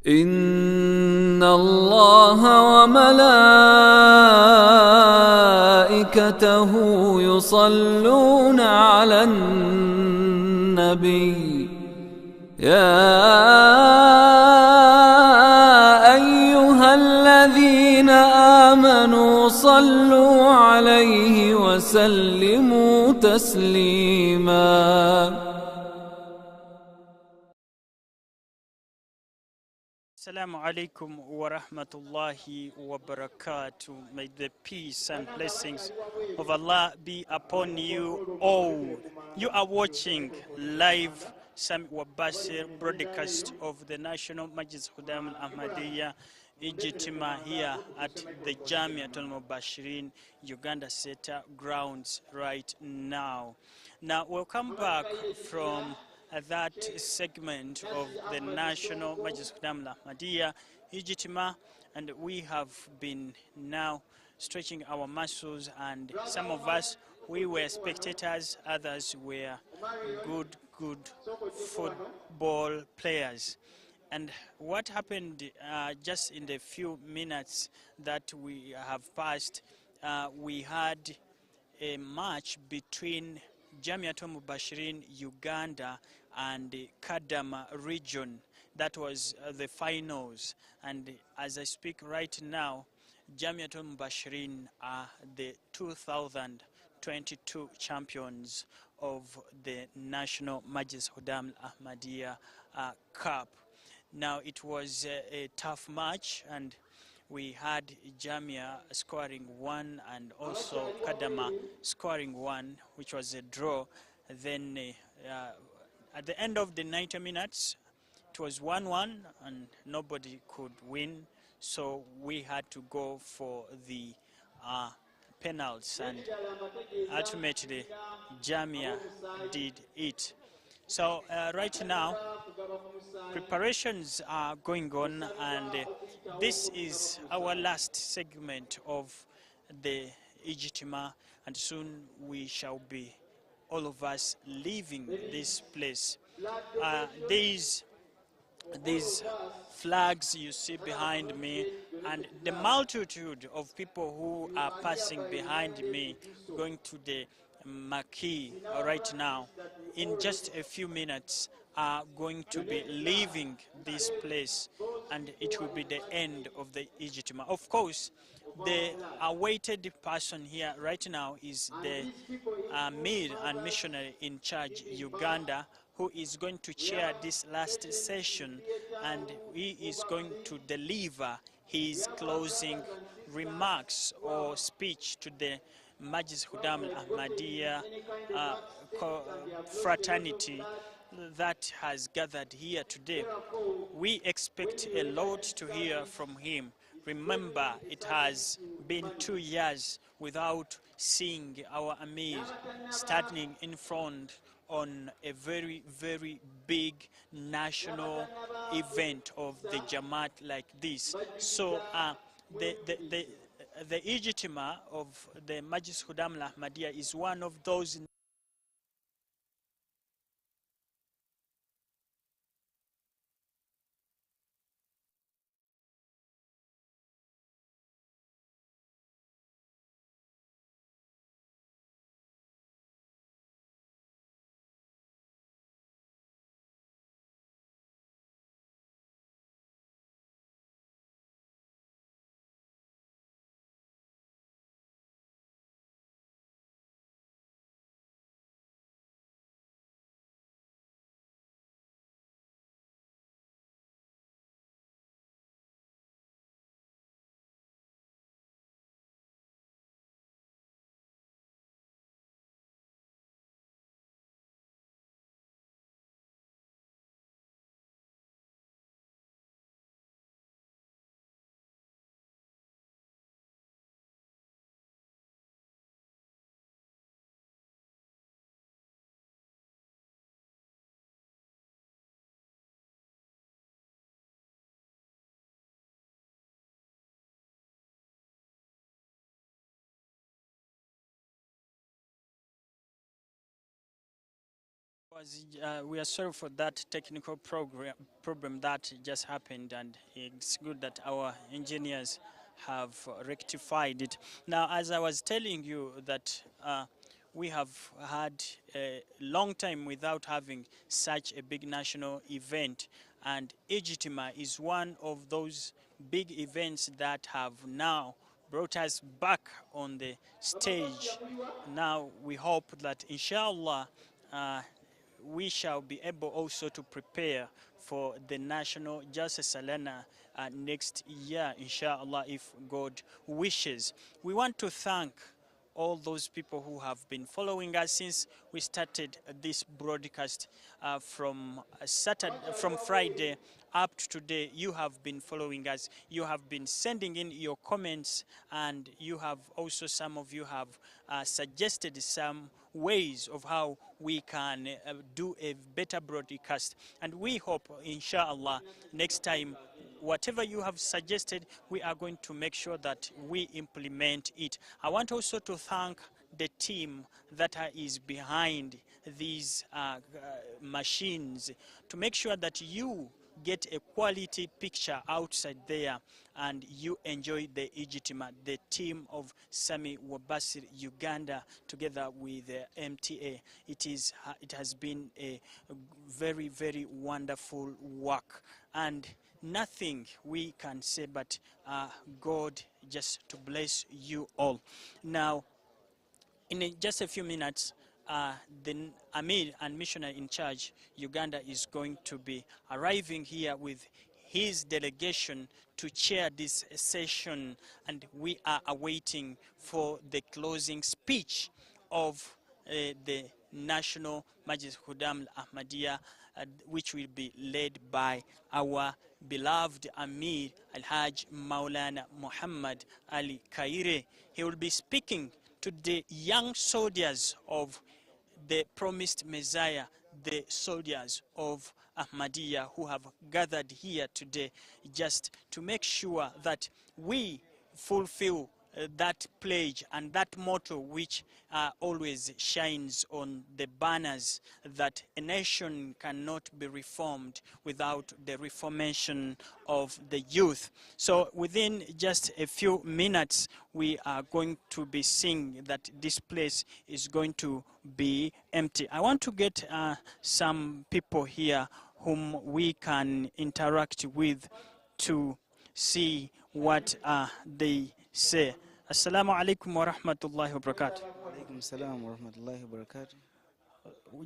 إن الله وملائكته يصلون على النبي يا أيها الذين آمنوا صلوا عليه وسلموا تسليما. Assalamu alaikum wa rahmatullahi wa barakatuh. May the peace and blessings of Allah be upon you all. You are watching live Sami Wabasir broadcast of the National Majlis Khuddam-ul-Ahmadiyya Ijtema here at the Jamiatul Mubashirin Uganda Center grounds right now. Now we'll come back from that segment of the National Majlis Khuddam-ul-Ahmadiyya Ijtema, and we have been now stretching our muscles, and some of us, we were spectators, others were good football players. And what happened just in the few minutes that we have passed, we had a match between Jamiatul Mubashirin Uganda and the Khudam region. That was the finals, and as I speak right now, Jamiatul Mubashirin are the 2022 champions of the National Majlis Khuddam-ul-Ahmadiyya Cup. Now it was a tough match, and we had Jamia scoring one and also Kadama scoring one, which was a draw. Then at the end of the 90 minutes, it was 1-1 and nobody could win. So we had to go for the penalties, and ultimately Jamia did it. So right now, preparations are going on, and this is our last segment of the Ijtema, and soon we shall be, all of us, leaving this place. These flags you see behind me, and the multitude of people who are passing behind me going to the marquee right now, in just a few minutes are going to be leaving this place, and it will be the end of the Ijtema. Of course, the awaited person here right now is the Amir and missionary in charge, Uganda, who is going to chair this last session, and he is going to deliver his closing remarks or speech to the Majlis Khuddam-ul-Ahmadiyya fraternity that has gathered here today. We expect a lot to hear from him. Remember, it has been 2 years without seeing our Amir standing in front on a very, very big national event of the Jamaat like this. So the Ijtema of the Majlis Khuddam-ul-Ahmadiyya is one of those We are sorry for that technical problem that just happened, and it's good that our engineers have rectified it. Now, as I was telling you that we have had a long time without having such a big national event, and Ijtema is one of those big events that have now brought us back on the stage. Now we hope that inshallah we shall be able also to prepare for the National Justice Salana next year, inshallah, if God wishes. We want to thank all those people who have been following us since we started this broadcast from Friday up to today. You have been following us, you have been sending in your comments, and you have also, some of you have suggested some ways of how we can do a better broadcast, and we hope inshallah next time whatever you have suggested, we are going to make sure that we implement it. I want also to thank the team that is behind these machines to make sure that you get a quality picture outside there and you enjoy the Ijtema, the team of Sami Wabasir Uganda together with MTA. It has been a very, very wonderful work, and nothing we can say but God just to bless you all. Now, in just a few minutes, the Amir and missionary in charge, Uganda, is going to be arriving here with his delegation to chair this session, and we are awaiting for the closing speech of the National Majlis Khuddam-ul-Ahmadiyya, which will be led by our beloved Amir Al-Hajj Maulana Muhammad Ali Kaire. He will be speaking to the young soldiers of the promised Messiah, the soldiers of Ahmadiyya who have gathered here today, just to make sure that we fulfill that pledge and that motto which always shines on the banners, that a nation cannot be reformed without the reformation of the youth. So within just a few minutes, we are going to be seeing that this place is going to be empty. I want to get some people here whom we can interact with to see what they say. Assalamu alaikum wa rahmatullahi wa barakatuh. Alaikum salam wa rahmatullahi wa barakatuh.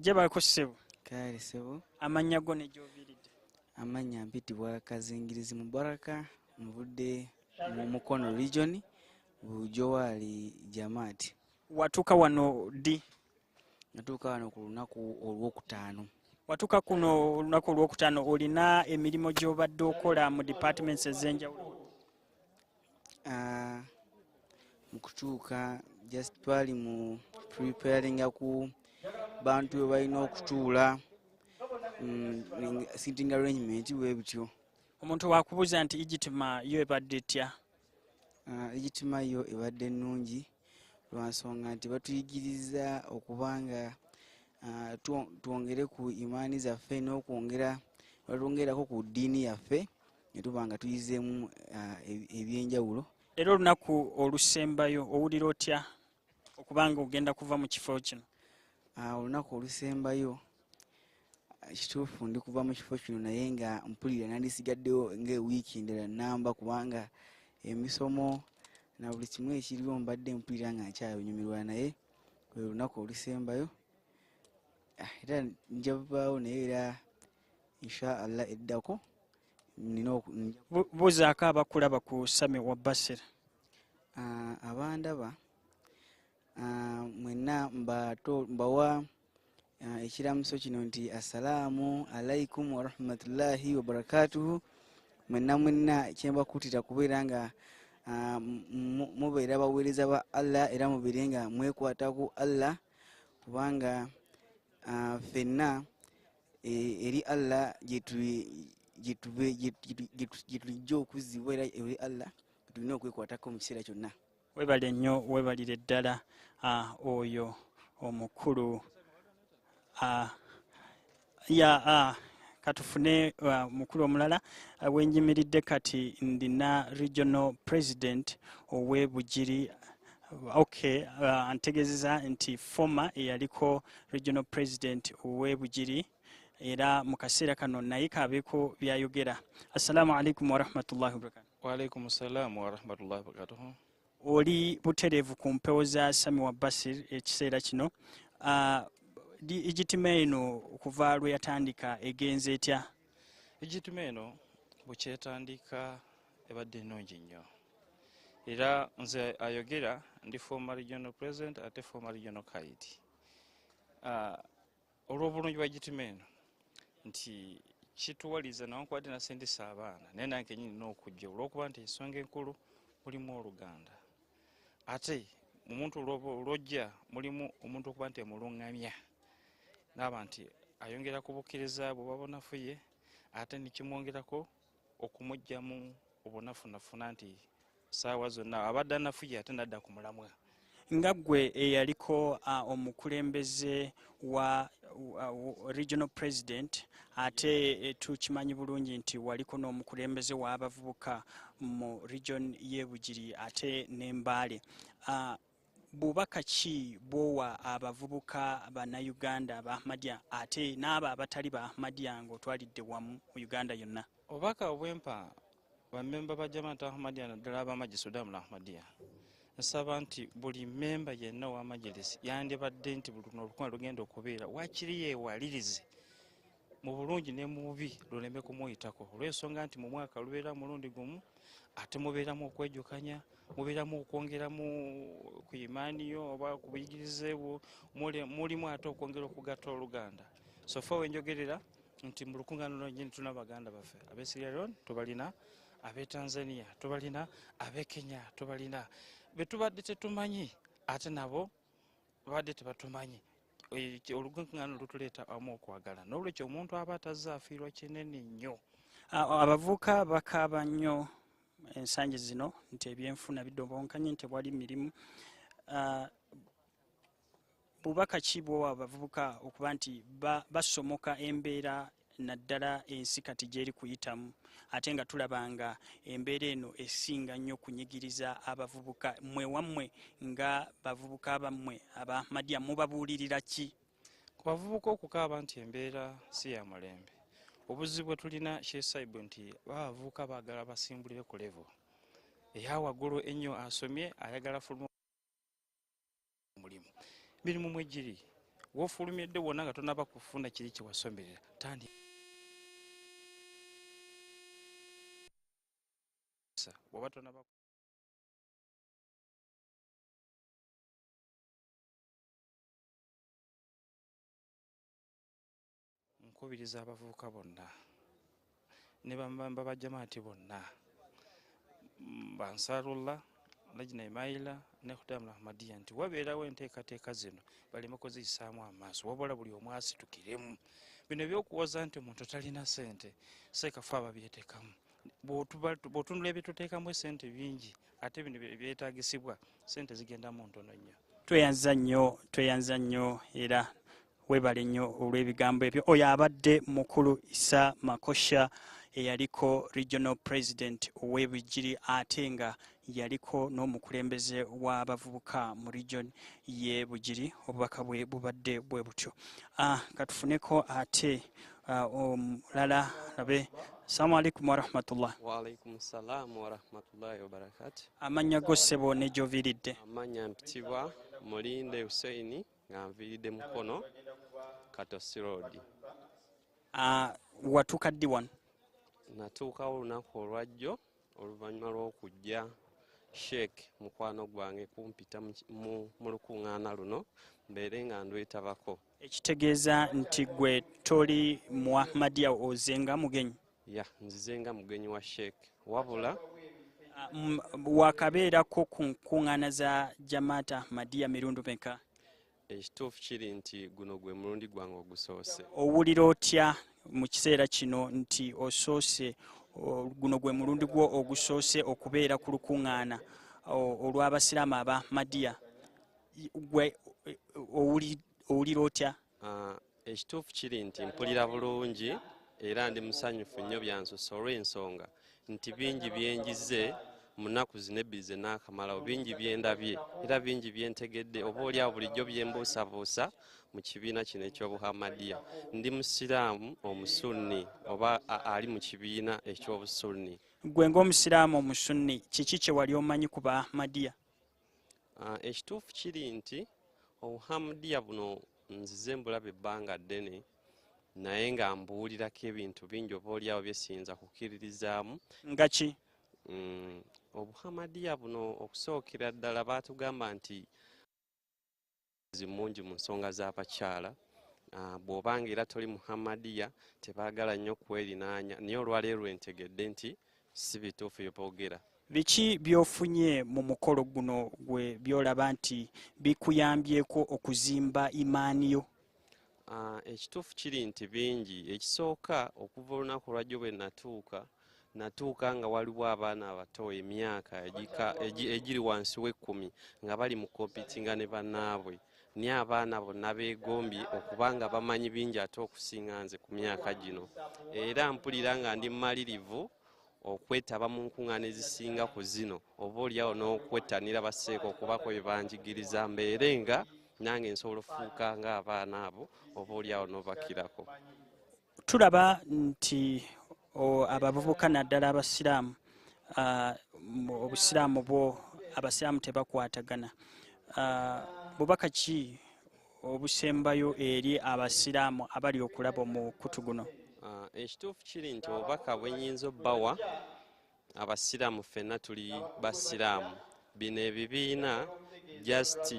Jeba kusibu. Kaire sebo. Amanya go ne joviride. Amanya mpitibwa Kazingirizi Mubaraka, mvudde mu Mukono region, Bujowali Jamaati. Watuka wano di. Natuka wano ku lunaku olwokutaano. Watuka kuno olunaku olwokutaano, olina emirimu gy'obadde okola mu departments ez'enjawulo? Mukutuuka just twali mu preparing ku bantu bwe balina okutuula, sitting arrangement webityo. Omuntu wakubuuza nti Ijtema yo ebadde etya? Ijtema yo ebadde nnungi lwa nsonga nti batuyigiriza okubanga twongere ku imaani zaffe n'okwongera batwongerako ku ddiini yaffe ne tuba nga tuyizeemu ebyenjawulo. Era olunaku olusembayo owulira otya okubanga ogenda kuva mu kifo kino? Olunaku olusembayo kituufu ndi kuva mu kifo kino, naye nga mpulira nandisigaddewo ng'ewiiki endala nnamba, kubanga emisomo na buli kimu ekiriwo mbadde mpulira nga nkyanyumirwa, naye lwe lunaku olusembayo era njavaawo, naye era insha Allah eddako nina buuzaako abakulaba ku Sami Wabasir. Abandaba mwenna mbawa ekiramuso kino nti assalaamu alaikum wa rahmatullahi wa barakatuhu. Mwenna kyembakutira kubeera nga mubeera baweereza ba Allah era mubeere nga mwekwata ku Allah, kubanga ffenna eri Allah gyetulijja okuzzibwa, era eri Allah tulina okwekwatako mu kiseera kyonna. Webale nnyo, webalire ddala oyo omukulu ya katufune mukulu omulala wenjimiridde kati ndina regional president ow'Ebugiri. Okay, antegezeza nti former eyaliko regional president ow'Ebugiri era mu kaseera kano naye kabeeko byayogera. Assalamu alaikum warahmatullahi wabarakatuh. Wa alaikum salam wa rahmatullahi wa barakatuh. Oli butereevu ku mpewo za Sami wa Basir ekiseera kino. Ijtema eno okuva lwe yatandika egenze etya? Ijtema eno bukyetandika ebadde nnungi nnyo. Era nze ayogera ndi former regional president ate former regional Kaire. Olw'obulungi bwa Ijtema eno nti kituwaliza nawankubadde nasendesa abaana naye nange nnyini n'okujja olw'okuba nti ensonga enkulu mulimu oluganda. Ate omuntu olw'ojja mulimu omuntu okuba nti emuluŋŋamya n'aba nti ayongera kubukkiriza bwe babonafuye ate nekimwongerako okumugjamu obunafunafuna nti saawa zonna abadde anafuye ate nadda ku mulamwa. Nga ggwe eyaliko omukulembeze wa regional president ate tukimanyi bulungi nti waliko n'omukulembeze w'abavubuka mu region y'Ebugiri ate n'Embaale. Bubaka ki bwowa abavubuka bannayuganda ba Ahmadiyya ate n'abo abatali ba Ahmadiyya ng'otwalidde wamu mu Uganda yonna? Obubaka obwempa bammemba ba Servants of Ahmadiyya naddala ba Majlis Khuddam-ul-Ahmadiyya nsaba nti buli memba yenna wa Majlis yandibadde nti buli luno olukunga lugenda okubeera wakiri yeewalirize mu bulungi ne mu bubi luleme kumuyitako olw'ensonga nti mu mwaka lubeera mulundi gumu ate mubeeramu okwejjukanya mubeeramu okwongeramu ku imaaniyo oba ku buyigirize mulimu ate okwongera okugatta oluganda. So far wenjogerera nti mu lukungaana luno nnyini tulina baganda baffe ab'e Sierra Leone tubalina, ab'e Tanzania tubalina, ab'e Kenya tubalina, be tubadde tetumanyi ate nabo babadde tebatumanyi. Olukungaana lutuleeta wamu okwagala n'olwekyo omuntu aba atazze afiirwa kinene nnyo. Abavubuka bakaaba nnyo ensangi zino nti ebyenfuna bidobonkanye nti wali mirimu. Bubaka ki bwowa abavubuka okuba nti basomoka embeera naddala ensi kati gyeri kuyitamu ate nga tulabanga embeera eno esinga nnyo kunyigiriza abavubuka? Mwe wammwe nga bavubuka bammwe aba Ahmadiyya mubabuulirira ki? Ku bavubuka okukaaba nti embeera si ya mulembe. Obuzibu bwe tulina kyesaibu nti bavubuka baagala basimbulire ku level eya waggulu ennyo, asomye ayagala fuluma mulimu mirimu mwegiri w'ofulumyedde wonna nga tonaba kufuna kiri kyewasomerera tandi oba tonaba nkubiriza abavubuka bonna ne bamamba ba jamaati bonna bansarullah lajina emaila ne Khuddam-ul-Ahmadiyya nti wabeerawo enteekateeka zino baleme kuziyisaamu amaaso wabula buli omu asitukiremu. Bino byokuwoza nti omuntu talina ssente seekafa ababyeteekamu. Bw'otunula ebyetuteekamu essente bingi ate bino byetaagisibwa ssente zigenda mu ntono nnyo. Tweyanza nnyo era webale nnyo olw'ebigambo ebyo. Oyo abadde mukulu Isa Makosha eyaliko regional president ow'Ebugiri ate nga yaliko n'omukulembeze w'abavubuka mu region y'Ebugiri. Obubaka bwe bubadde bwe butyo. Katufuneko ate omulala labe. Assalamu alaikum warahmatullah. Wa alaikum salam warahmatullahi wabarakatuh. Amannya go ssebo ne gy'oviiridde? Amanya mpitibwa Mulinde Hussein nga nviiridde Mukono Katosi Road. Watuuka ddi wano? Natuukawo olunaku olwajjo oluvannyuma lw'okujja Sheikh mukwano gwange kumpita mu lukuŋŋaana luno mbeere nga ndwetabako. Ekitegeeza nti gwe toli mu Ahmadiyya ozenga mugenyi? Ya, nzizenga mugenyi wa Sheikh wabula wakabeerako ku nkuŋŋaana za Jamaat Ahmadiyya mirundi meka? Ekituufu kiri nti guno gwe mulundi gwange ogusoose. Owulira otya mu kiseera kino nti osoose guno gwe mulundi gwo ogusoose okubeera ku lukuŋŋaana olw'abasiraamu aba Ahmadiyya? Gwe owulira otya? ekituufu kiri nti mpulira bulungi era ndi musanyufu nnyo byansusse olw'ensonga nti bingi byenjize mu nnaku zino ebbiri ze naakamalawo, bingi byendabye era bingi byentegedde, oba oliawo bulijjo byembuusabuusa mu kibiina kino eky'obuhamadiya. Ndi musiraamu omusunni oba ali mu kibiina eky'obusunni. Gwe ng'omusiraamu omusunni kiki kye wali omanyi ku ba Ahmadiyya? Ekituufu kiri nti obuhamadiya buno nzize mbulaba ebbanga ddene naye nga mbuwulirako ebintu bingi oba oliawo bye siyinza kukkiririzaamu. Nga ki? Obuhamadiya buno okusookera ddala baatugamba nti zimungi mu nsonga z'abakyala. Bw'obanga era toli muhamadiya tebaagala nnyo kwerinaanya, naye olwaleero entegedde nti si bituufu bye boogera. Biki by'ofunye mu mukolo guno gwe by'olaba nti bikuyambyeko okuzimba imaani yo? Ekituufu kiri nti bingi. Ekisooka okuva olunaku lwajjo bwe natuuka nga waliwo abaana abato emyaka egiri wansi w'ekkumi nga bali mu kompitinga ne bannaabwe. Naye abaana bonna beegombye okubanga bamanyi bingi ate okusinga nze ku myaka gino, era mpulira nga ndi mmalirivu okwetaba mu nkuŋŋaana ezisinga ku zino, oba oliawo n'okwettanira baseeko okubako bye banjigiriza mbeere nga nange nsobola okufuuka ng'abaana abo oba oliawo n'obakirako. Tulaba nti abavubuka naddala abasiraamu, obusiraamu bwo abasiraamu tebakwatagana. Bubaka ki obusembayo eri abasiraamu abali okulaba omukutu guno? Ekituufu kiri nti obubaka bwe nnyinza obbawa abasiraamu ffenna tuli basiraamu. Bino ebibiina just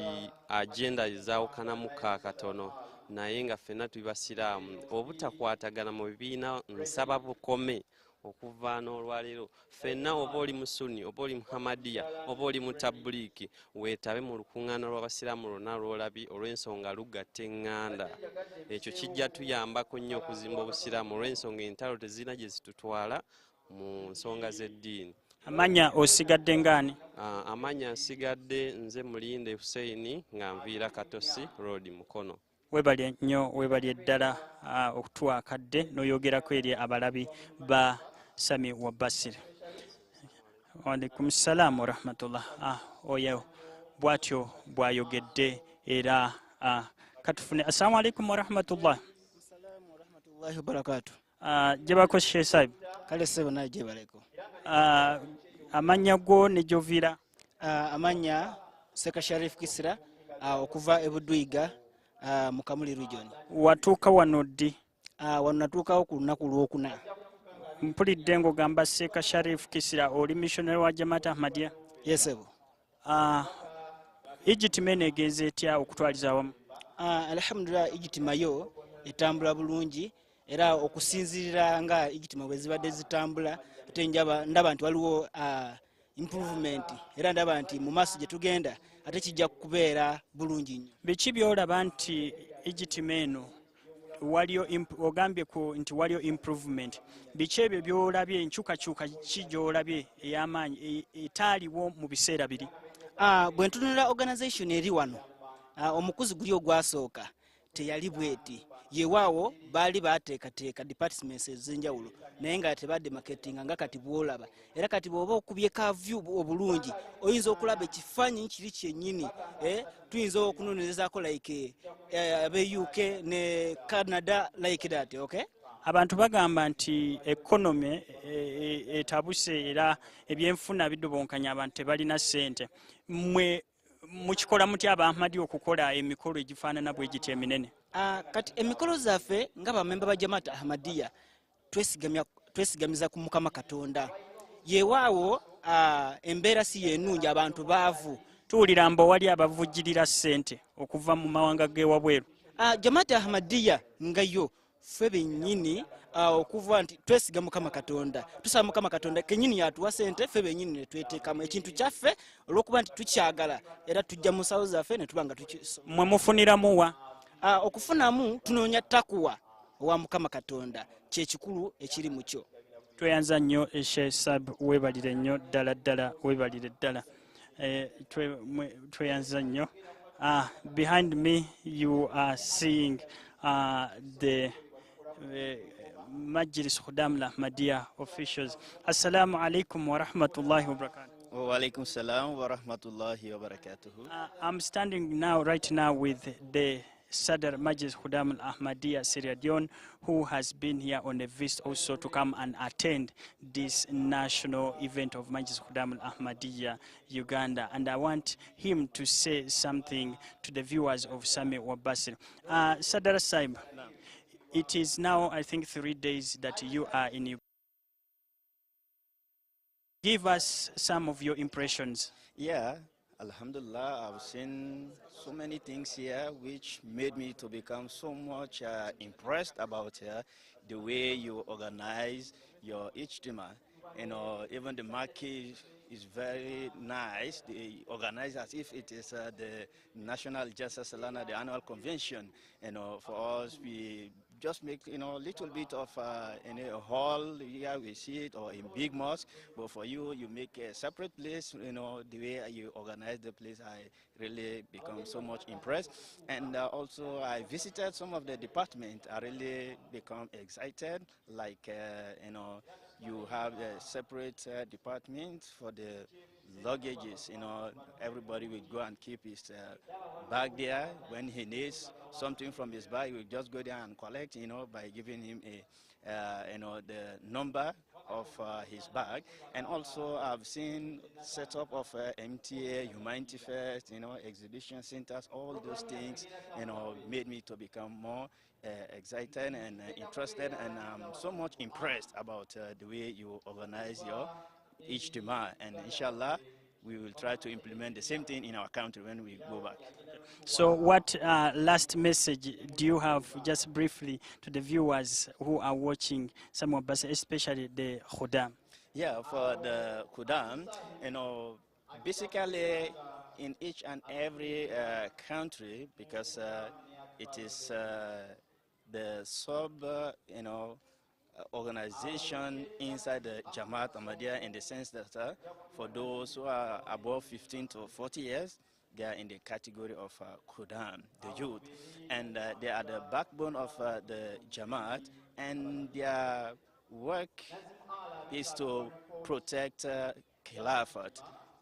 agenda ezaawukanamu katono naye nga ffenna tuli basiraamu. Obutakwatagana mu bibiina nsaba bukome okuva n'olwaleero. Ffenna oba oli musunni oba oli muhamadiya oba oli mutabuliiki weetabe mu lukuŋŋaana lw'abasiraamu lwonna lw'olabye olw'ensonga lugatta eŋŋanda. Ekyo kijja tuyambako nnyo okuzimba obusiraamu olw'ensonga entalo tezirina gye zitutwala mu nsonga z'eddiini. Amanya osigadde ngaani? Amanya nsigadde nze Mulinde Hussein nga nviira Katosi Road Mukono. Webalye nnyo, webalye ddala okutuwa akadde n'oyogerako eri abalabi ba Sami wa Basir. Waalaikum salaam wa rahmatullah. Oyo bw'atyo bw'ayogedde era katufune. Assalamu alaikum wa rahmatullah. Assalamu wa rahmatullahi wa barakatuh. Jebako Sheikh Saib. Kale sebo na jebaleko. Amanya go ne jovira? Amanya Seka Sharif Kisra okuva ebudwiga Mukamuli region. Watuuka wano ddi? Wano natuukawo ku lunaku lwokuna. Mpulidde ng'ogamba Seka Sharif Kisra oli missionary wa Jamaat Ahmadiyya? Yes sebo. Ijtema eneegenze etya okutwaliza awamu? Alhamdulillah Ijtema yo etambula bulungi era okusinzirira nga Ijtema bwe zibadde zitambula ate ndaba nti waliwo improvement era ndaba nti mu maaso gye tugenda ate kijja kubeera bulungi nnyo. Biki by'olaba nti Ijtema eno ogambye nti waliyo improvement? Biki ebyo by'olabye, enkyukakyuka ki gy'olabye ey'amaanyi etaaliwo mu biseera biri? Bwe ntunula organization eri wano, omukuzi guli ogwasooka teyali bweti. Yewaawo baali baateekateeka departments ez'enjawulo naye nga tebadde marketing nga kati bw'olaba. Era kati bw'oba okubye ka view obulungi oyinza okulaba ekifaananyi kiri kyennyini. Tuyinza okunoonyerezako like abe UK ne Canada like that. Okay? Abantu bagamba nti economy etabuse era ebyenfuna bidobonkanya abantu tebalina ssente. Mmwe mukikola mutya aba Ahmadiyya okukola emikolo egifaanana bwe giti eminene? Kati emikolo zaffe nga bamemba ba Jamaat Ahmadiyya twesigamiza ku Mukama Katonda. Yewaawo embeera si yenungi, abantu baavu. Tuwulira mbu wali abavujjirira ssente okuva mu mawanga g'ewabweru. Jamaat Ahmadiyya nga yo ffe bennyini okuva nti twesiga Mukama Katonda, tusaba Mukama Katonda kennyini yatuwa ssente, ffe bennyini ne tweteekamu ekintu kyaffe olw'okuba nti tukyagala era tujja mu nsawo zaffe ne tuba nga mwe mufuniramu wa? Okufunamu tunoonya takuwa owa Mukama Katonda, kye kikulu ekiri mu kyo. Tweyanza nnyo Sheikh Saib, weebalire nnyo ddala ddala, weebalire ddala. Tweyanza nnyo. Behind me, you are seeing the Majlis Khuddam-ul-Ahmadiyya officials. Assalamu alaikum wa rahmatullahi wa barakatuh. Wa alaikum salam wa rahmatullahi wa barakatuh. I'm standing right now with the Sadr Majlis Khuddam-ul-Ahmadiyya Sierra Leone, who has been here on a visit also to come and attend this national event of Majlis Khuddam-ul-Ahmadiyya Uganda. And I want him to say something to the viewers of Sami Wabasir. Sadr Saib, it is now, I think, 3 days that you are in Uganda. Give us some of your impressions. Yeah, Alhamdulillah, I've seen so many things here which made me to become so much impressed about the way you organize your Ijtema. You know, even the market is very nice. They organize as if it is the National Justice Salana, the annual convention. You know, for us, we just make, you know, a little bit of in a hall here we see it, or in big mosque. But for you, you make a separate place. You know, the way you organize the place, I really become so much impressed. And also, I visited some of the departments. I really become excited. Like you know, you have a separate department for the luggages. You know, everybody will go and keep his bag there. When he needs something from his bag, he will just go there and collect, you know, by giving him a, you know, the number of his bag. And also I've seen setup of MTA, Humanity Fest, you know, exhibition centers, all those things, you know, made me to become more excited and interested, and I'm so much impressed about the way you organize your Ijtema, and inshallah we will try to implement the same thing in our country when we go back. So what last message do you have, just briefly, to the viewers who are watching some of us, especially the Khudam? Yeah, for the Khudam, you know, basically in each and every country, because it is the sub, you know, organization inside the Jamaat Ahmadiyya, in the sense that for those who are above 15 to 40 years, they are in the category of Khudam, the youth. And they are the backbone of the Jamaat, and their work is to protect Khilafat.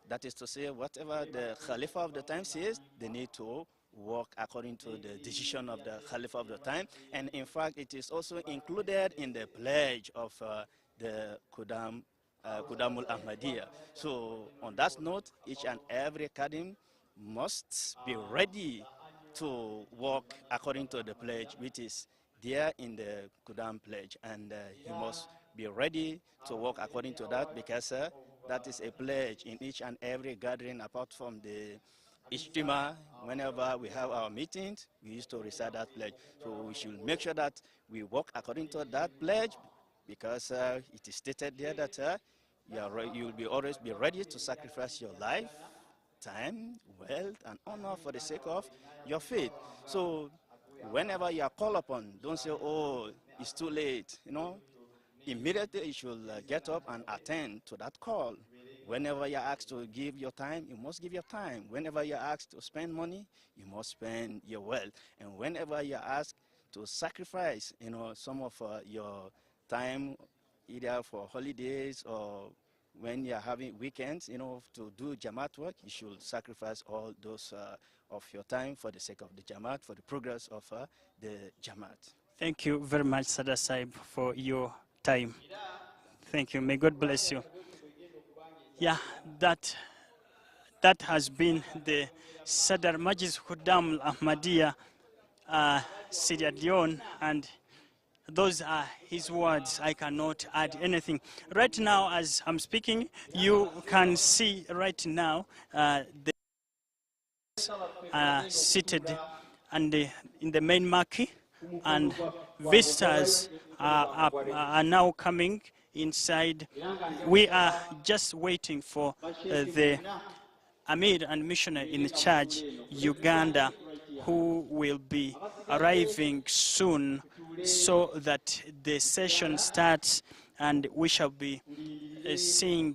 That is to say, whatever the Khalifa of the time says, they need to work according to the decision of the Khalifa of the time. And in fact, it is also included in the pledge of the Khuddam-ul-Ahmadiyya. So on that note, each and every Khadim must be ready to work according to the pledge, which is there in the Khuddam pledge. And he must be ready to work according to that, because that is a pledge in each and every gathering, apart from the Ijtema. Whenever we have our meetings, we used to recite that pledge. So we should make sure that we work according to that pledge, because it is stated there that you will be always be ready to sacrifice your life, time, wealth, and honor for the sake of your faith. So whenever you are called upon, don't say, oh, it's too late, you know. Immediately you should get up and attend to that call. Whenever you're asked to give your time, you must give your time. Whenever you're asked to spend money, you must spend your wealth. And whenever you're asked to sacrifice, you know, some of your time, either for holidays or when you're having weekends, you know, to do Jamaat work, you should sacrifice all those of your time for the sake of the Jamaat, for the progress of the Jamaat. Thank you very much, Sadr Saib, for your time. Thank you. May God bless you. Yeah, that has been the Sadr Majlis Khuddam-ul-Ahmadiyya Sierra Leone, and those are his words. I cannot add anything. Right now, as I'm speaking, you can see right now the seated and in the main marquee, and visitors are now coming inside. We are just waiting for the Amir and missionary in charge, Uganda, who will be arriving soon, so that the session starts and we shall be seeing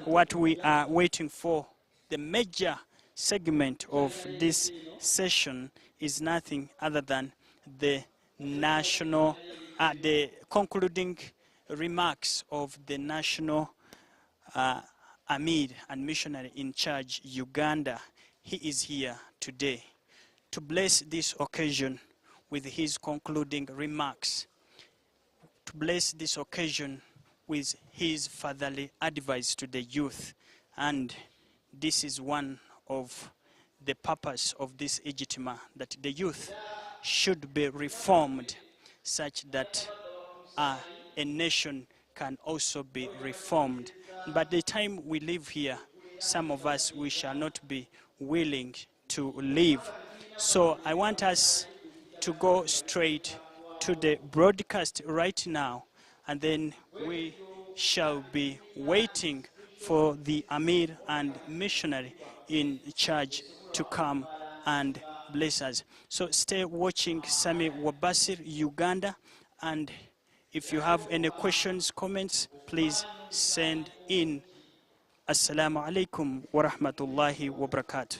what we are waiting for, the major segment of this session is nothing other than the concluding remarks of the national Amir and missionary in charge, Uganda. He is here today to bless this occasion with his concluding remarks, to bless this occasion with his fatherly advice to the youth. And this is one of the purpose of this Ijtema, that the youth should be reformed such that a nation can also be reformed. But the time we live here, some of us, we shall not be willing to live. So I want us to go straight to the broadcast right now, and then we shall be waiting for the Amir and missionary in charge to come and bless us. So stay watching Sami Wabasir, Uganda, and if you have any questions, comments, please send in. Assalamu alaikum wa rahmatullahi wa barakatuh.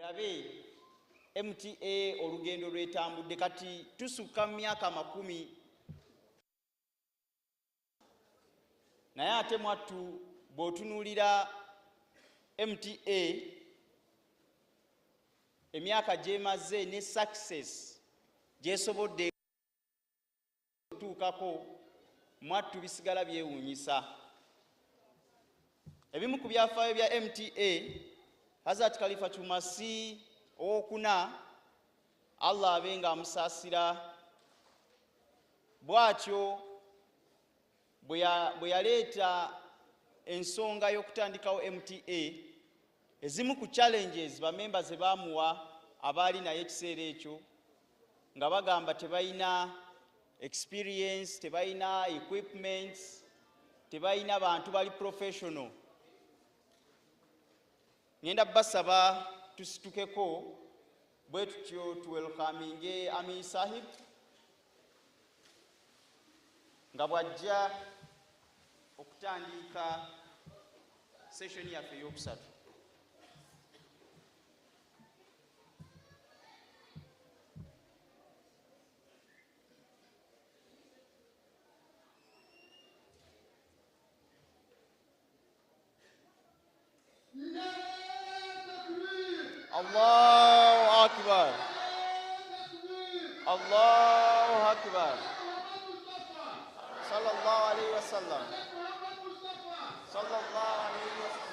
Mulabe MTA olugendo lwetambudde kati tusukka mu myaka 10 naye ate mwattu bw'otunuulira MTA emyaka gyemaze ne success gyesobodde okutuukako, mwattu bisigala byewuunyisa. Ebimu ku byafaayo bya MTA Hazrat Khalifa Chumasi owokuna, Allah abenga amusaasira, bwatyo bwe yaleeta ensonga y'okutandikawo MTA, ezimu ku challenges bamemba ze baamuwa abaali naye ekiseera ekyo nga bagamba tebalina experience, tebalina equipments, tebalina bantu bali professional. Ngenda basaba tusitukeko bwe tutyo tuwelcoming Amir Sahib nga bwajja okutandika session yaffe ey'okusatu. Allahu Akbar. Allahu Akbar. wasallam. Sallallahu alayhi wa sallam.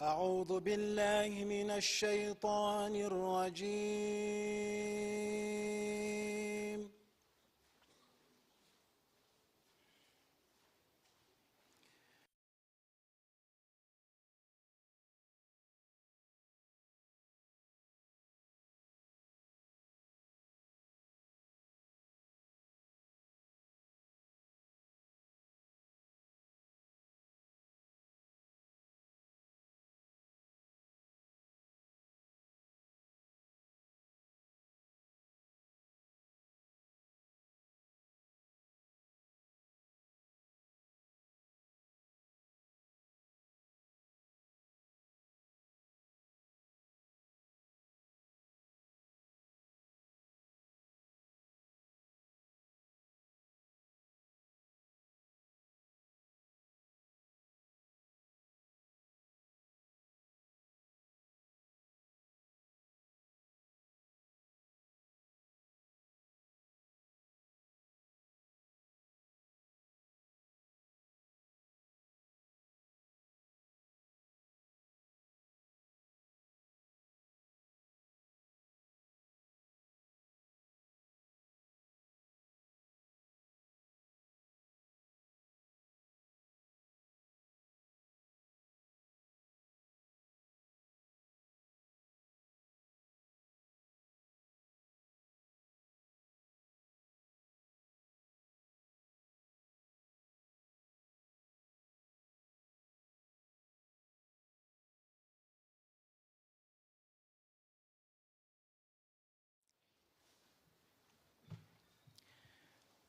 أعوذ بالله من الشيطان الرجيم.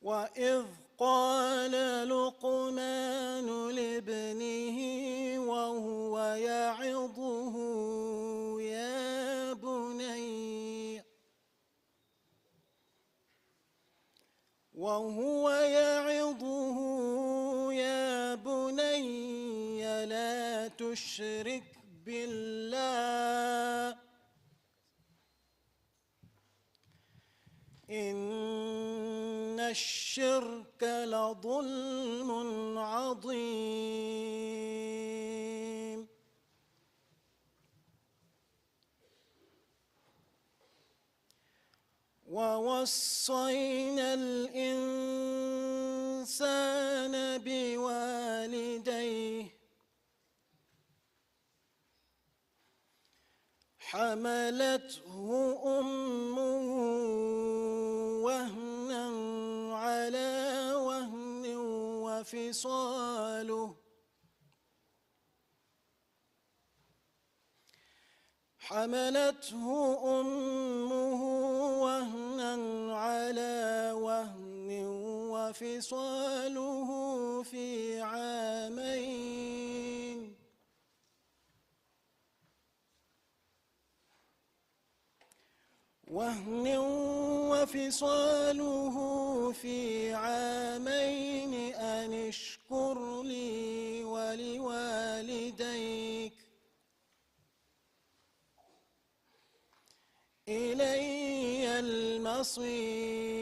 وإذ قال لقمان لابنه وهو يعظه يا بني لا تشرك بالله إن الشرك لظلم عظيم. ووصينا الإنسان بوالديه حملته أمه وهنا على وهن وفصاله حملته أمه وهنا على وهن وفصاله في عامين أن اشكر لي ولوالديك إلي المصير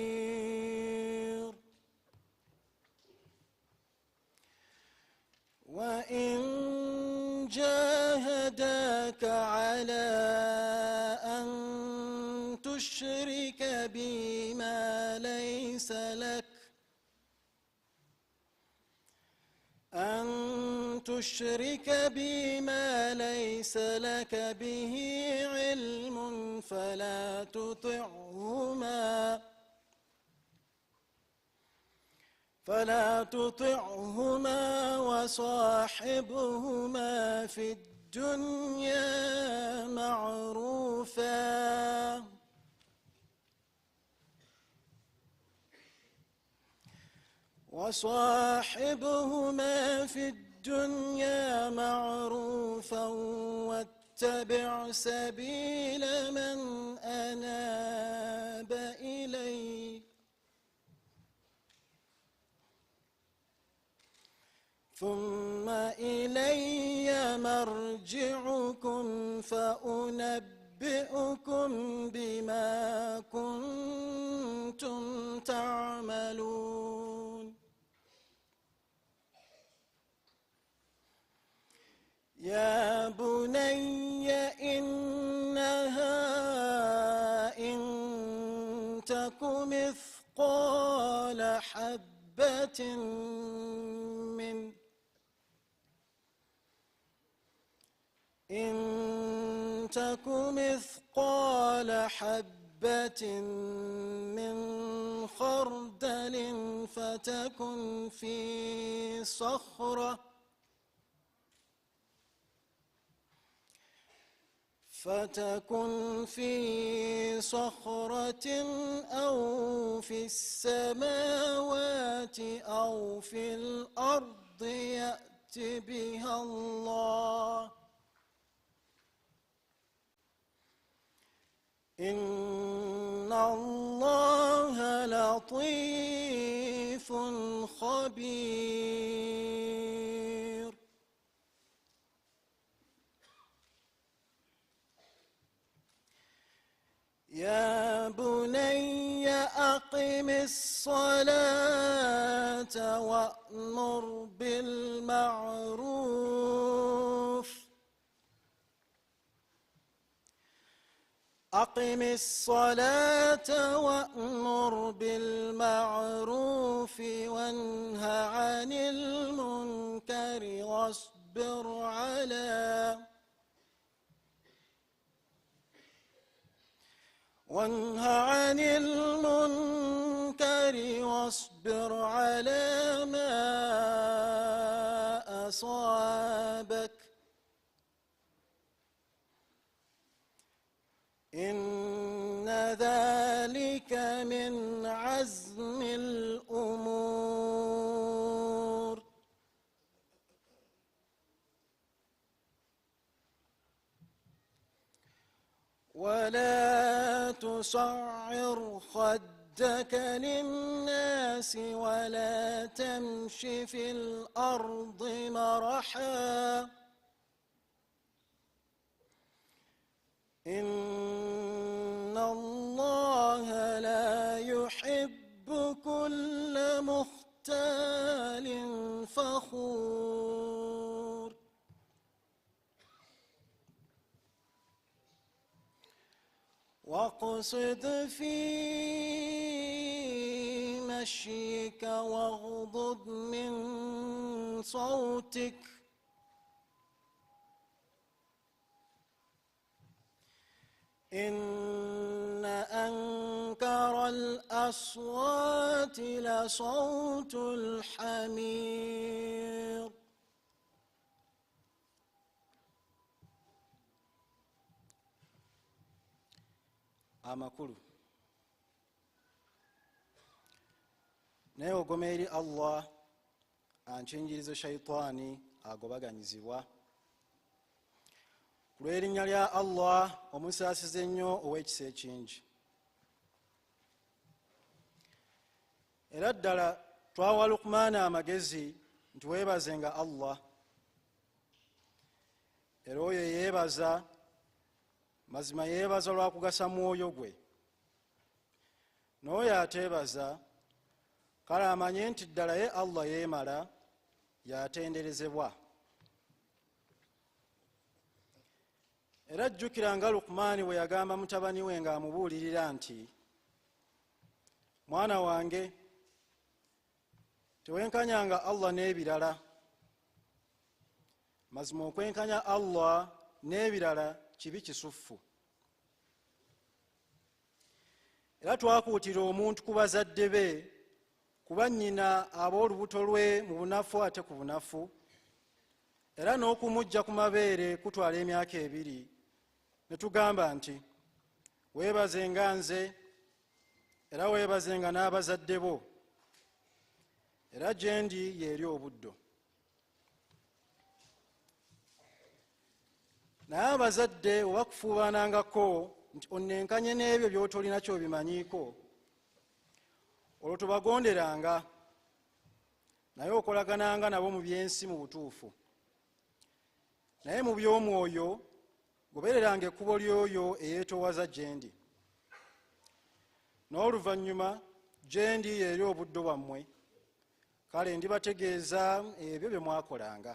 وإن جاهداك على أن تشرك بي ما ليس لك به علم فلا تطعهما وصاحبهما في الدنيا معروفا واتبع سبيل من أناب إلي ثم إلي مرجعكم فأنبئكم بما كنتم تعملون يا بني إنها إن تك مثقال حبة من خردل فتكن في صخرة أو في السماوات أو في الأرض يأت بها الله إن الله لطيف خبير يا بني أقم الصلاة وأمر بالمعروف وانه عن المنكر واصبر على ما أصابك إن ذلك من عزم الأمور ولا تصعر خدك للناس ولا تمش في الأرض مرحا إن الله لا يحب كل مختال فخور واقصد في مشيك واغضض من صوتك إن أنكر الأصوات لصوت الحمير. amakulu naye ogoma eri Allah ankinjirizo shaitaani agobaganyizibwa ku lw'erinnya lya Allah omusaasize ennyo ow'ekisa ekingi. Era ddala twawa Luqmaana amagezi nti weebazenga Allah, era oyo yeebaza mazima yeebaza lwa kugasa mwoyo gwe, n'oyo ateebaza kale amanye nti ddala ye Allah yeemala yatenderezebwa. Era jjukira nga Luqmaani bwe yagamba mutabani we ng'amubuulirira nti, mwana wange tewenkanyanga Allah n'ebirala, mazima okwenkanya Allah n'ebirala kibi kisuffu. Era twakuutira omuntu ku bazadde be kuba nnyina ab'olubuto lwe mu bunafu ate ku bunafu, era n'okumujja ku mabeere kutwala emyaka 2, ne tugamba nti weebazenga nze era weebazenga n'abazadde bo, era gye ndi y'eri obuddo. Naye abazadde oba kufuubanangako nti onnenkanye n'ebyo by'otolina ky'obimanyiiko, olwo tobagonderanga, naye okolagananga nabo mu by'ensi mu butuufu. Naye mu by'omwoyo gobereranga ekkubo ly'oyo eyeetoowaza gye ndi, n'oluvannyuma gye ndi y'eri obuddo bwammwe, kale ndibategeeza ebyo bye mwakolanga.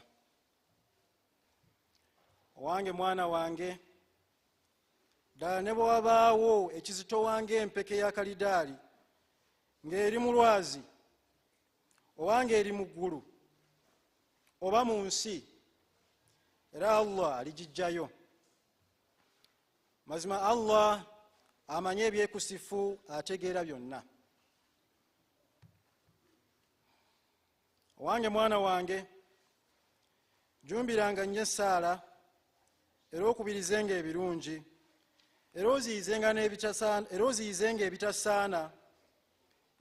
Owange mwana wange, ddala ne bwe wabaawo ekizitowa ng'empeke ya kalidaali ng'eri mu lwazi owange eri mu ggulu oba mu nsi, era Allah aligijjayo. Mazima Allah amanyi ebyekusifu, ategeera byonna. Owange mwana wange, jumbiranga nnyo essaala, era okubirizenga ebirungi, era oziyizenga ebitasaana,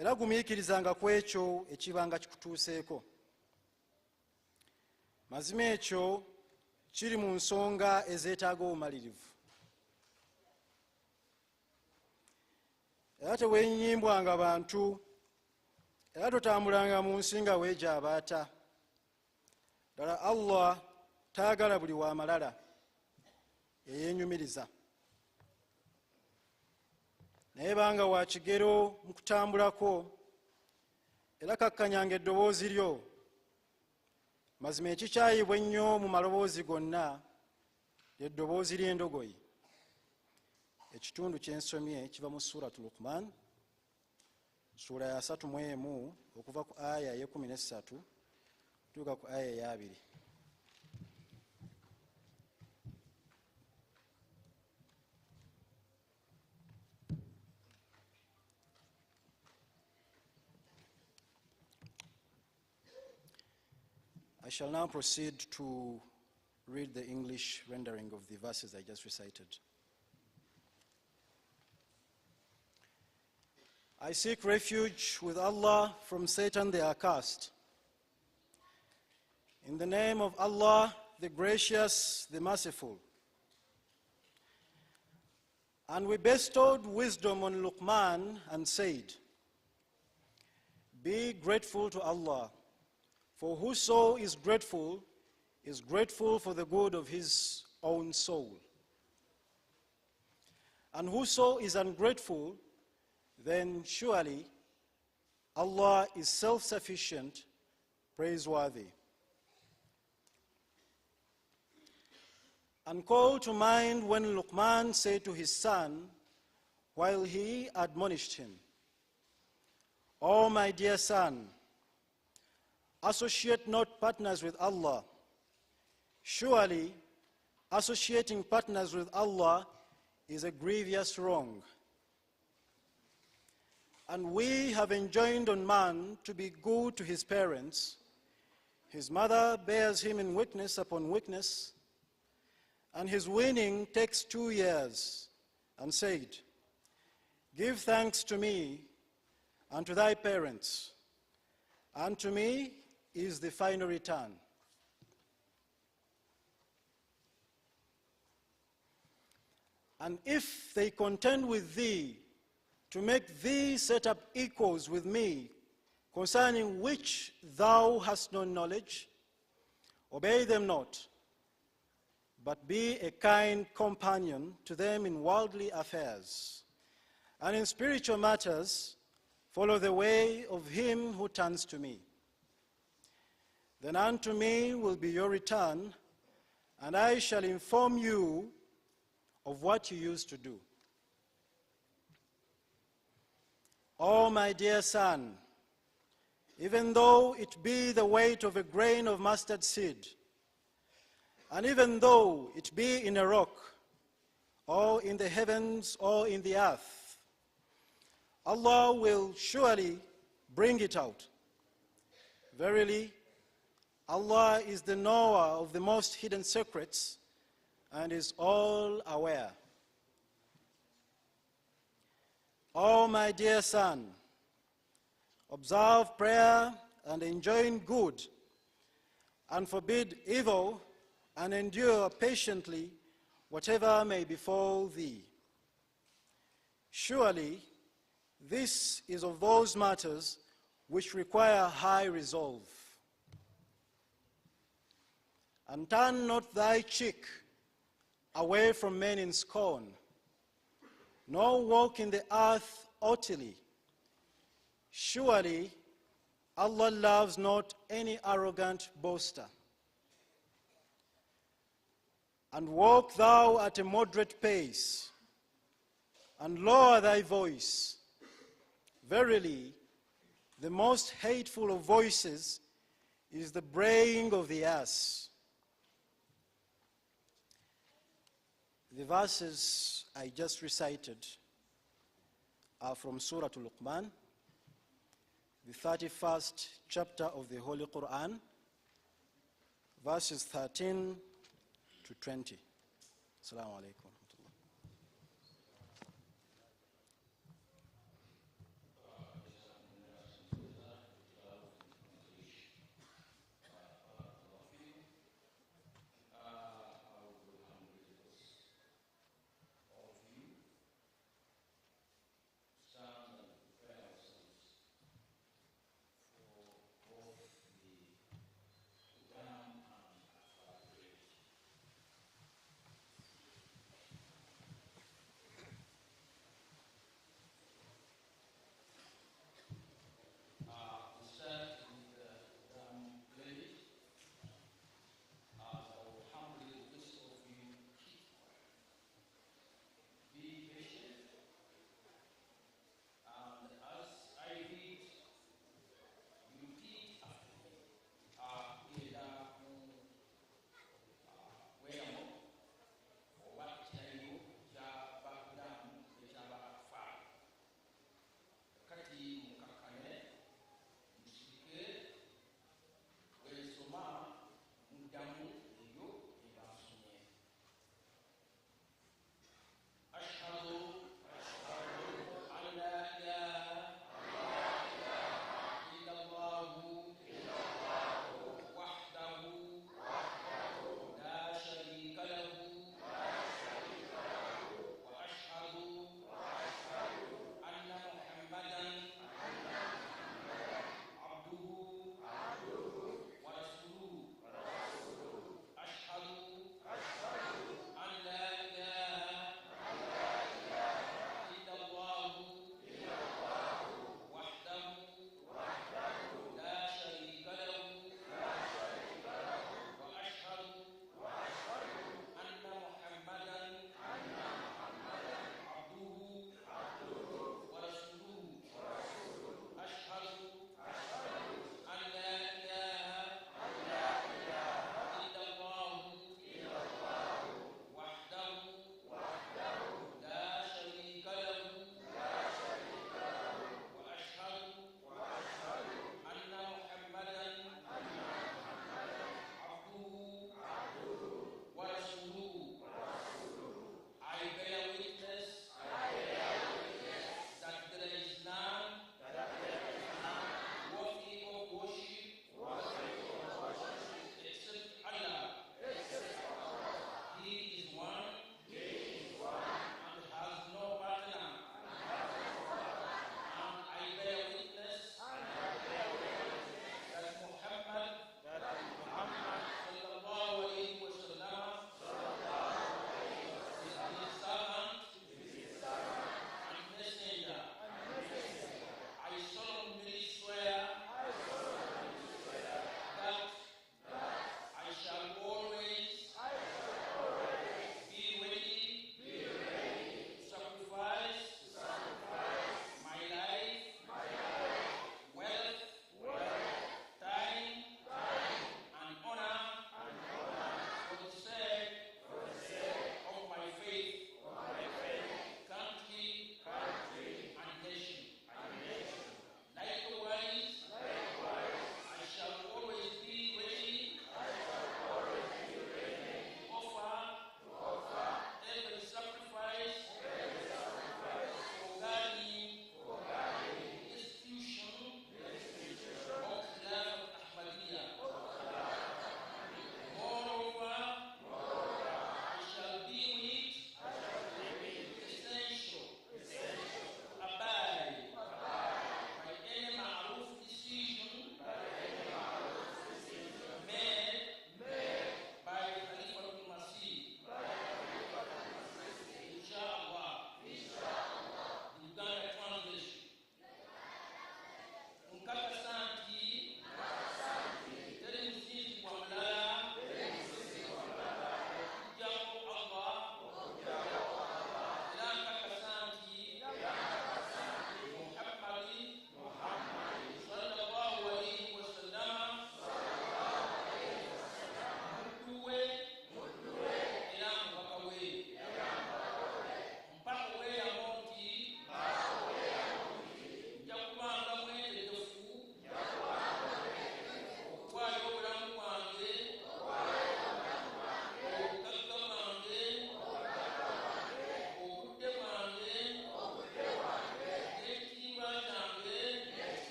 era gumiikirizanga ku ekyo ekibanga kikutuuseeko. Mazima ekyo kiri mu nsonga ezeetaaga obumalirivu. Era teweenyimbwanga bantu, era totambulanga mu nsi nga weejaabaata. Ddala Allah taagala buli wa malala eyeenyumiriza. Naye banga wa kigero mu kutambulako, era kakkanyanga eddoboozi lyo. Mazima ekikyayibwa ennyo mu maloboozi gonna ly'eddoboozi ly'endogoyi. Ekitundu ky'ensomye kiva mu Suratu Luqman, sura ya 31 okuva ku aya ya 13 tuuka ku aya ya 2. I shall now proceed to read the English rendering of the verses I just recited. I seek refuge with Allah from Satan the accursed. In the name of Allah, the gracious, the merciful. And we bestowed wisdom on Luqman and said, be grateful to Allah, for whoso is grateful for the good of his own soul. And whoso is ungrateful, then surely Allah is self-sufficient, praiseworthy. And call to mind when Luqman said to his son, while he admonished him, "O my dear son, associate not partners with Allah. Surely, associating partners with Allah is a grievous wrong. And we have enjoined on man to be good to his parents. His mother bears him in witness upon witness, and his weaning takes 2 years, and said, Give thanks to me and to thy parents, and to me is the final return." And if they contend with thee to make thee set up equals with me, concerning which thou hast no knowledge, obey them not, but be a kind companion to them in worldly affairs. And in spiritual matters, follow the way of him who turns to me. Then unto me will be your return, and I shall inform you of what you used to do. O my dear son, even though it be the weight of a grain of mustard seed, and even though it be in a rock, or in the heavens, or in the earth, Allah will surely bring it out. Verily, Allah is the knower of the most hidden secrets and is all aware. O my dear son, observe prayer and enjoin good, and forbid evil, and endure patiently whatever may befall thee. Surely, this is of those matters which require high resolve. And turn not thy cheek away from men in scorn, nor walk in the earth haughtily. Surely, Allah loves not any arrogant boaster. And walk thou at a moderate pace, and lower thy voice. Verily, the most hateful of voices is the braying of the ass. The verses I just recited are from Surah Al-Luqman, the 31st chapter of the Holy Quran, verses 13 to 20. Assalamu alaikum.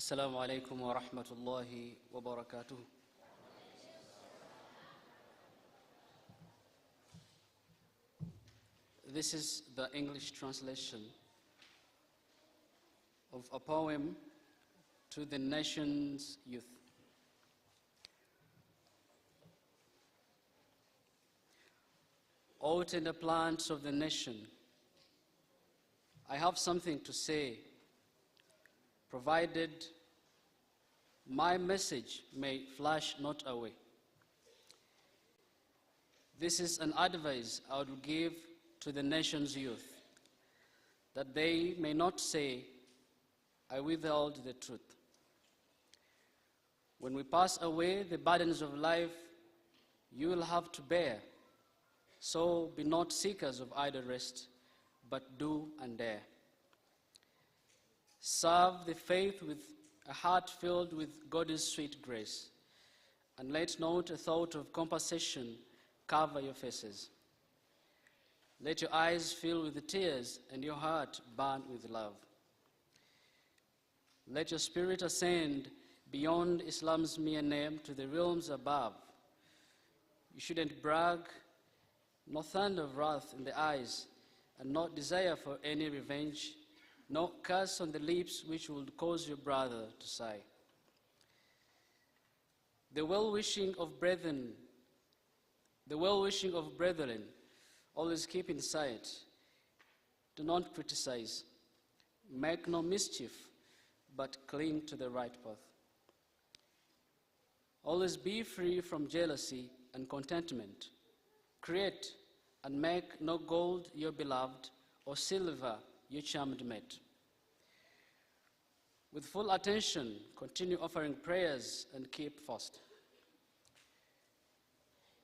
Assalamu alaikum wa rahmatullahi wa barakatuh. This is the English translation of a poem to the nation's youth. O tender plants of the nation, I have something to say, provided my message may flash not away. This is an advice I would give to the nation's youth, that they may not say, I withheld the truth. When we pass away, the burdens of life you will have to bear. So be not seekers of idle rest, but do and dare. Serve the faith with a heart filled with God's sweet grace, and let not a thought of compensation cover your faces. Let your eyes fill with tears and your heart burn with love. Let your spirit ascend beyond Islam's mere name to the realms above. You shouldn't brag, no thunder of wrath in the eyes, and not desire for any revenge, no curse on the lips which would cause your brother to sigh. The well-wishing of brethren, always keep in sight. Do not criticize. Make no mischief, but cling to the right path. Always be free from jealousy and contentment. Create and make no gold your beloved, or silver your charmed mate. With full attention, continue offering prayers and keep fast.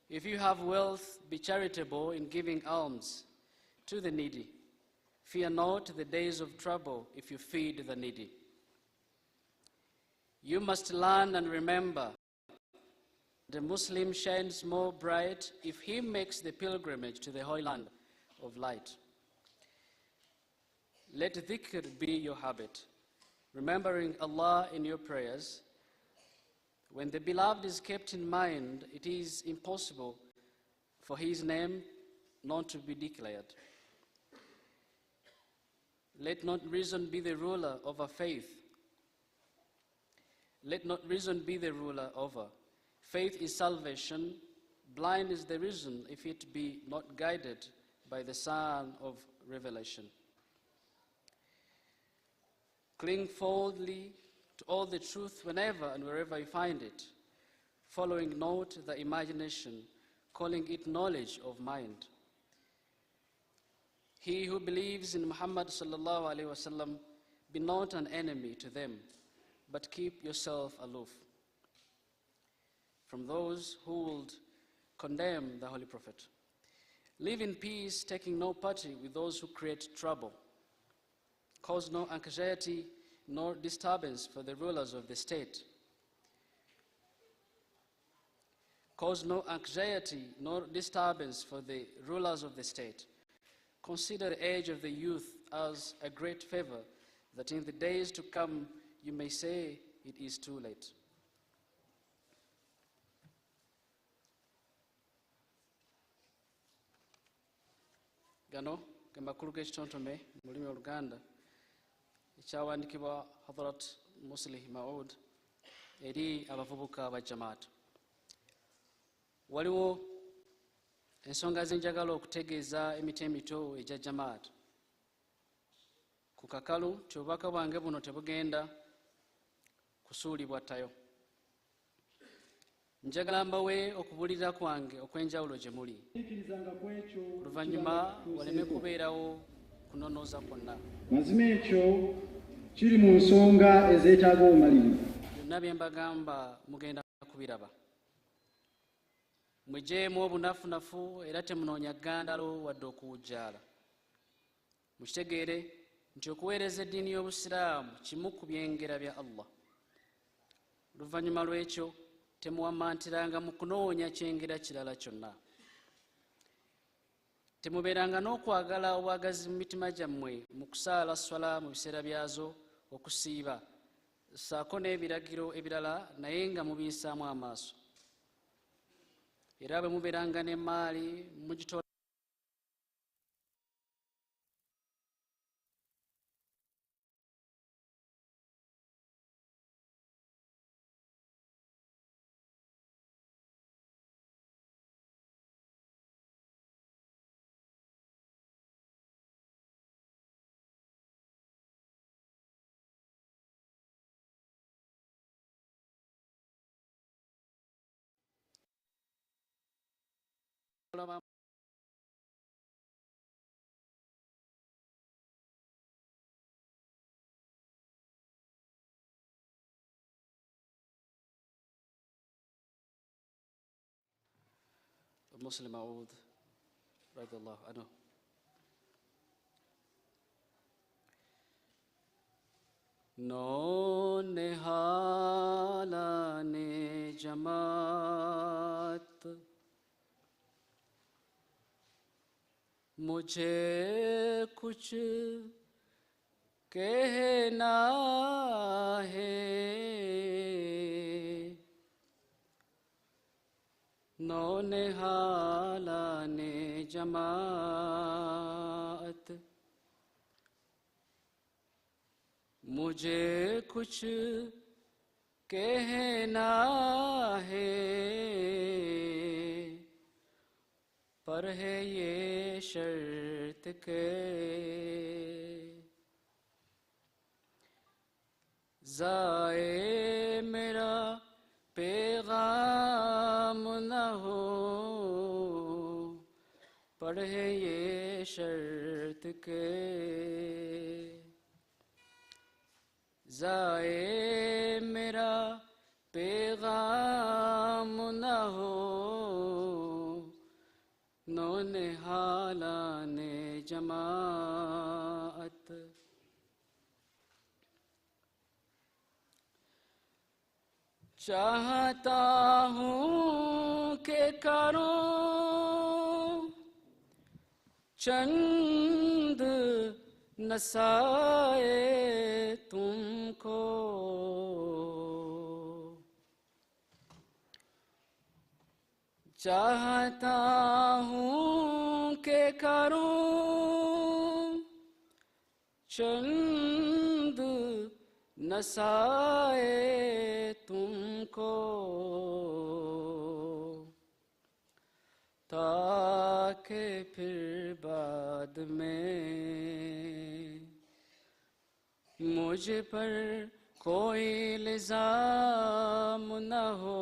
If you have wealth, be charitable in giving alms to the needy. Fear not the days of trouble if you feed the needy. You must learn and remember, the Muslim shines more bright if he makes the pilgrimage to the Holy Land of light. Let dhikr be your habit, remembering Allah in your prayers. When the beloved is kept in mind, it is impossible for his name not to be declared. Let not reason be the ruler over faith. Let not reason be the ruler over. Faith is salvation. Blind is the reason if it be not guided by the sun of revelation. Cling fondly to all the truth whenever and wherever you find it, following not the imagination, calling it knowledge of mind. He who believes in Muhammad sallallahu alaihi wasallam, be not an enemy to them, but keep yourself aloof from those who would condemn the Holy Prophet. Live in peace, taking no party with those who create trouble. Cause no anxiety nor disturbance for the rulers of the state. Cause no anxiety nor disturbance for the rulers of the state. Consider the age of the youth as a great favor, that in the days to come you may say it is too late. Gano gamakulu g'ekitontome mu lulimi Oluganda ekyawandiikibwa Hadrat Muslim Maud eri abavubuka ba Jamaat. Waliwo ensonga zenjagala okutegeeza emiti emito egya Jamaat. Ku kakalu nti obubaka bwange buno tebugenda kusuulibwa ttayo. Njagala mbawe okubuulira kwange okw'enjawulo gye muli. Oluvannyuma waleme kubeerawo kunonooza kwonna. Mazima ekyo kiri mu nsonga ezeetaaga obumalirivu. Byonna bye mbagamba mugenda kubiraba. Mwejeemu obunafunafu era temunoonya ggandalo wadde okuwujjaala. Mukitegeere nti okuweereza eddiini y'Obusiraamu kimu ku byengera bya Allah. Oluvannyuma lw'ekyo temuwamantiranga mu kunoonya kyengera kirala kyonna. Temubeeranga n'okwagala obwagazi mu mitima gyammwe mu kusaala swala mu biseera byazo, okusiiba, ssaako n'ebiragiro ebirala naye nga mubiyisaamu amaaso era bwe mubeeranga n'emmaali mugitola Muslim Maud radiyallahu anhu. No nehala ne jamaat mujhe kuch कहना है नौ निहाला ने जमात मुझे कुछ कहना है पर है ये शर्त के ज़ाए मेरा पैगाम न हो पर है ये शर्त के ज़ाए मेरा पैगाम न हो नो निहाला ने जमात चाहता हूँ कि करूँ चंद नसाए तुमको चाहता हूँ कि करूँ चंद नसाए तुमको ताकि फिर बाद में मुझ पर कोई इल्ज़ाम न हो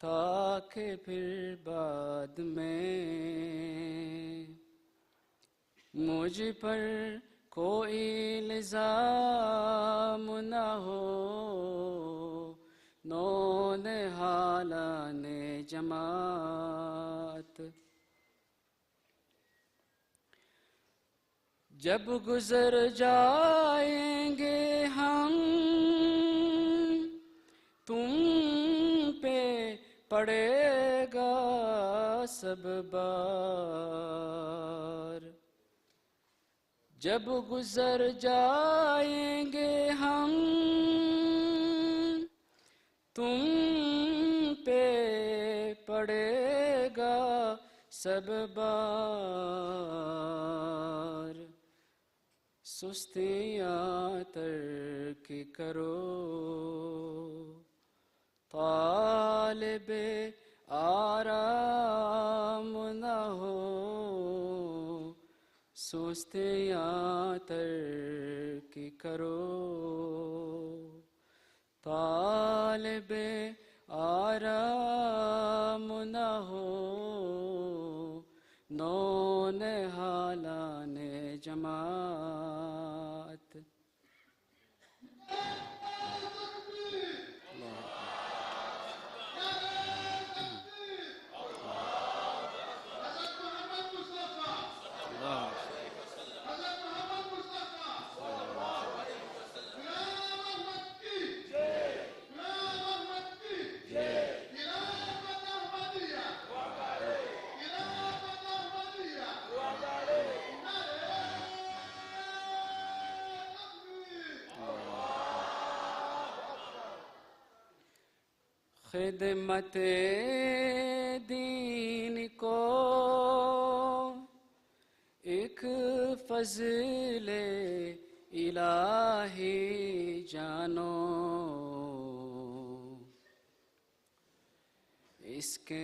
ताकि फिर बाद में मुझ पर कोई इल्ज़ाम न हो नो निहाला ने जमात जब गुज़र जाएंगे हम तुम पे पड़ेगा सब बार जब गुज़र जाएंगे हम तुम पे पड़ेगा सब बार सुस्तियाँ तर्क करो तालिबे आराम न हो सुस्तियाँ तर्क करो तालिबे आराम न हो नो निहाला ने जमात खिदमत दीन को एक फजल इलाही जानो, इसके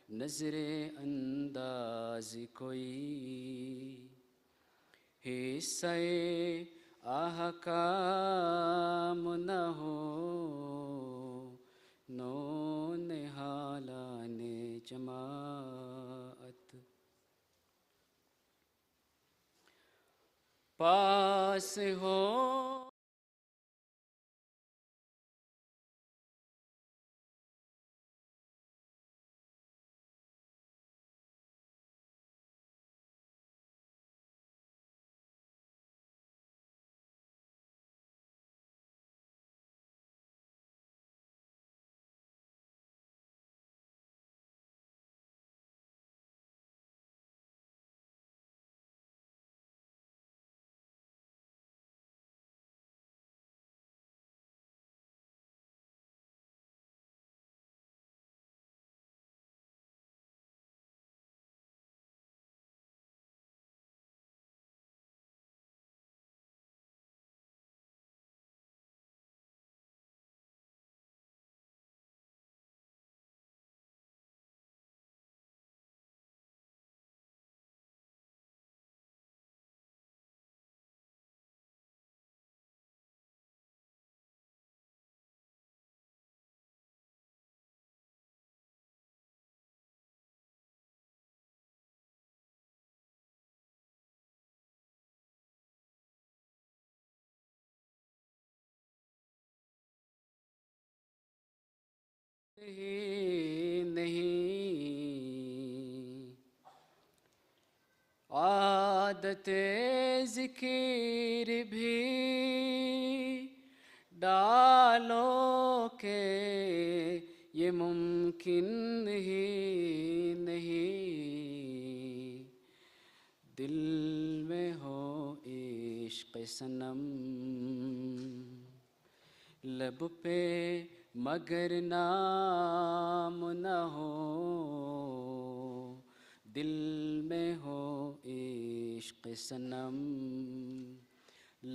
नजरे अंदाज कोई हिस्से आहकाम न हो, नो निहालाने जमाअत पास हो। नहीं आदत ज़िक्र भी डालो के ये मुमकिन ही नहीं, दिल में हो इश्क़ सनम लब पे मगर नाम न हो, दिल में हो इश्क़ सनम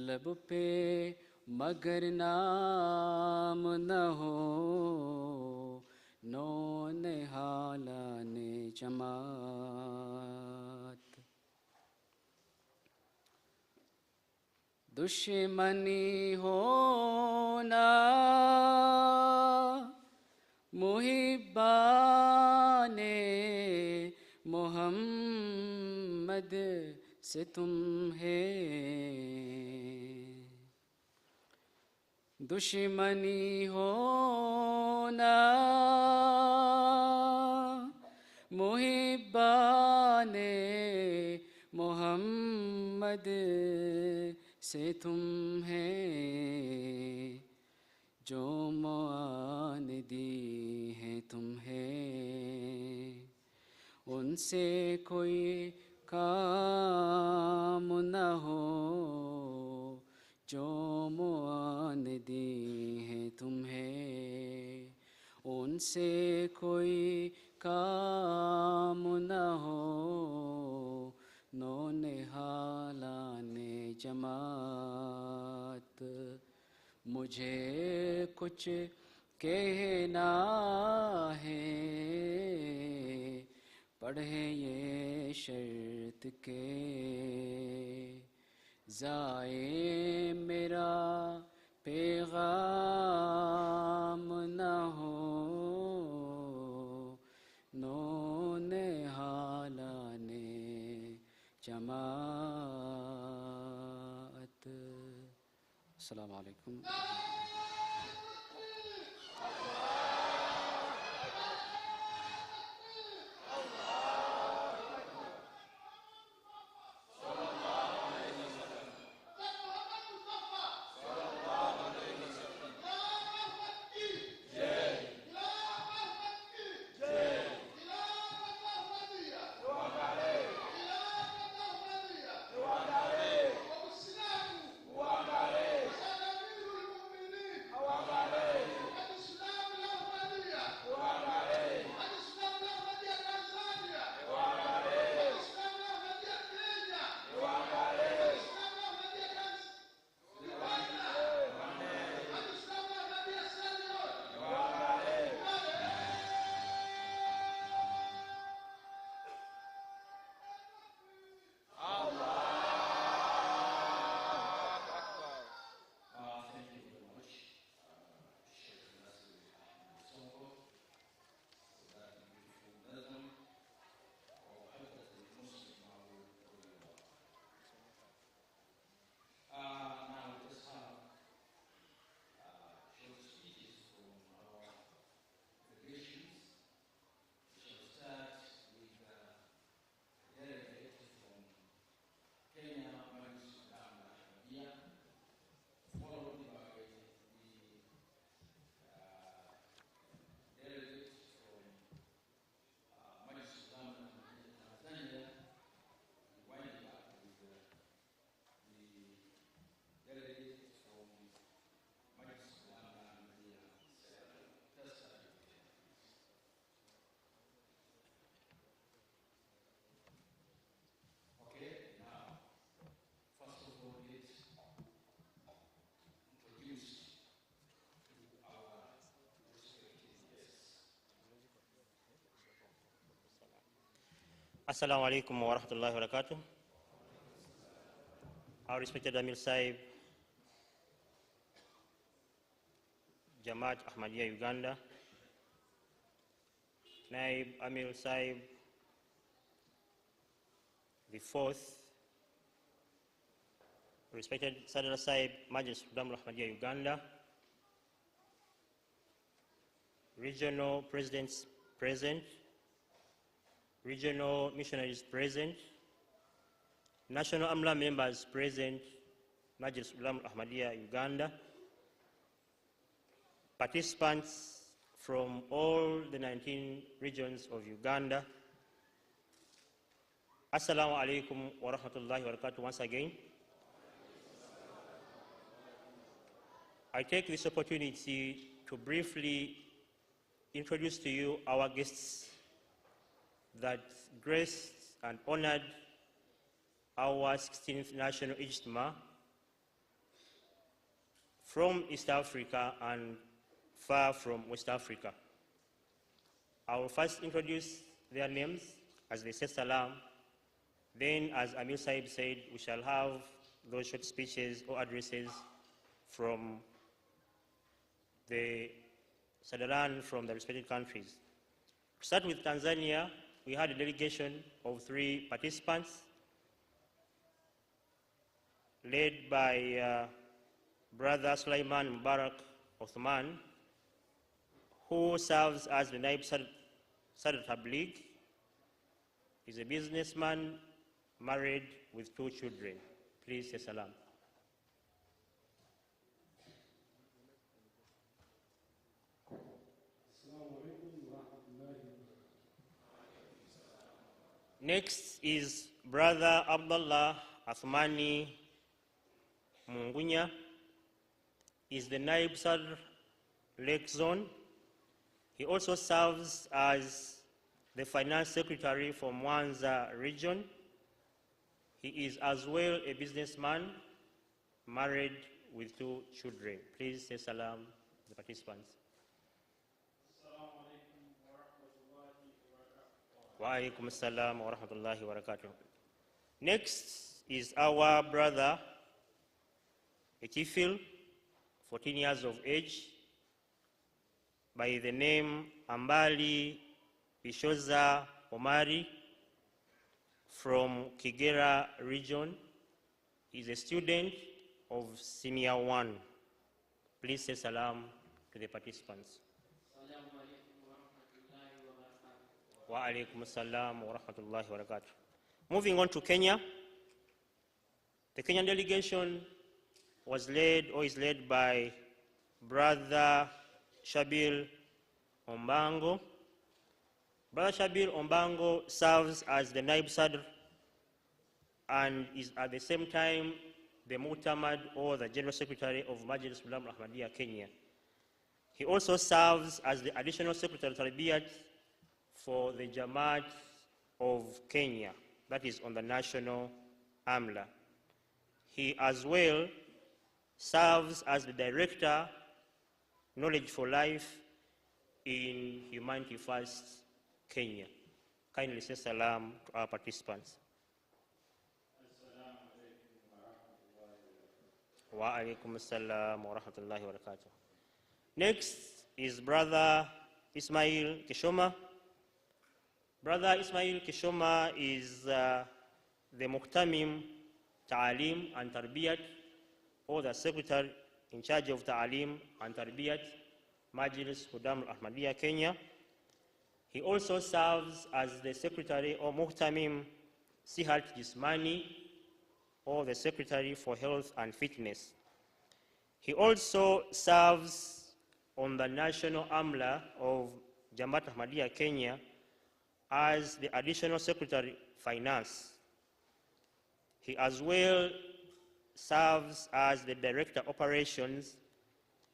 लब पे मगर नाम न हो, नो निहालाने जमात दुश्मनी होना मुहिब्बाने मोहम्मद से तुम्हें, दुश्मनी होना मुहिब्बाने मोहम्मद से तुम्हें, जो मुआन दी है तुम्हें उनसे कोई काम न हो, जो मुआन दी है तुम्हें उनसे कोई काम न हो नौनिहालाने जमात मुझे कुछ कहना है पढ़े ये शर्त के जाए मेरा पैगाम न हो नौनिहालाने जमात। अस्सलामु अलैकुम। Assalamu alaikum wa rahmatullahi wa barakatuh. Our respected Amir Sahib, Jamaat Ahmadiyya Uganda, Naib Amir Sahib, the fourth, respected Sadr Sahib, Majlis Khuddam-ul-Ahmadiyya Uganda, regional presidents present, regional missionaries present, national AMLA members present, Majlis Khuddam-ul-Ahmadiyya Uganda, participants from all the 19 regions of Uganda. Assalamu alaikum wa rahmatullahi wa barakatuh once again. I take this opportunity to briefly introduce to you our guests that graced and honored our 16th National Ijtema from East Africa and far from West Africa. I will first introduce their names as they say salam. Then, as Amir Sahib said, we shall have those short speeches or addresses from the Sadaran from the respective countries. To start with Tanzania, we had a delegation of 3 participants led by Brother Sulaiman Mubarak Othman, who serves as the Naib Sadr Tabligh. He's a businessman married with 2 children. Please say salam. Next is Brother Abdullah Athmani Mungunya. Is the Naib Sadr Lake Zone. He also serves as the Finance Secretary for Mwanza region. He is as well a businessman, married with 2 children. Please say salam to the participants. Wa alaikum assalam wa rahmatullahi wa barakatuh. Next is our brother, Etifil, 14 years of age, by the name Ambali Bishoza Omari from Kigera region. He is a student of Senior 1. Please say salam to the participants. Wa alaikum assalam wa rahmatullahi wa barakatuh. Moving on to Kenya. The Kenyan delegation was led or is led by Brother Shabil Ombango. Brother Shabil Ombango serves as the Naib Sadr and is at the same time the Mu'tamad or the General Secretary of Majlis Khuddam-ul-Ahmadiyya, Kenya. He also serves as the Additional Secretary Tarbiyat for the Jamaat of Kenya, that is on the National AMLA. He as well serves as the Director, Knowledge for Life in Humanity First, Kenya. Kindly say salam to our participants. Wa alaikum assalam wa rahmatullahi wa barakatuh. Next is Brother Ismail Kishoma. Brother Ismail Kishoma is the Muhtamim Ta'alim and Tarbiyat, or the Secretary in charge of Ta'alim and Tarbiyat, Majlis Khuddam-ul-Ahmadiyya, Kenya. He also serves as the Secretary or Muhtamim Sihat Jismani, or the Secretary for Health and Fitness. He also serves on the National AMLA of Jamaat Ahmadiyya, Kenya, as the Additional Secretary Finance. He as well serves as the Director Operations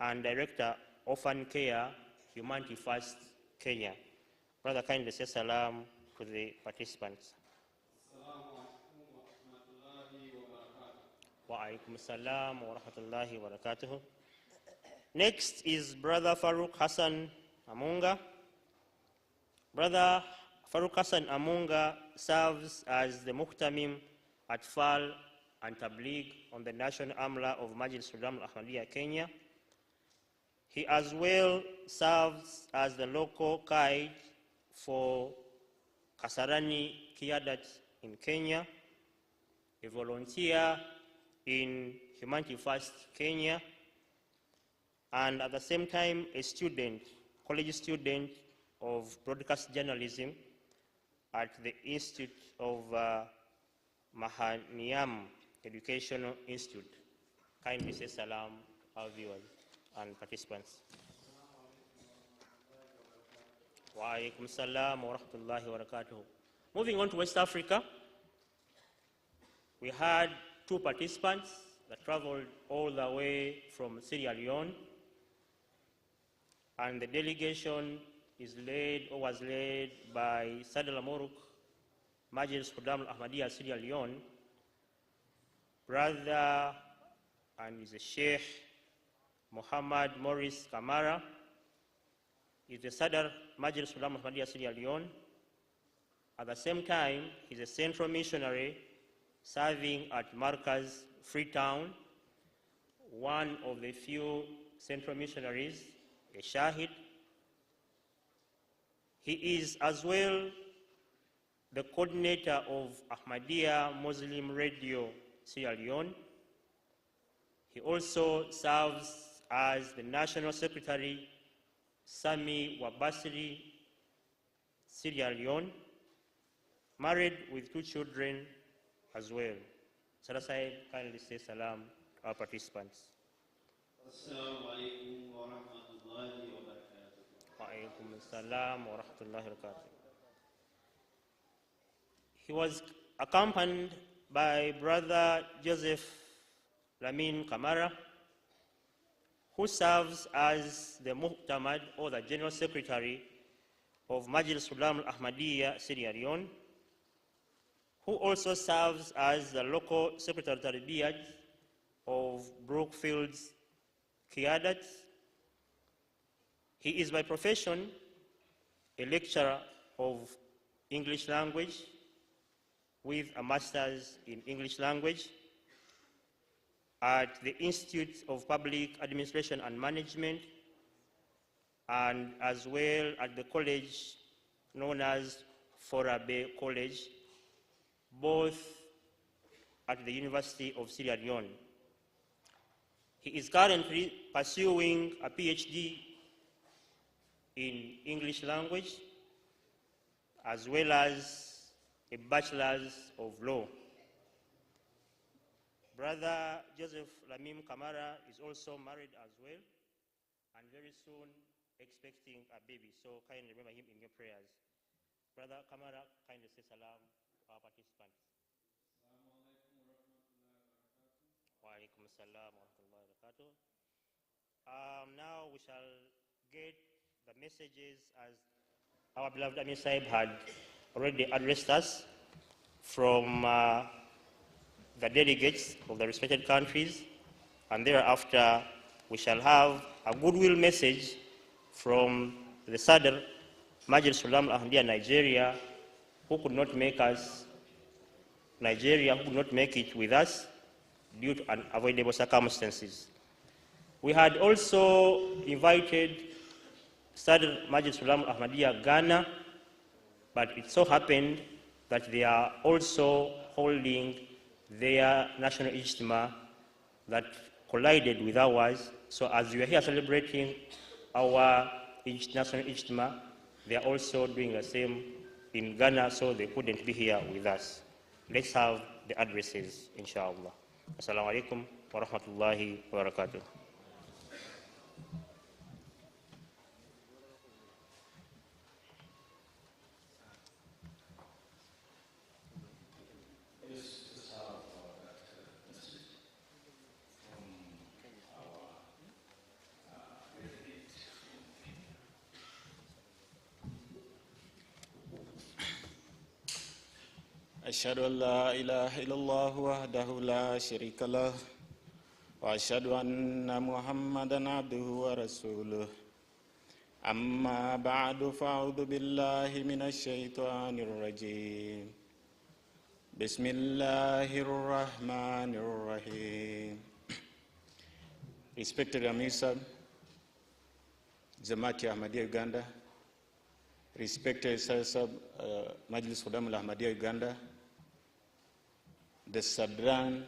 and Director Orphan Care, Humanity First, Kenya. Brother, kindly say salam to the participants. Wa alaikum salam wa rahmatullahi wa barakatuh. Next is Brother Farooq Hassan Amunga. Brother Farooq Hassan Amunga serves as the Muhtamim Atfal and Tabligh on the National AMLA of Majlis Khuddam-ul-Ahmadiyya, Kenya. He as well serves as the local guide for Kasarani Kiadat in Kenya, a volunteer in Humanity First, Kenya, and at the same time a student, college student of broadcast journalism at the Institute of Mahaniam Educational Institute. Kindly say salam to our viewers and participants. Wa alaikum salam wa rahmatullahi wa barakatuh. Moving on to West Africa, we had 2 participants that traveled all the way from Sierra Leone, and the delegation is led or was led by Sadal Amoruk, Majlis Khuddam-ul-Ahmadiyya, Sierra Leone, brother and is a Sheikh Muhammad Morris Kamara, is the Sadr Majlis Khuddam-ul-Ahmadiyya, Sierra Leone. At the same time, he's a central missionary serving at Markaz, Freetown, one of the few central missionaries, a Shahid. He is as well the coordinator of Ahmadiyya Muslim Radio, Sierra Leone. He also serves as the National Secretary, Sami Wabasiri, Sierra Leone, married with 2 children as well. Sada Saib, kindly say salam to our participants. Assalamu alaikum wa rahmatullahi wa barakatuh. Wa alaikum assalam wa rahmatullahi wa barakatuh. He was accompanied by Brother Joseph Lamin Kamara, who serves as the Muhtamad or the General Secretary of Majlis Khuddam-ul-Ahmadiyya, Sierra Leone, who also serves as the local Secretary of Brookfields Kiadat. He is by profession a lecturer of English language with a master's in English language at the Institute of Public Administration and Management, and as well at the college known as Forabe College, both at the University of Sierra Leone. He is currently pursuing a PhD in English language, as well as a Bachelor's of Law. Brother Joseph Lamim Kamara is also married as well, and very soon expecting a baby, so kindly remember him in your prayers. Brother Kamara, kindly say salam to our participants. Wa alaikum assalam wa rahmatullahi wa barakatuh. Now we shall get the messages as our beloved Amir Sahib had already addressed us from the delegates of the respected countries, and thereafter we shall have a goodwill message from the Sadr, Majlis Khuddam-ul-Ahmadiyya, Nigeria, who could not make it with us due to unavoidable circumstances. We had also invited Sadr Majlis Khuddam-ul-Ahmadiyya, Ghana, but it so happened that they are also holding their national Ijtema that collided with ours. So as we are here celebrating our national Ijtema, they are also doing the same in Ghana, so they couldn't be here with us. Let's have the addresses, inshallah. Assalamu alaikum wa rahmatullahi wa barakatuh. أشهد أن لا إله إلا الله وحده لا شريك له وأشهد أن محمدًا عبده ورسوله أما بعد فأعوذ بالله من الشيطان الرجيم بسم الله الرحمن الرحيم. Respected Amir Sahib, Jamati Ahmadiyya Uganda, respected Servants of Majlis Khuddam-ul-Ahmadiyya Uganda, the Sadran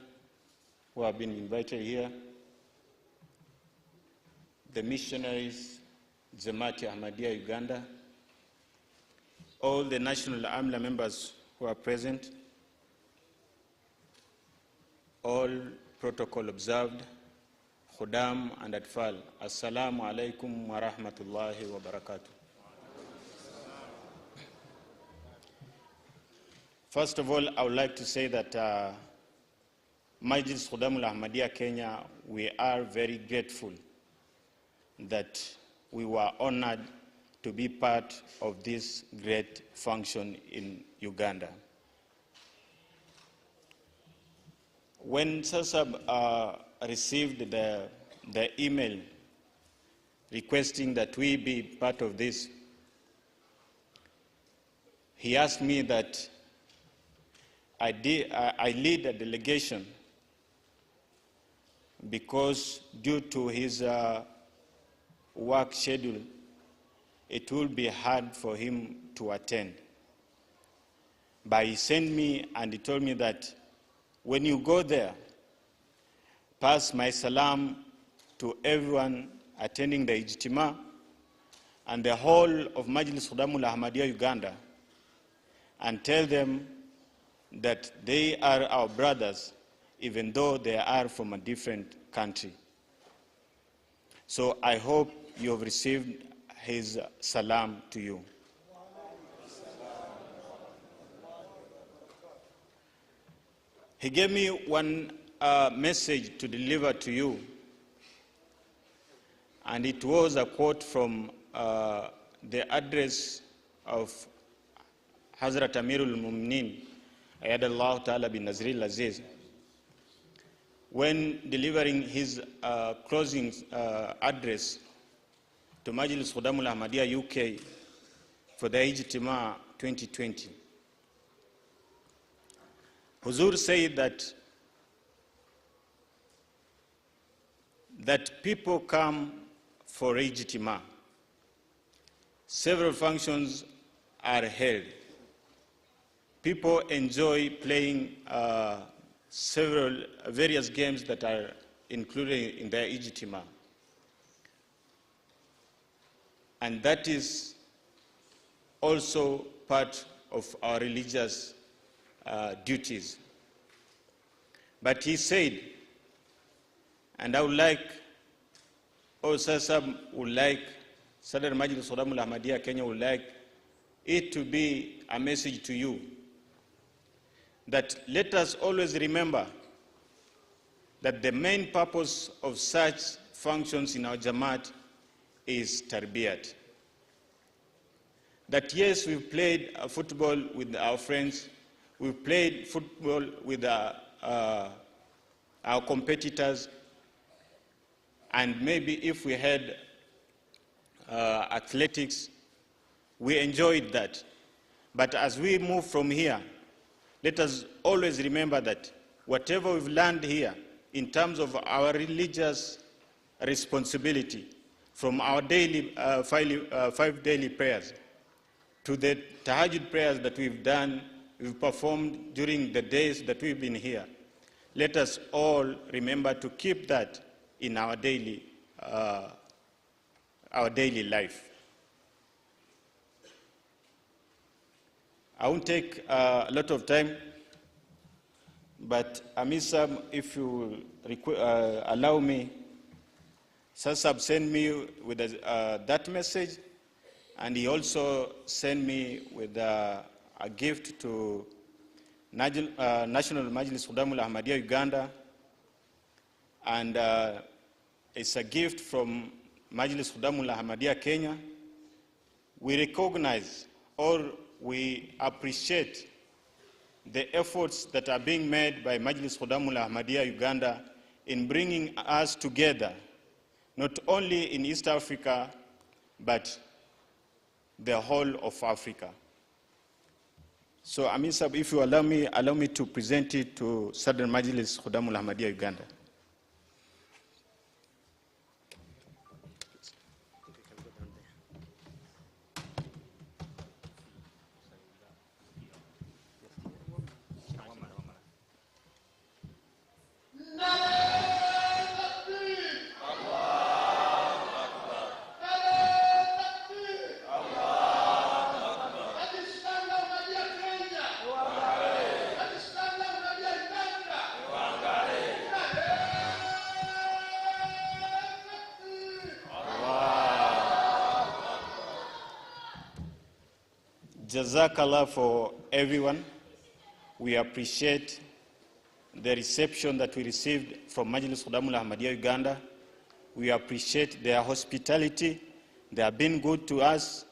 who have been invited here, the missionaries, Jamati Ahmadiyya Uganda, all the National Amla members who are present, all protocol observed, Khudam and Atfal, Assalamu alaikum wa rahmatullahi wa barakatuh. First of all, I would like to say that Majlis Khuddam-ul-Ahmadiyya Kenya, we are very grateful that we were honored to be part of this great function in Uganda. When Sasab received the email requesting that we be part of this, he asked me that I lead a delegation because due to his work schedule, it will be hard for him to attend. But he sent me and he told me that when you go there, pass my salam to everyone attending the Ijtema and the whole of Majlis Khuddam-ul-Ahmadiyya Uganda, and tell them that they are our brothers, even though they are from a different country. So I hope you have received his salam to you. He gave me one message to deliver to you, and it was a quote from the address of Hazrat Amirul Mu'minin, Ayadallahu Ta'ala bin Nazril Aziz, when delivering his closing address to Majlis Khuddam-ul-Ahmadiyya UK for the Ijtema 2020. Huzur said that people come for Ijtema. Several functions are held. People enjoy playing various games that are included in their Ijtema. And that is also part of our religious duties. But he said, and I would like, also some would like, Sadr Majlis Khuddam-ul-Ahmadiyya Kenya would like it to be a message to you that let us always remember that the main purpose of such functions in our Jamaat is tarbiyat. That yes, we've played football with our friends, we've played football with our competitors, and maybe if we had athletics, we enjoyed that. But as we move from here, let us always remember that whatever we've learned here in terms of our religious responsibility, from our daily 5 daily prayers to the tahajjud prayers that we've performed during the days that we've been here, let us all remember to keep that in our daily life. I won't take a lot of time, but Amisam, if you allow me, Sasab sent me with that message, and he also sent me with a gift to National Majlis Khuddam-ul-Ahmadiyya Uganda, and it's a gift from Majlis Khuddam-ul-Ahmadiyya Kenya. We recognize or we appreciate the efforts that are being made by Majlis Khuddam-ul-Ahmadiyya Uganda in bringing us together, not only in East Africa, but the whole of Africa. So, Amin Sab, if you allow me to present it to Southern Majlis Khuddam-ul-Ahmadiyya Uganda. Jazakallah for everyone. We appreciate the reception that we received from Majlis Khuddam-ul-Ahmadiyya Uganda. We appreciate their hospitality. They have been good to us,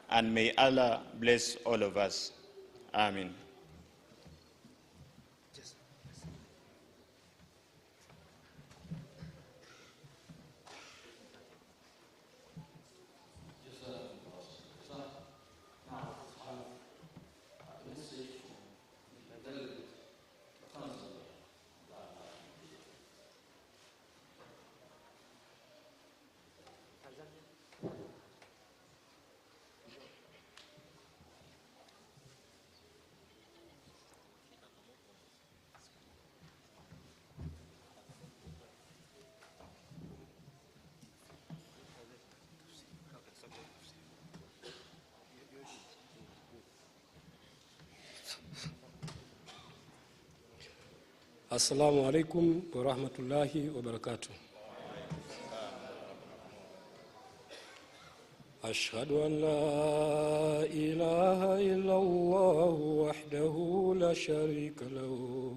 and may Allah bless all of us. Amen. Assalamu alaikum wa rahmatullahi wa barakatuh. Ashhadu an la ilaha illallah wahdahu la sharika lahu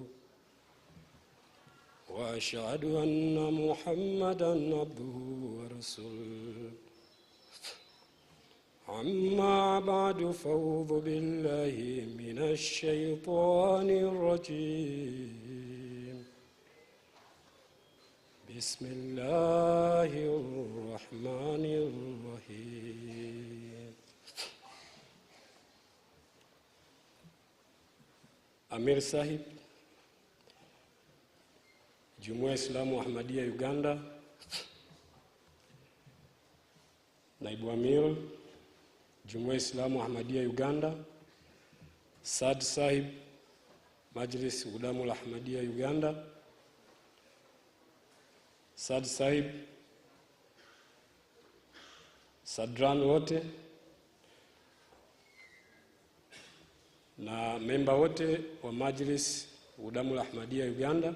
وأشهد أن محمدًا عبده ورسوله. أما بعد فأعوذ بالله من الشيطان الرجيم. بسم الله الرحمن الرحيم. Amir Sahib, Jumuiya Islamu Ahmadiyya Uganda, Naibu Amir, Jumuiya Islamu Ahmadiyya Uganda, Saad Sahib, Majlis Khuddam-ul-Ahmadiyya Uganda, Saad Sahib, Sadran wote na memba wote wa Majlis Khuddam-ul-Ahmadiyya Uganda,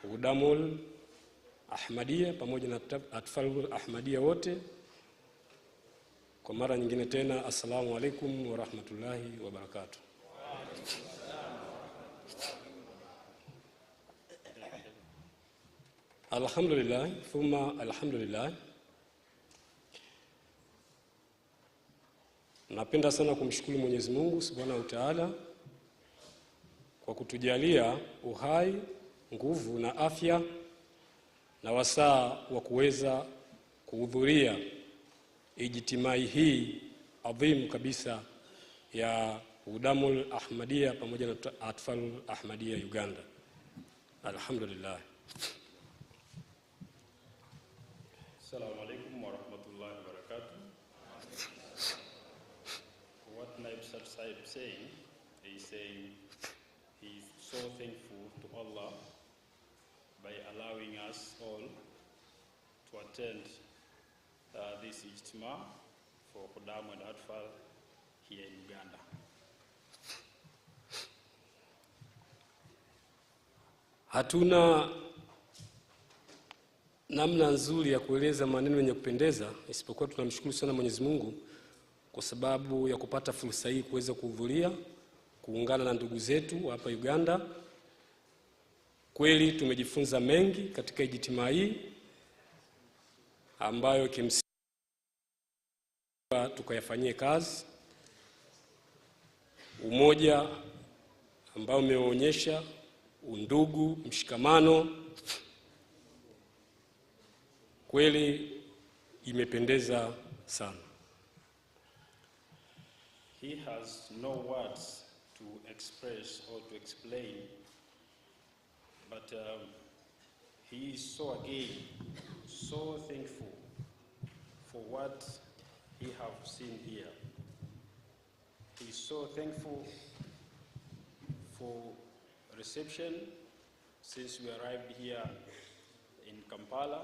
Khuddamu-ul-Ahmadiyya pamoja na Atfalul Ahmadiyya wote, kwa mara nyingine tena, assalamu alaikum wa rahmatullahi wa barakatuh. Alhamdulillah, thumma alhamdulillah. Napenda sana kumshukuru Mwenyezi Mungu Subhanahu wa Ta'ala kwa kutujalia uhai, nguvu na afya na wasaa wa kuweza kuhudhuria Ijtema hii adhim kabisa ya Khuddam-ul-Ahmadiyya pamoja na Atfalul Ahmadiyya Uganda. Alhamdulillah. Assalamu alaikum wa rahmatullahi wa barakatuh. What Naib Sahib saying, he's saying he's so thankful to Allah by allowing us all to attend this Ijtema for Khudam and Atfal here in Uganda. Hatuna namna nzuri ya kueleza maneno yenye kupendeza isipokuwa tunamshukuru sana Mwenyezi Mungu kwa sababu ya kupata fursa hii kuweza kuhudhuria, kuungana na ndugu zetu hapa Uganda. Kweli tumejifunza mengi katika Ijtema hii ambayo kimsingi tukayafanyie kazi. Umoja ambao umeonyesha, undugu, mshikamano, kweli imependeza sana. He has no words to express or to explain, but he is so thankful for what he have seen here. He is so thankful for reception since we arrived here in Kampala.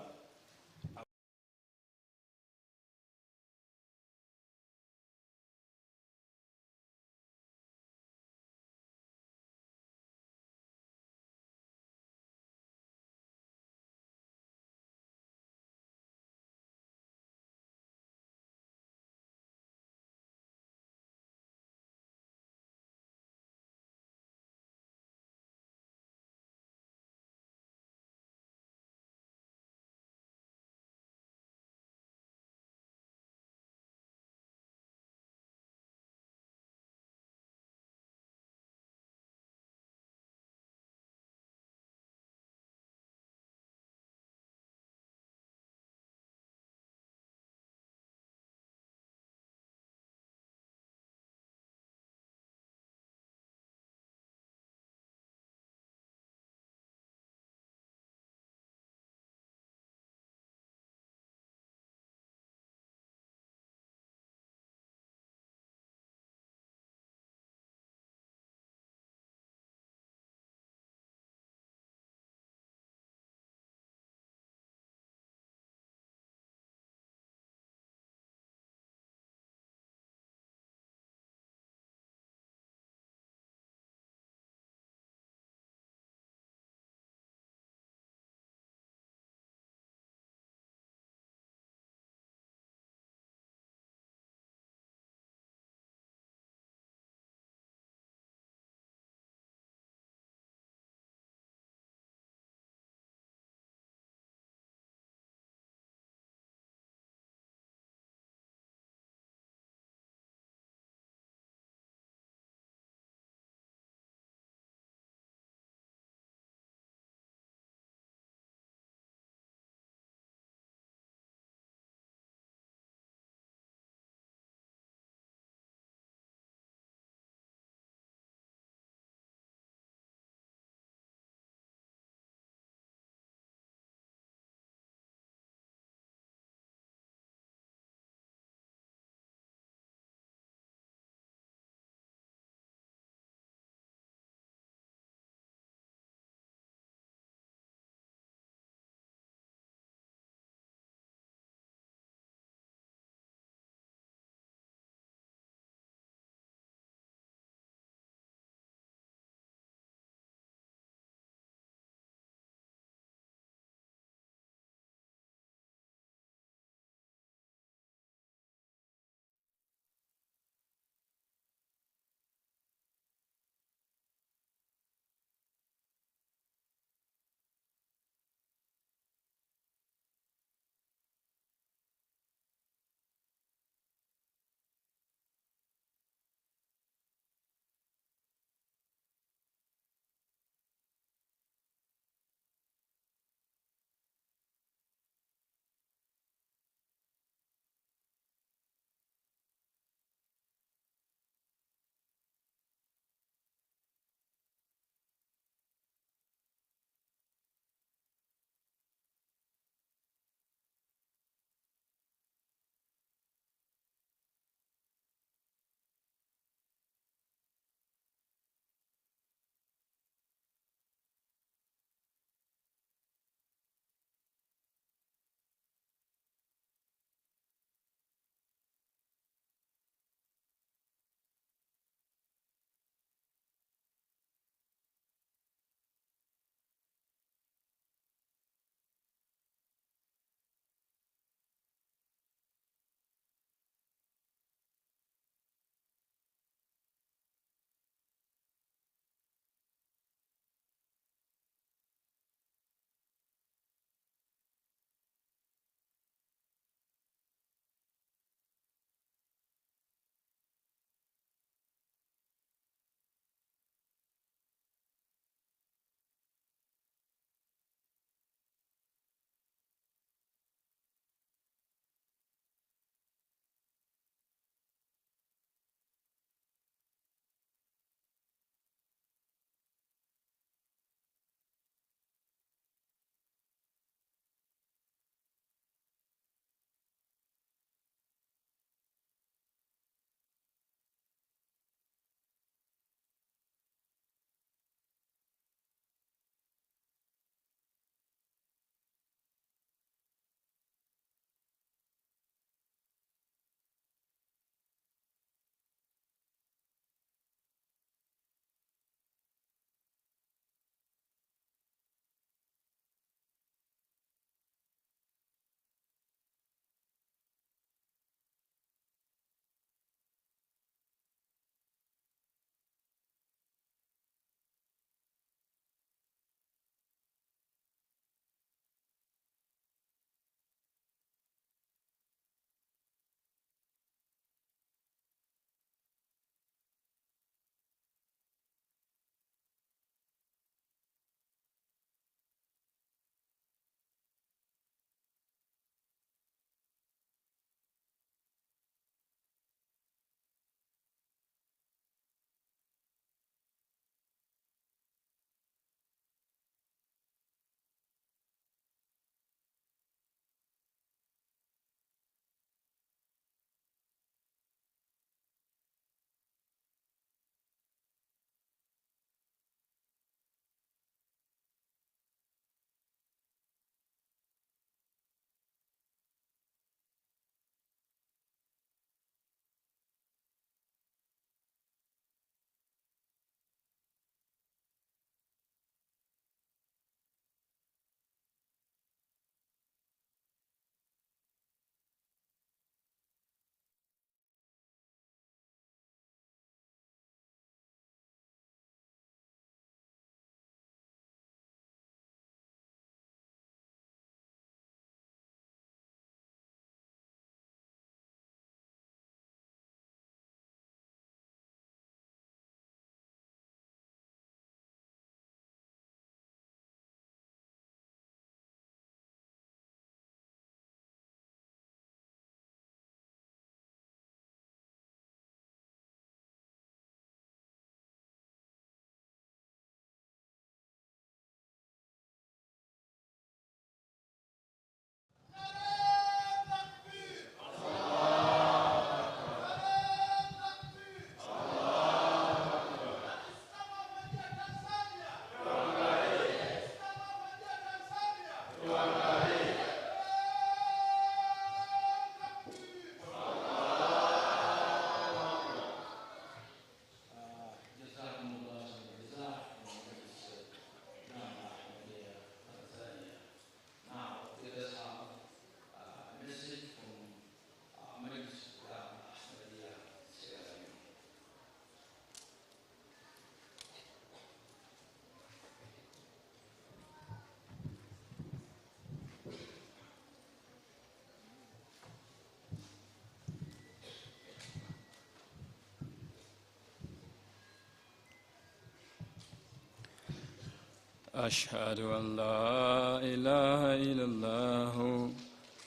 أشهد أن لا إله إلا الله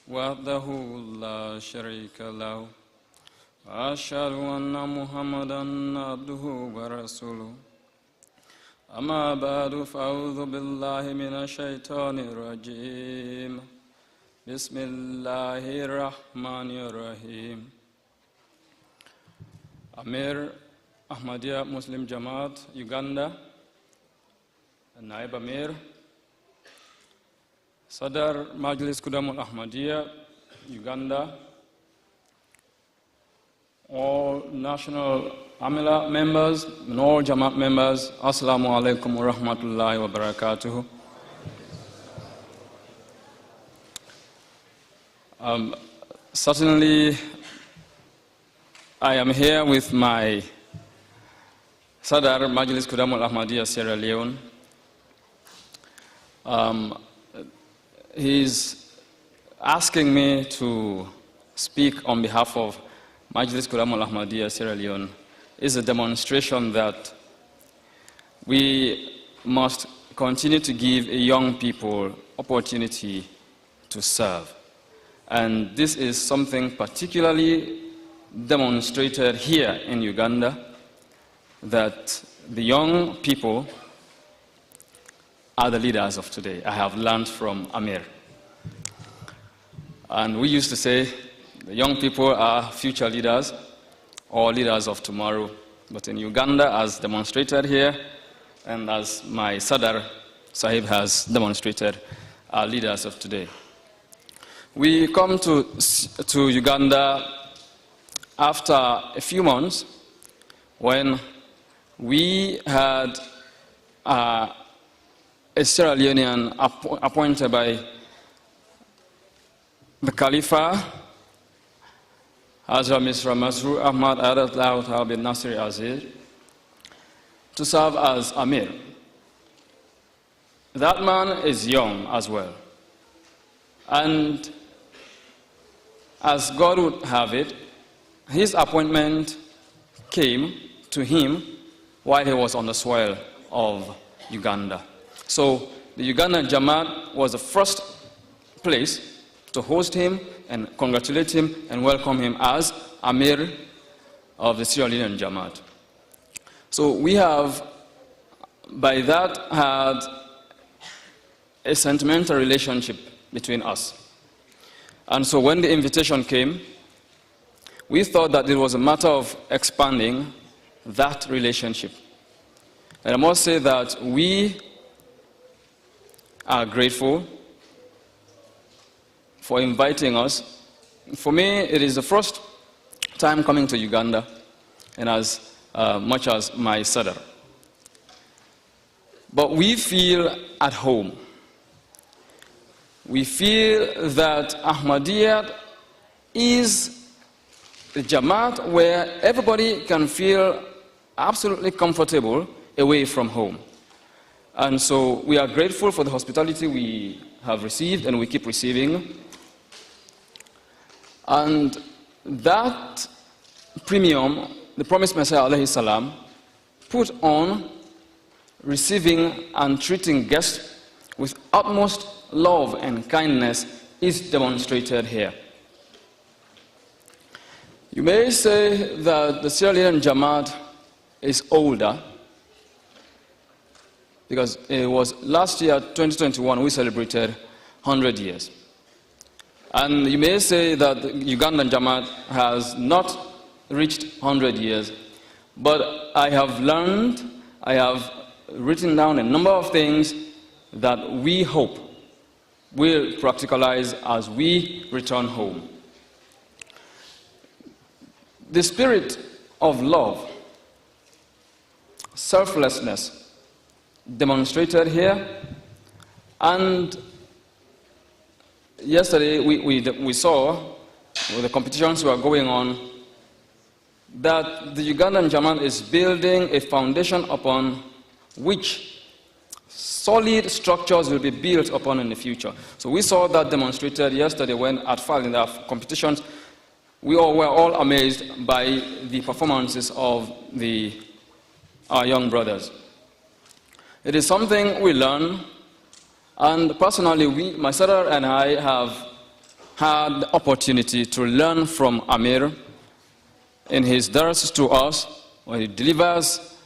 وحده لا شريك له وأشهد أن محمدا عبده ورسوله أما بعد فأعوذ بالله من الشيطان الرجيم بسم الله الرحمن الرحيم Amir Ahmadiyya Muslim Jamaat, Uganda, Naib Amir, Sadar Majlis Khuddam-ul-Ahmadiyya, Uganda, all national Amila members and all Jamaat members, Assalamu alaikum wa rahmatullahi wa barakatuhu. Certainly, I am here with my Sadar Majlis Khuddam-ul-Ahmadiyya, Sierra Leone. He's asking me to speak on behalf of Majlis Khuddam-ul-Ahmadiyya, Sierra Leone. Is a demonstration that we must continue to give young people opportunity to serve. And this is something particularly demonstrated here in Uganda, that the young people are the leaders of today. I have learned from Amir. And we used to say the young people are future leaders or leaders of tomorrow. But in Uganda, as demonstrated here, and as my Sadar Sahib has demonstrated, are leaders of today. We come to Uganda after a few months when we had a Sierra Leonean appointed by the Khalifa, Hazrat Mr. Masroor Ahmad Adatlah bin Nasir Aziz, to serve as Amir. That man is young as well. And as God would have it, his appointment came to him while he was on the soil of Uganda. So the Ugandan Jamaat was the first place to host him and congratulate him and welcome him as Amir of the Sierra Leonean Jamaat. So we have, by that, had a sentimental relationship between us. And so when the invitation came, we thought that it was a matter of expanding that relationship. And I must say that we are grateful for inviting us. For me, it is the first time coming to Uganda, and as much as my Sadar. But we feel at home. We feel that Ahmadiyya is the Jamaat where everybody can feel absolutely comfortable away from home. And so we are grateful for the hospitality we have received and we keep receiving. And that premium, the promised Messiah alayhi salam, put on receiving and treating guests with utmost love and kindness is demonstrated here. You may say that the Sierra Leonean Jamaat is older, because it was last year, 2021, we celebrated 100 years. And you may say that the Ugandan Jamaat has not reached 100 years, but I have learned, I have written down a number of things that we hope will practicalize as we return home. The spirit of love, selflessness, demonstrated here, and yesterday we saw, with the competitions were going on, that the Ugandan Jamaat is building a foundation upon which solid structures will be built upon in the future. So we saw that demonstrated yesterday when at FAL in the competitions, we all were all amazed by the performances of our young brothers. It is something we learn, and personally, my sister and I have had the opportunity to learn from Amir in his dars to us, when he delivers,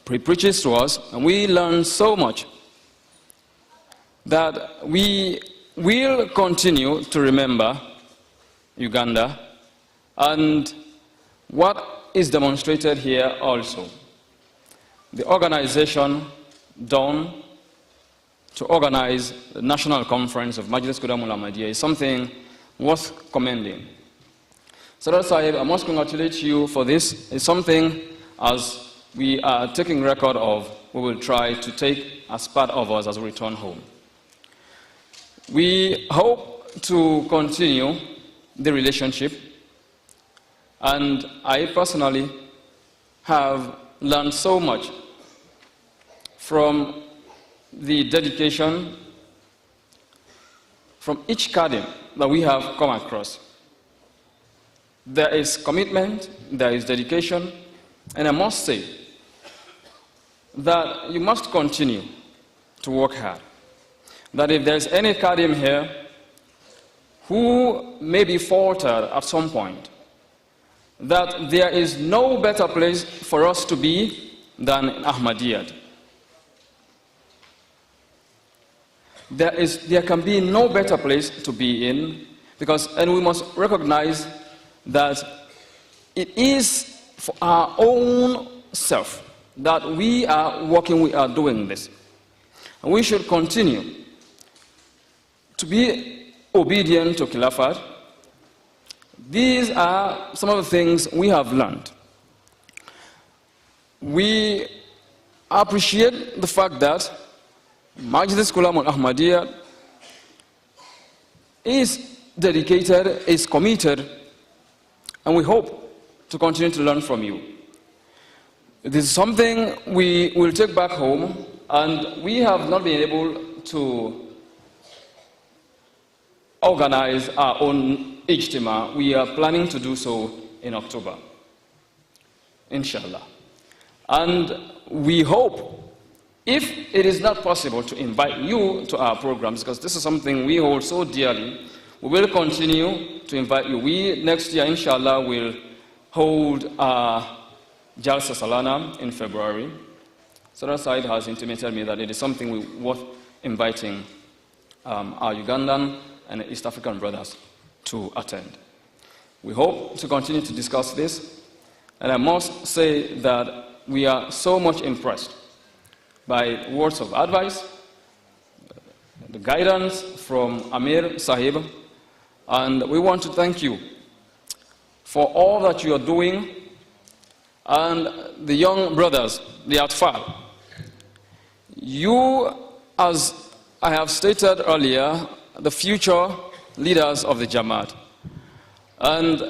he preaches to us, and we learn so much that we will continue to remember Uganda and what is demonstrated here also. The organization done to organize the National Conference of Majlis Khuddam-ul-Ahmadiyya is something worth commending. Sadar Sahib, I must congratulate you for this. It's something, as we are taking record of, we will try to take as part of us as we return home. We hope to continue the relationship, and I personally have learned so much from the dedication from each Khadim that we have come across. There is commitment, there is dedication, and I must say that you must continue to work hard. That if there's any Khadim here who may be faltered at some point, that there is no better place for us to be than in Ahmadiyya. There can be no better place to be in, and we must recognize that it is for our own self that we are working, we are doing this. And we should continue to be obedient to Khilafat. These are some of the things we have learned. We appreciate the fact that Majlis Khuddam-ul-Ahmadiyya is dedicated, is committed, and we hope to continue to learn from you. This is something we will take back home, and we have not been able to organize our own Ijtema. We are planning to do so in October, inshallah. And we hope, if it is not possible to invite you to our programs, because this is something we hold so dearly, we will continue to invite you. We, next year, inshallah, will hold our Jalsa Salana in February. Sadar Said has intimated me that it is something worth inviting our Ugandan and East African brothers to attend. We hope to continue to discuss this, and I must say that we are so much impressed by words of advice, the guidance from Amir Sahib, and we want to thank you for all that you are doing, and the young brothers, the Atfal. You, as I have stated earlier, the future leaders of the Jamaat. And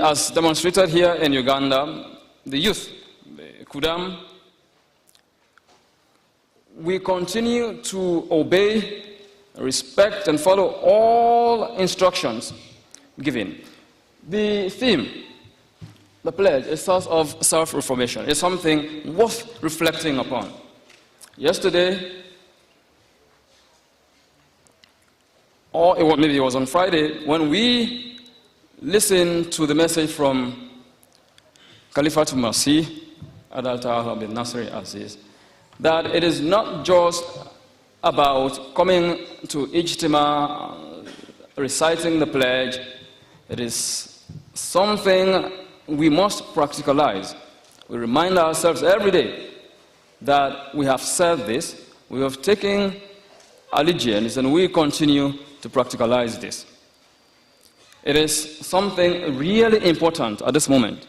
as demonstrated here in Uganda, the youth, the Khudam, we continue to obey, respect, and follow all instructions given. The theme, the pledge, is source of self-reformation. It's something worth reflecting upon. Yesterday, or maybe it was on Friday, when we listened to the message from Khalifatul Masih, Adal bin Nasri Aziz, that it is not just about coming to Ijtema, reciting the pledge. It is something we must practicalize. We remind ourselves every day that we have said this, we have taken allegiance, and we continue to practicalize this. It is something really important at this moment.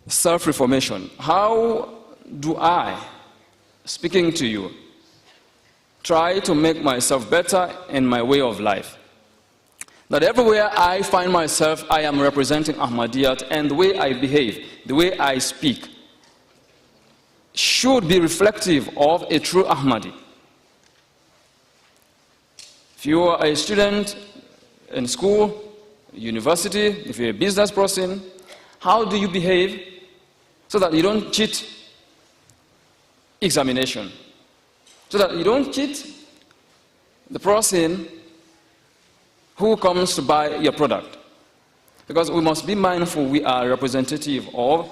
Self-reformation. How do I, speaking to you, try to make myself better in my way of life? That everywhere I find myself, I am representing Ahmadiyya, and the way I behave, the way I speak, should be reflective of a true Ahmadi. If you are a student in school, university, if you're a business person, how do you behave so that you don't cheat examination, so that you don't cheat the person who comes to buy your product. Because we must be mindful we are representative of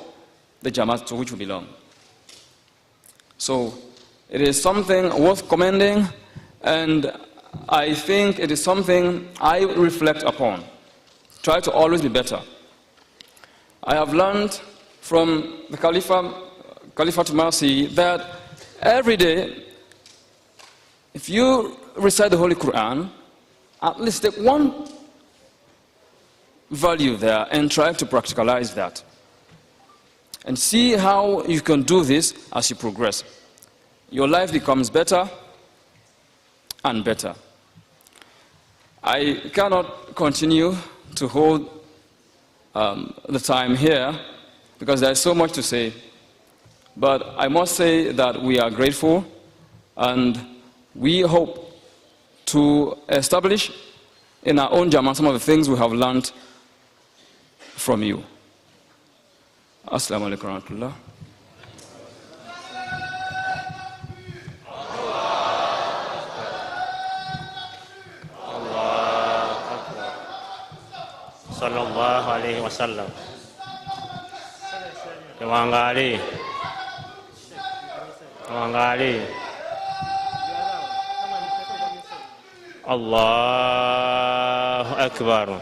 the Jamaat to which we belong. So it is something worth commending, and I think it is something I reflect upon. Try to always be better. I have learned from the Caliph to Mercy that every day, if you recite the Holy Quran, at least take one value there and try to practicalize that. And see how you can do this as you progress. Your life becomes better and better. I cannot continue to hold the time here because there is so much to say. But I must say that we are grateful and we hope to establish in our own Jamaat some of the things we have learned from you. Assalamu alaikum wa rahmatullah. Sallallahu alaihi wasallam. Tewangali. Allahu Akbar.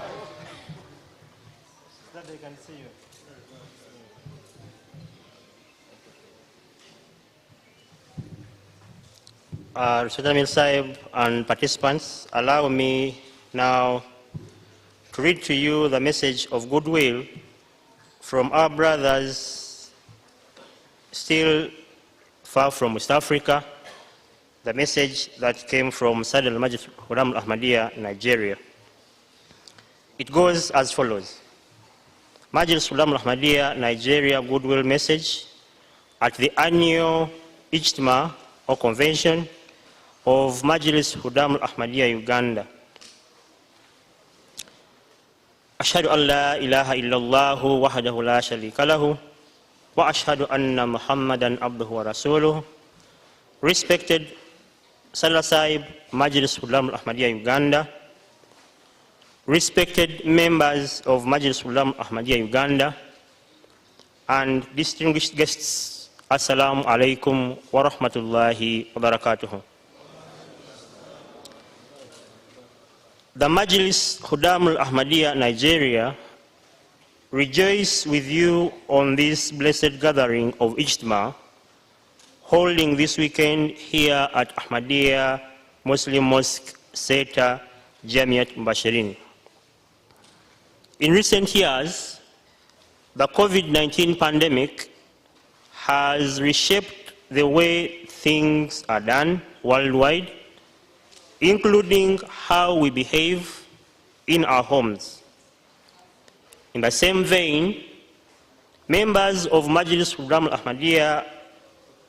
Sultan Sahib and participants, allow me now to read to you the message of goodwill from our brothers still far from West Africa, the message that came from Majlis Khuddam-ul-Ahmadiyya, Nigeria. It goes as follows. Majlis Khuddam-ul-Ahmadiyya, Nigeria goodwill message at the annual Ijtema or convention of Majlis Khuddam-ul-Ahmadiyya, Uganda. Ashhadu an la ilaha illallah wahdahu la sharika lahu wa ashhadu anna Muhammadan abduhu wa rasuluhu. Respected Salah Sahib, Majlis Khuddam-ul-Ahmadiyya, Uganda. Respected members of Majlis Khuddam-ul-Ahmadiyya, Uganda. And distinguished guests, Assalamu alaikum wa rahmatullahi wa barakatuhu. The Majlis Khuddam-ul-Ahmadiyya, Nigeria, rejoice with you on this blessed gathering of Ijtema, holding this weekend here at Ahmadiyya Muslim Mosque Center, Jamiat Mbashirin. In recent years, the COVID-19 pandemic has reshaped the way things are done worldwide, including how we behave in our homes. In the same vein, members of Majlis Khuddam-ul-Ahmadiyya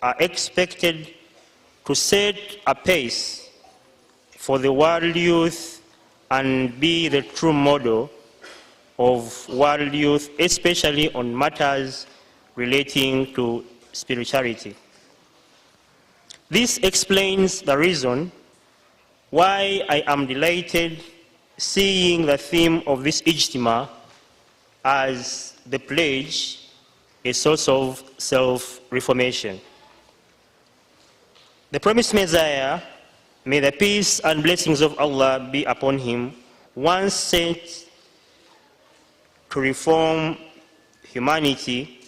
are expected to set a pace for the world youth and be the true model of world youth, especially on matters relating to spirituality. This explains the reason why I am delighted seeing the theme of this Ijtema as the pledge, a source of self-reformation. The promised Messiah, may the peace and blessings of Allah be upon him, once sent to reform humanity,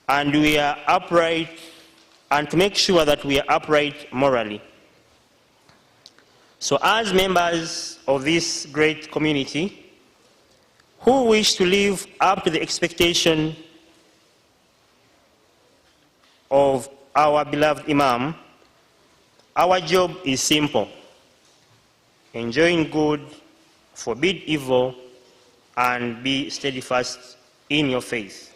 and we are upright, and to make sure that we are upright morally. So as members of this great community who wish to live up to the expectation of our beloved Imam, our job is simple: enjoin good, forbid evil, and be steadfast in your faith.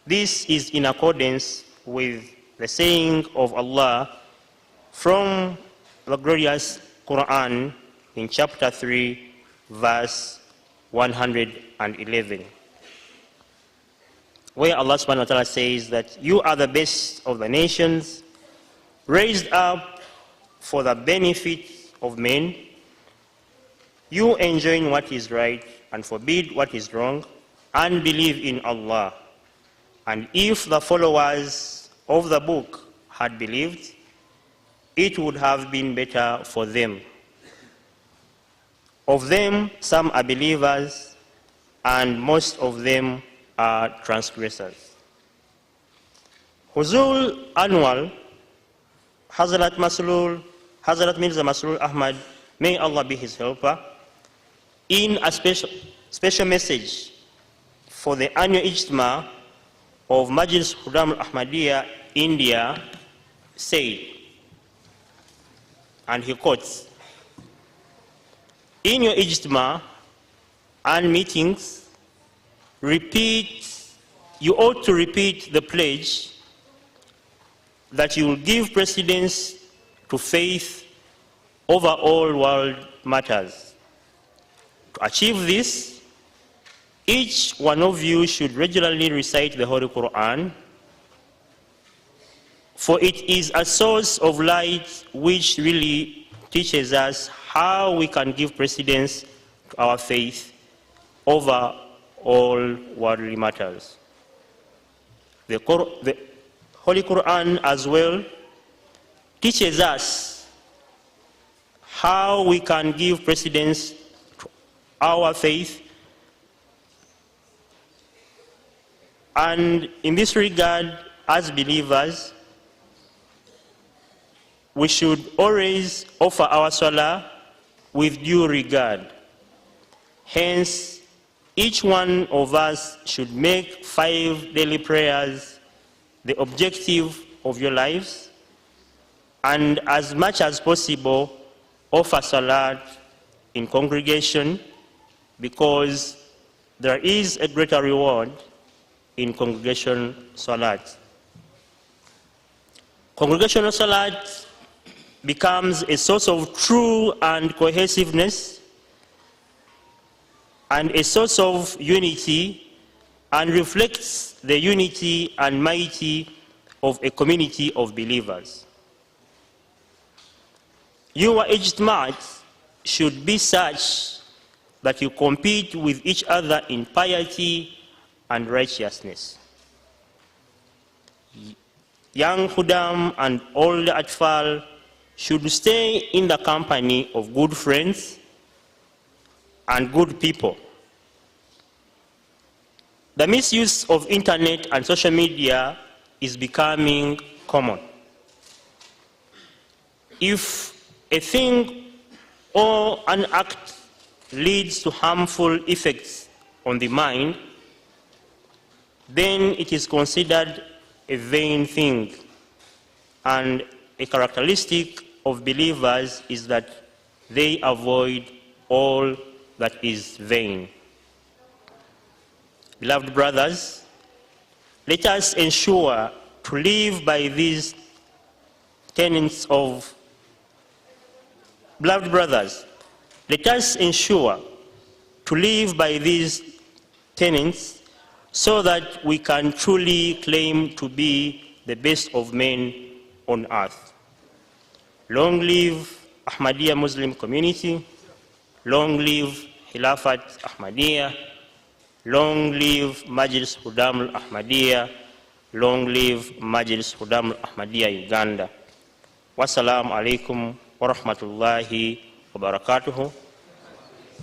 This is in accordance with the saying of Allah from the glorious Quran in chapter 3, verse 111. where Allah subhanahu wa ta'ala says that you are the best of the nations, raised up for the benefit of men, you enjoin what is right and forbid what is wrong, and believe in Allah. And if the followers of the book had believed, it would have been better for them. Of them, some are believers, and most of them are transgressors. Huzul Anwal, Hazrat Mirza Masrur Ahmad, may Allah be his helper, in a special message for the annual Ijtema of Majlis Khuddam-ul-Ahmadiyya, India, said, and he quotes, "In your Ijtema and meetings, you ought to repeat the pledge that you will give precedence to faith over all world matters. To achieve this, each one of you should regularly recite the Holy Quran, for it is a source of light which really teaches us how we can give precedence to our faith over all worldly matters. The Holy Quran as well teaches us how we can give precedence to our faith, and in this regard, as believers, we should always offer our salah with due regard. Hence, each one of us should make 5 daily prayers the objective of your lives, and as much as possible, offer salat in congregation, because there is a greater reward in congregation salat. Congregational salat becomes a source of true and cohesiveness, and a source of unity, and reflects the unity and mighty of a community of believers. Your ijtimat should be such that you compete with each other in piety and righteousness. Young Khudam and old Atfal should stay in the company of good friends and good people. The misuse of internet and social media is becoming common. If a thing or an act leads to harmful effects on the mind, then it is considered a vain thing, and a characteristic of believers is that they avoid all that is vain. Beloved brothers, let us ensure to live by these tenets of Beloved brothers, let us ensure to live by these tenets so that we can truly claim to be the best of men on earth. Long live Ahmadiyya Muslim community, long live Khilafat Ahmadiyya, long live Majlis Khuddam-ul-Ahmadiyya, long live Majlis Khuddam-ul-Ahmadiyya Uganda. Wassalamu alaikum wa rahmatullahi wa barakatuhu.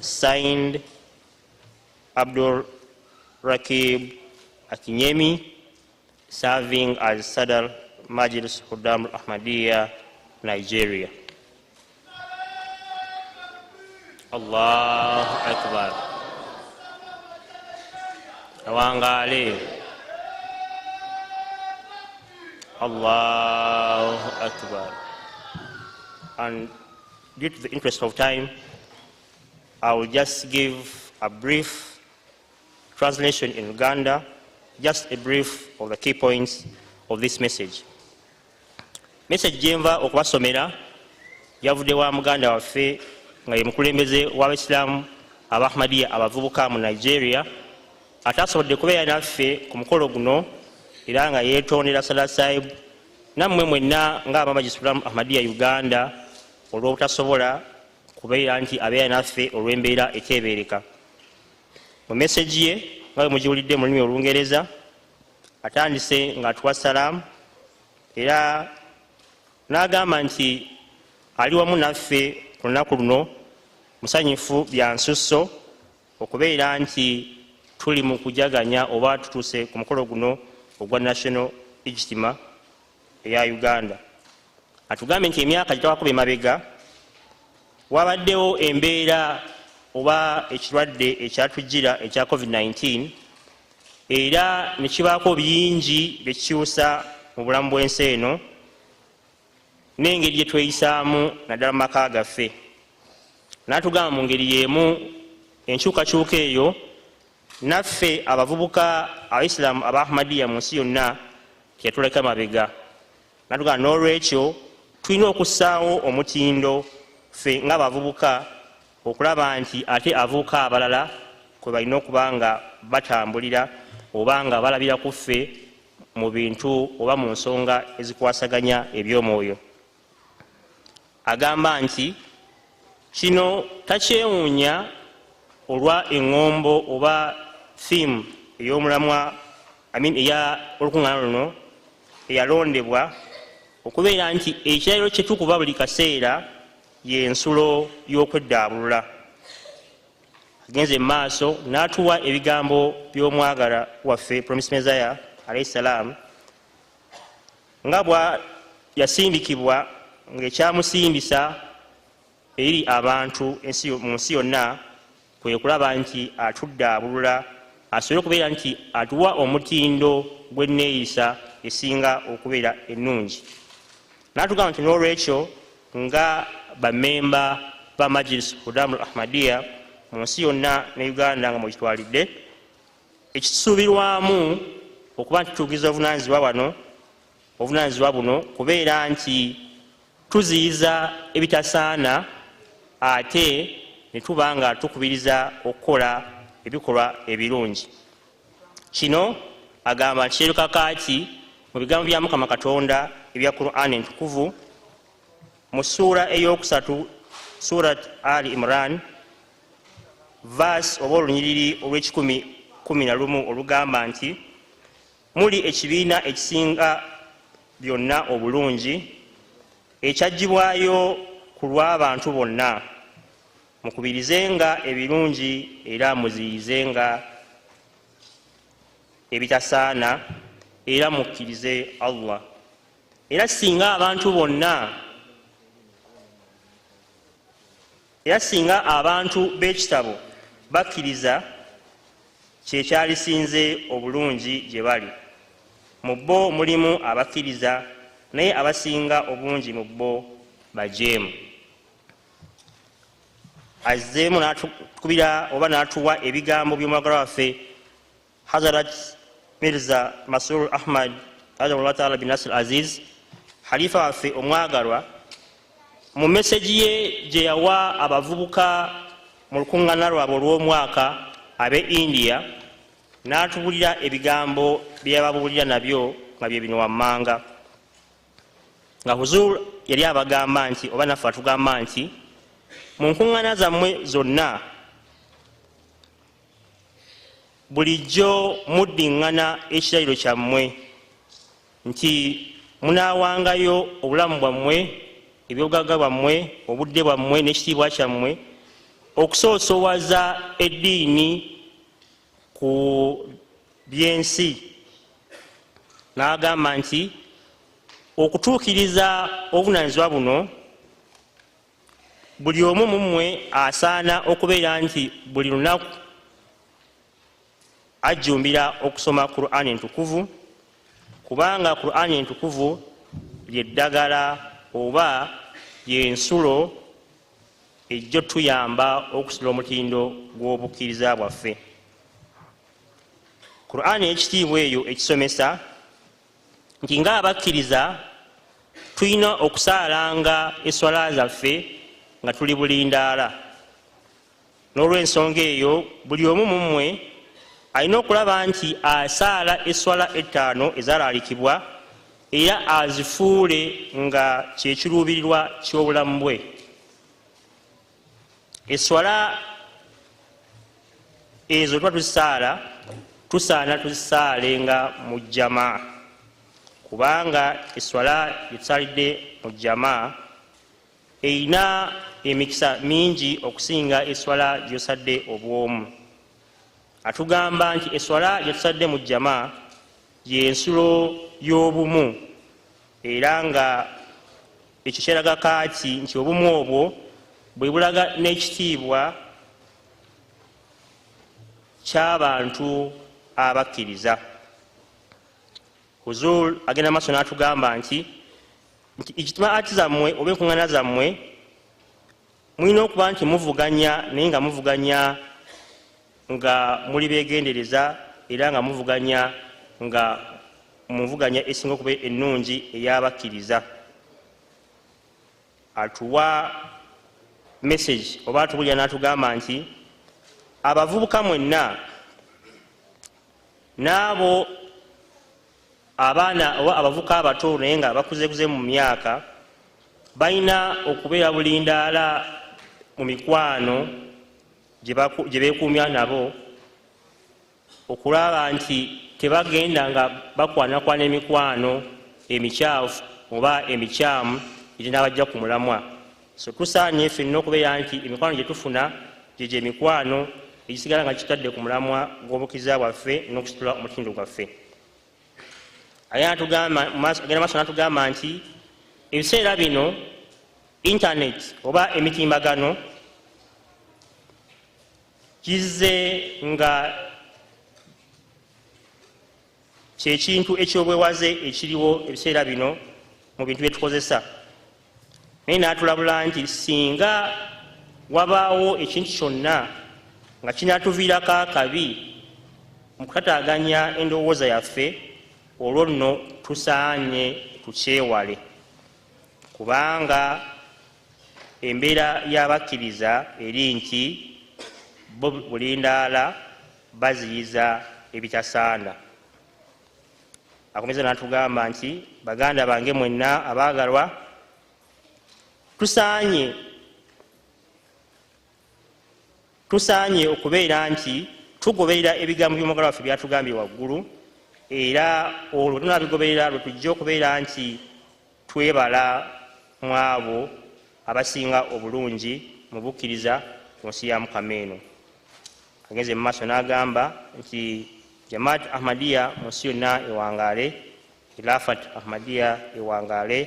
Signed, Abdul Rakib Akinyemi, serving as Sadr Majlis Khuddam-ul-Ahmadiyya, Nigeria. Allahu Akbar. Awangale. Allahu Akbar. And due to the interest of time, I will just give a brief translation in Uganda, just a brief of the key points of this message. Message jenva okubasomera yavudde wa muganda waffe nga ye mukulembeze w'Abaislamu Ahmadiyya abavubuka mu Nigeria, atasobodde kubeera naffe ku mukolo guno era nga yeetondera Salah Sahib nammwe mwenna ng'Amajlis Khuddam-ul-Ahmadiyya Uganda olw'obutasobola kubeera nti abeera naffe olw'embeera eteebereka. Mu meseji ye nga bwe mugiwulidde mu lulimi Olungereza atandise ng'atuwa salaamu era n'agamba nti ali wamu naffe ku lunaku luno musanyufu bya nsusso okubeera nti tuli mu kujaganya oba tutuuse ku mukolo guno ogwa National Ijtema eya Uganda. Atugambye nti emyaka gitawakuba emabega wabaddewo embeera oba ekirwadde ekyatujjira ekya COVID-19 era ne kibaako bingi bye kikyusa mu bulamu bw'ensi eno n'engeri gye tweyisaamu naddala mu maka gaffe. N'atugamba mu ngeri y'emu enkyukakyuka eyo naffe abavubuka Abaisiraamu aba Ahmadiyya mu nsi yonna teyatuleka mabega. N'atugamba n'olwekyo tulina okussaawo omutindo ffe ng'abavubuka okulaba nti ate avubuka abalala kwe balina okuba nga batambulira oba nga balabira ku ffe mu bintu oba mu nsonga ezikwasaganya eby'omwoyo. Agamba nti kino takyewuunya olwa eŋŋombo oba theme ey'omulamwa olukuŋŋaana luno eyalondebwa okubeera nti ekirayiro kye tukuba buli kaseera y'ensulo y'okweddaabulula. Agenze mu maaso n'atuwa ebigambo by'omwagala waffe Promise Messiah alayhi salaam nga bwa yasindikibwa ng'ekyamusindisa eri abantu mu nsi yonna kwe kulaba nti atuddaabulula asobole okubeera nti atuwa omutindo gw'enneeyisa esinga okubeera ennungi. N'atugamba nti n'olwekyo nga bamemba ba Majlis Khuddam-ul-Ahmadiyya mu nsi yonna ne Uganda nga mwekitwalidde ekisuubirwamu okuba nti tutuukiriza obuvunaanyizibwa buno kubeera nti tuziyiza ebitasaana ate ne tuba nga tukubiriza okukola ebikolwa ebirungi. Kino agamba nti kyeruka kaaki mu bigambo bya Mukama Katonda ebya Qur'an entukuvu mu ssuura ey'okusatu Surat Ali Imran verse oba olunyiriri olw'ekikumi-11 olugamba nti muli ekibiina ekisinga byonna obulungi ekyaggyibwayo ku lw'abantu bonna, mukubirizenga ebirungi era muziyizenga ebitasaana era mukkirize Allah. Era singa abantu b'ekitabo bakkiriza kyekyalisinze obulungi gye bali. Mu bo mulimu abakkiriza naye abasinga obungi mu bo bajeemu. Azzeemu n'atukubira oba n'atuwa ebigambo by'omwagala waffe Hazrat Mirza Masroor Ahmad Ajamullah Taala bin Nasir Aziz Halifa waffe omwagalwa mu meseji ye gye yawa abavubuka mu lukuŋŋaana lwabwe olw'omwaka ab'e India n'atubulira ebigambo bye yababuulira nabyo nga bye bino wammanga. Nga Huzur yali abagamba nti oba naffe atugamba nti mu nkuŋŋaana zammwe zonna bulijjo muddiŋŋana ekirayiro kyammwe nti munaawangayo obulamu bwammwe, ebyobugagga bwammwe, obudde bwammwe n'ekitiibwa kyammwe okusoosowaza eddiini ku by'ensi. N'agamba nti okutuukiriza obuvunaanyizibwa buno buli omu mu mmwe asaana okubeera nti buli lunaku ajjumbira okusoma Qur'an entukuvu, kubanga Qur'an entukuvu lyeddagala oba yensulo ejjo tuyamba okusula omutindo gw'obukkiriza bwaffe. Qur'an ekitiibwa eyo ekisomesa nti ng'abakkiriza tulina okusaalanga eswala zaffe nga tuli bulindaala. N'olw'ensonga eyo buli omu mu mmwe alina okulaba nti asaala eswala 5 ezalaalikibwa era azifuule nga kyekiruubirirwa ky'obulamu bwe. Eswala ezo tuba tuzisaala tusaana tuzisaale nga mu jamaa, kubanga eswala yetusaalidde mu jamaa erina emikisa mingi okusinga eswala gyosadde obwomu. Atugamba nti eswala gyetusadde mu jamaa yensulo y'obumu, era nga ekyo kyeraga kaaki nti obumu obwo bwe bulaga n'ekitiibwa ky'abantu abakkiriza. Huzur agenda maaso n'atugamba nti ijtimaati zammwe oba enkuŋŋaana zammwe mulina okuba nti muvuganya, naye nga muvuganya nga muli beegendereza era nga muvuganya nga muvuganya esinga okuba ennungi ey'abakkiriza. Atuwa message oba atubulira n'atugamba nti abavubuka mwenna n'abo abaana oba abavubuka abato naye nga bakuzeekuze mu myaka balina okubeera bulindaala mu mikwano gye beekuumya nabo, okulaba nti tebagenda nga bakwanakwana emikwano emikyafu oba emikyamu egenda bajja ku mulamwa. So tusaanye ffenna okubeera nti emikwano gye tufuna gyegyo emikwano egisigala nga kitadde ku mulamwa gw'obukkiriza bwaffe n'okusitula omutindo gwaffe. Agenda maaso n'atugamba nti ebiseera bino internet oba emitimbagano kizze nga kyekintu ekyobwewaze ekiriwo ebiseera bino mu bintu bye tukozesa. Naye n'atulabula nti singa wabaawo ekintu kyonna nga kinatuviirako akabi mu kukataaganya endowooza yaffe, olwo nno tusaanye tukyewale, kubanga embeera y'abakkiriza eri nti bo bulindaala baziyiza ebitasaana. Akomeza n'atugamba nti baganda bange mwenna abaagalwa, tusaanye okubeera nti tugoberera ebigambo by'omugala waffe byatugambye waggulu, era olwo tunaabigoberera lwe tujja okubeera nti twebala mu abo abasinga obulungi mu bukkiriza mu nsi ya Mukama eno. Agenze mu maaso n'agamba nti Jamaat Ahmadiyya mu nsi yonna ewangaale, Khilafat Ahmadiyya ewangaale,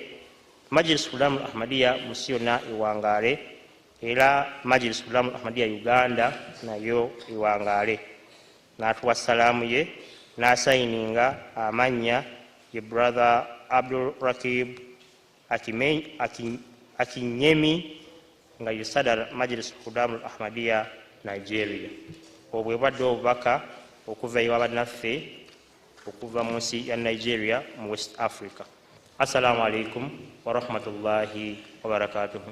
Majlis Khuddam-ul-Ahmadiyya mu nsi yonna ewangaale, era Majlis Khuddam-ul-Ahmadiyya Uganda nayo ewangaale. N'atuwa salaamu ye n'asayininga amannya ye brother Abdul Rakib Akinyemi nga ye Sadar Majlis Khuddam-ul-Ahmadiyya Nigeria. Obwe bwadde obubaka okuva ewa bannaffe okuva mu nsi ya Nigeria mu West Africa. Assalamu alaikum wa rahmatullahi wa barakatuhu.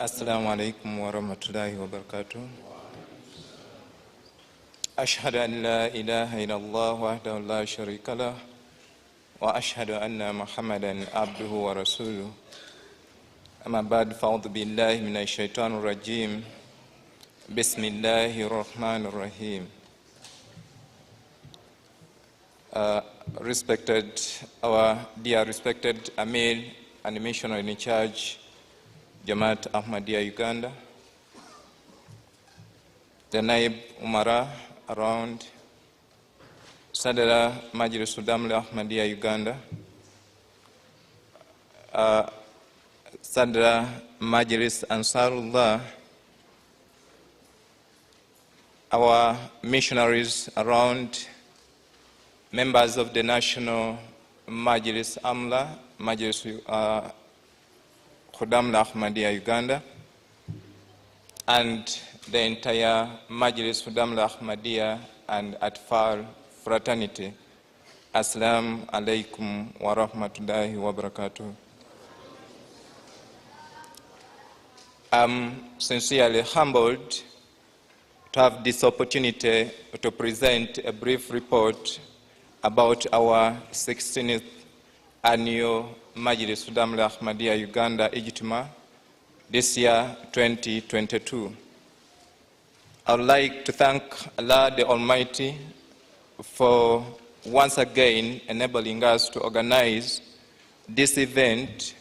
السلام عليكم ورحمة الله وبركاته. أشهد أن لا إله إلا الله وحده لا شريك له وأشهد أن محمدا عبده ورسوله. أما بعد فأعوذ بالله من الشيطان الرجيم. بسم الله الرحمن الرحيم. Our dear respected Amir and missionary in charge, Jamaat Ahmadiyya Uganda, the Naib Umara around, Sadra Majlis Khuddam-ul-Ahmadiyya Uganda, Sadra Majlis Ansarullah, our missionaries around, members of the National Majlis Amla, Majlis Khuddam-ul-Ahmadiyya Uganda, and the entire Majlis Khuddam-ul-Ahmadiyya and Atfal fraternity. Assalamu alaikum wa rahmatullahi wa barakatuh. I'm sincerely humbled to have this opportunity to present a brief report about our 16th annual Majlis Khuddam-ul-Ahmadiyya Uganda Ijtema, this year 2022. I would like to thank Allah the Almighty for once again enabling us to organize this event,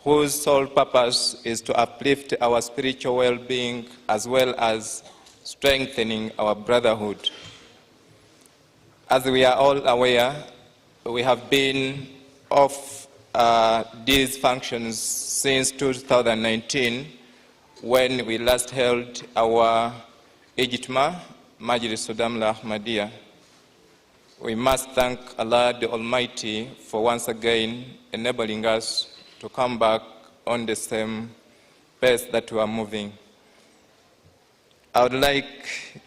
whose sole purpose is to uplift our spiritual well-being as well as strengthening our brotherhood. As we are all aware, we have been off these functions since 2019, when we last held our Ijtema, Majlis Khuddam-ul-Ahmadiyya. We must thank Allah the Almighty for once again enabling us to come back on the same pace that we are moving. I would like,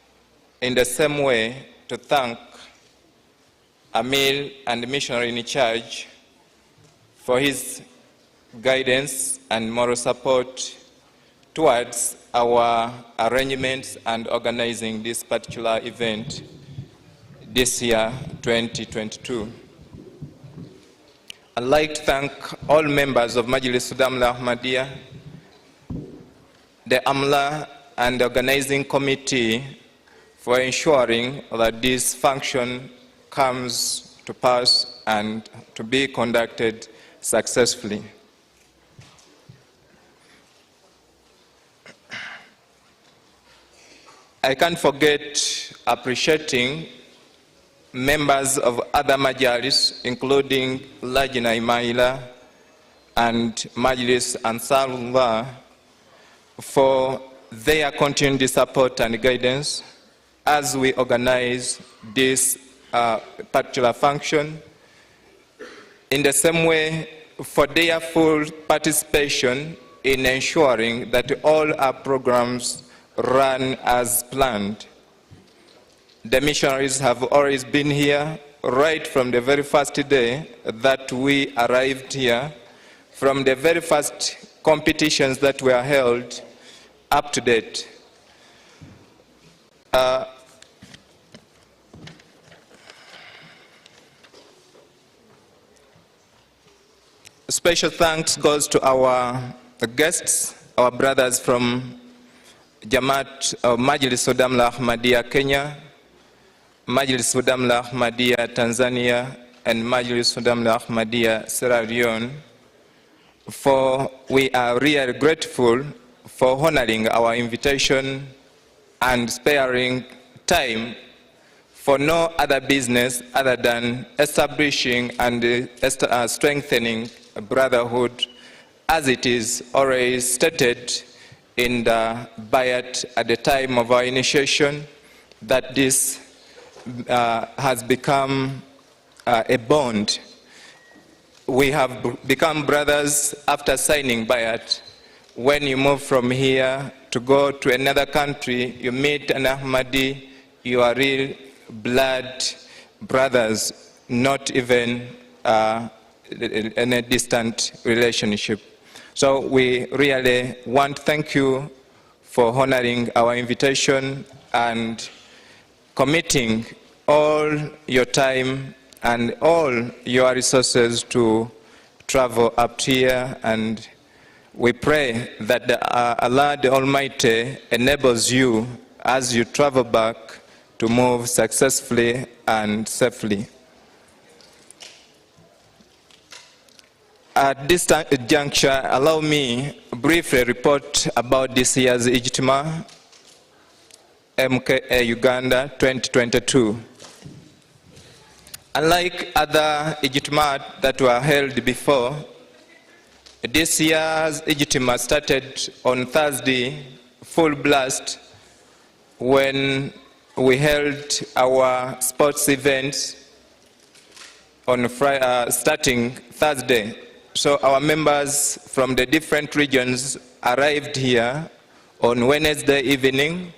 in the same way, to thank Amir and the missionary in charge for his guidance and moral support towards our arrangements and organizing this particular event this year, 2022. I'd like to thank all members of Majlis Khuddam-ul-Ahmadiyya, the AMLA and the organizing committee for ensuring that this function comes to pass and to be conducted successfully. I can't forget appreciating members of other majalis, including Lajna Imaila and Majlis Ansarullah, for their continued support and guidance as we organize this particular function. In the same way, for their full participation in ensuring that all our programs run as planned. The missionaries have always been here right from the very first day that we arrived here, from the very first competitions that were held up to date. Special thanks goes to our guests, our brothers from Jamaat Majlis Khuddam-ul-Ahmadiyya Kenya, Majlis Khuddam-ul-Ahmadiyya Tanzania, and Majlis Khuddam-ul-Ahmadiyya Sierra Leone, for we are really grateful for honoring our invitation and sparing time for no other business other than establishing and strengthening brotherhood, as it is always stated in the bayat at the time of our initiation, that this has become a bond. We have become brothers after signing bayat. When you move from here to go to another country, you meet an Ahmadi, you are real blood brothers, not even in a distant relationship. So we really want to thank you for honoring our invitation and committing all your time and all your resources to travel up here, and we pray that Allah the Almighty enables you as you travel back to move successfully and safely. At this juncture, allow me to briefly report about this year's Ijtema MKA Uganda 2022. Unlike other Ijtema that were held before, this year's Ijtema started on Thursday, full blast, when we held our sports events on starting Thursday. So our members from the different regions arrived here on Wednesday evening.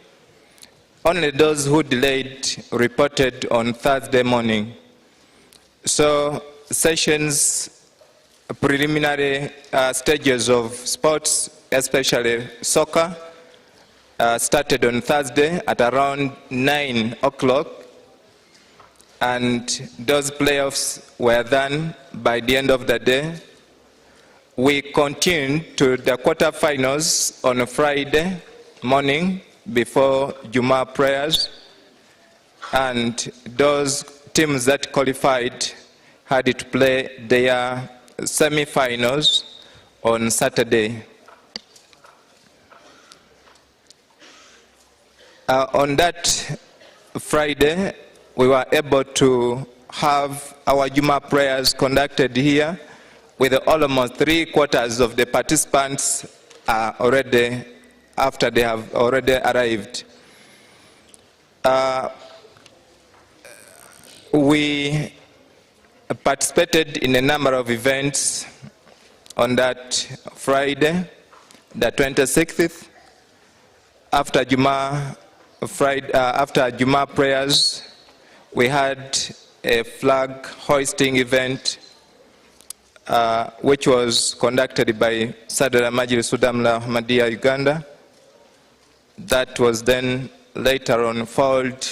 Only those who delayed reported on Thursday morning. So sessions, preliminary stages of sports, especially soccer, started on Thursday at around 9 o'clock, and those playoffs were done by the end of the day. We continued to the quarterfinals on a Friday morning before Juma prayers, and those teams that qualified had to play their semi-finals on Saturday. On that Friday, we were able to have our Juma prayers conducted here with almost 3/4 of the participants already after they have already arrived. We participated in a number of events on that Friday, the 26th. After Juma prayers, we had a flag hoisting event which was conducted by Sadr Majlis Khuddam-ul-Ahmadiyya, Uganda. That was then later on followed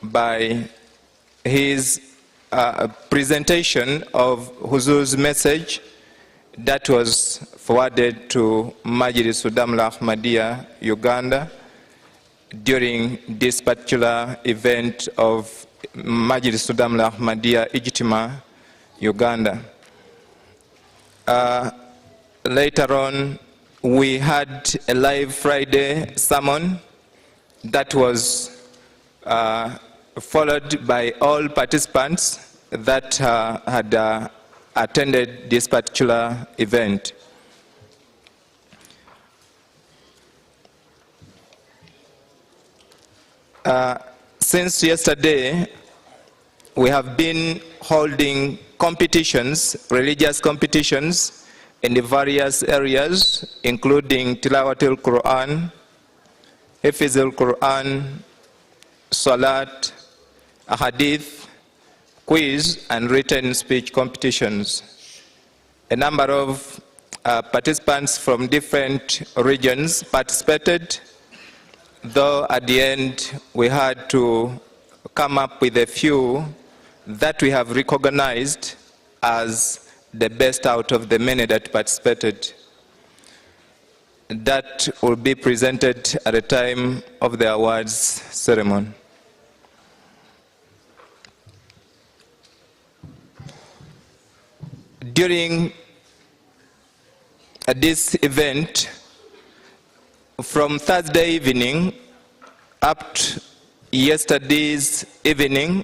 by his presentation of Huzur's message that was forwarded to Majlis Khuddam-ul-Ahmadiyya, Uganda, during this particular event of Majlis Khuddam-ul-Ahmadiyya Ijtema, Uganda. Later on, we had a live Friday sermon that was followed by all participants that had attended this particular event. Since yesterday, we have been holding competitions, religious competitions, in the various areas, including Tilawatul Quran, Hifzul Quran, Salat, Ahadith, quiz, and written speech competitions. A number of participants from different regions participated, though at the end we had to come up with a few that we have recognized as the best out of the many that participated. That will be presented at the time of the awards ceremony. During this event, from Thursday evening up to yesterday's evening,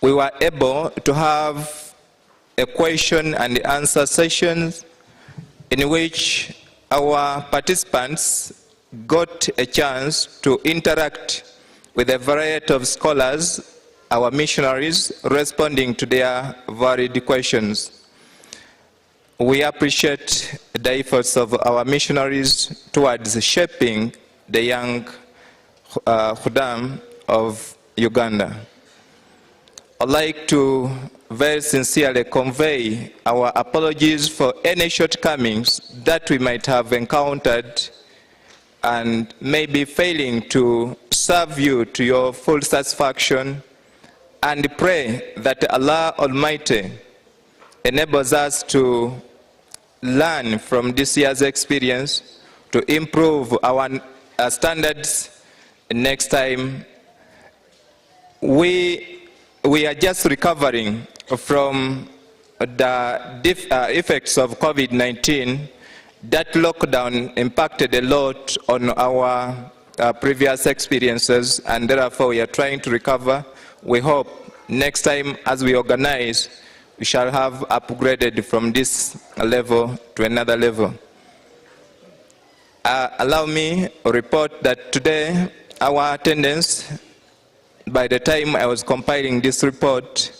we were able to have a question and answer session in which our participants got a chance to interact with a variety of scholars, our missionaries, responding to their varied questions. We appreciate the efforts of our missionaries towards shaping the young Khudam of Uganda. I'd like to very sincerely convey our apologies for any shortcomings that we might have encountered and maybe failing to serve you to your full satisfaction, and pray that Allah Almighty enables us to learn from this year's experience to improve our standards next time. We are just recovering from the effects of COVID-19. That lockdown impacted a lot on our previous experiences, and therefore we are trying to recover. We hope next time as we organize, we shall have upgraded from this level to another level. Allow me to report that today our attendance, by the time I was compiling this report,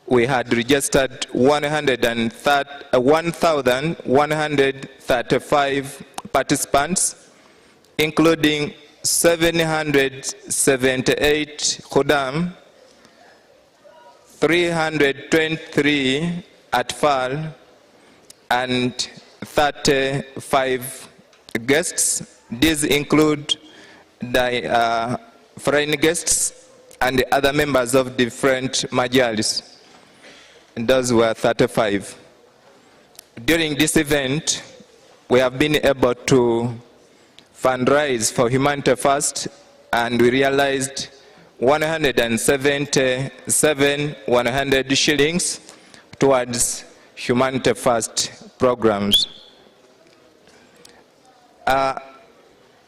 we had registered 1,135 participants, including 778 Khudam, 323 atfal, and 35 guests. These include the foreign guests and the other members of different Majlis. And those were 35. During this event, we have been able to fundraise for Humanity First, and we realized 177 shillings towards Humanity First programs.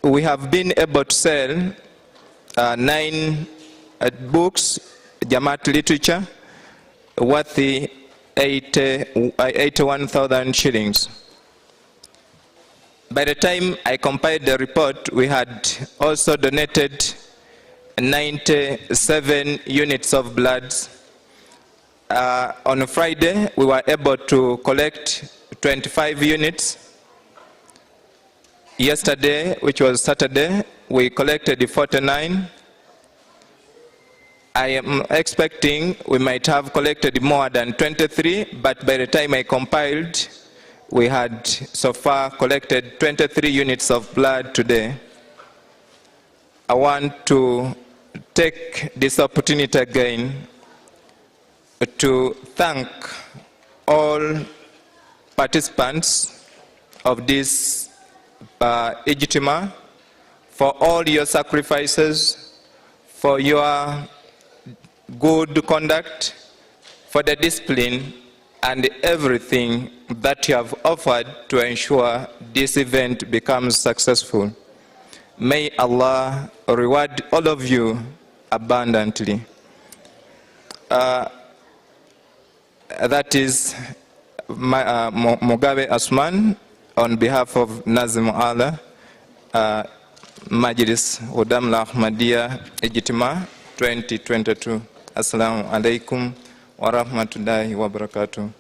We have been able to sell 9 books, Jamaat literature, worth 81,000 shillings. By the time I compiled the report, we had also donated 97 units of blood. On Friday, we were able to collect 25 units. Yesterday, which was Saturday, we collected 49. I am expecting we might have collected more than 23, but by the time I compiled, we had so far collected 23 units of blood today. I want to take this opportunity again to thank all participants of this Ijtema for all your sacrifices, for your good conduct, for the discipline, and everything that you have offered to ensure this event becomes successful. May Allah reward all of you abundantly. That is Mugabe Asman on behalf of Nazim Allah, Majlis Khuddam-ul-Ahmadiyya Ijtema 2022. Assalamu alaikum wa rahmatullahi wa barakatuh.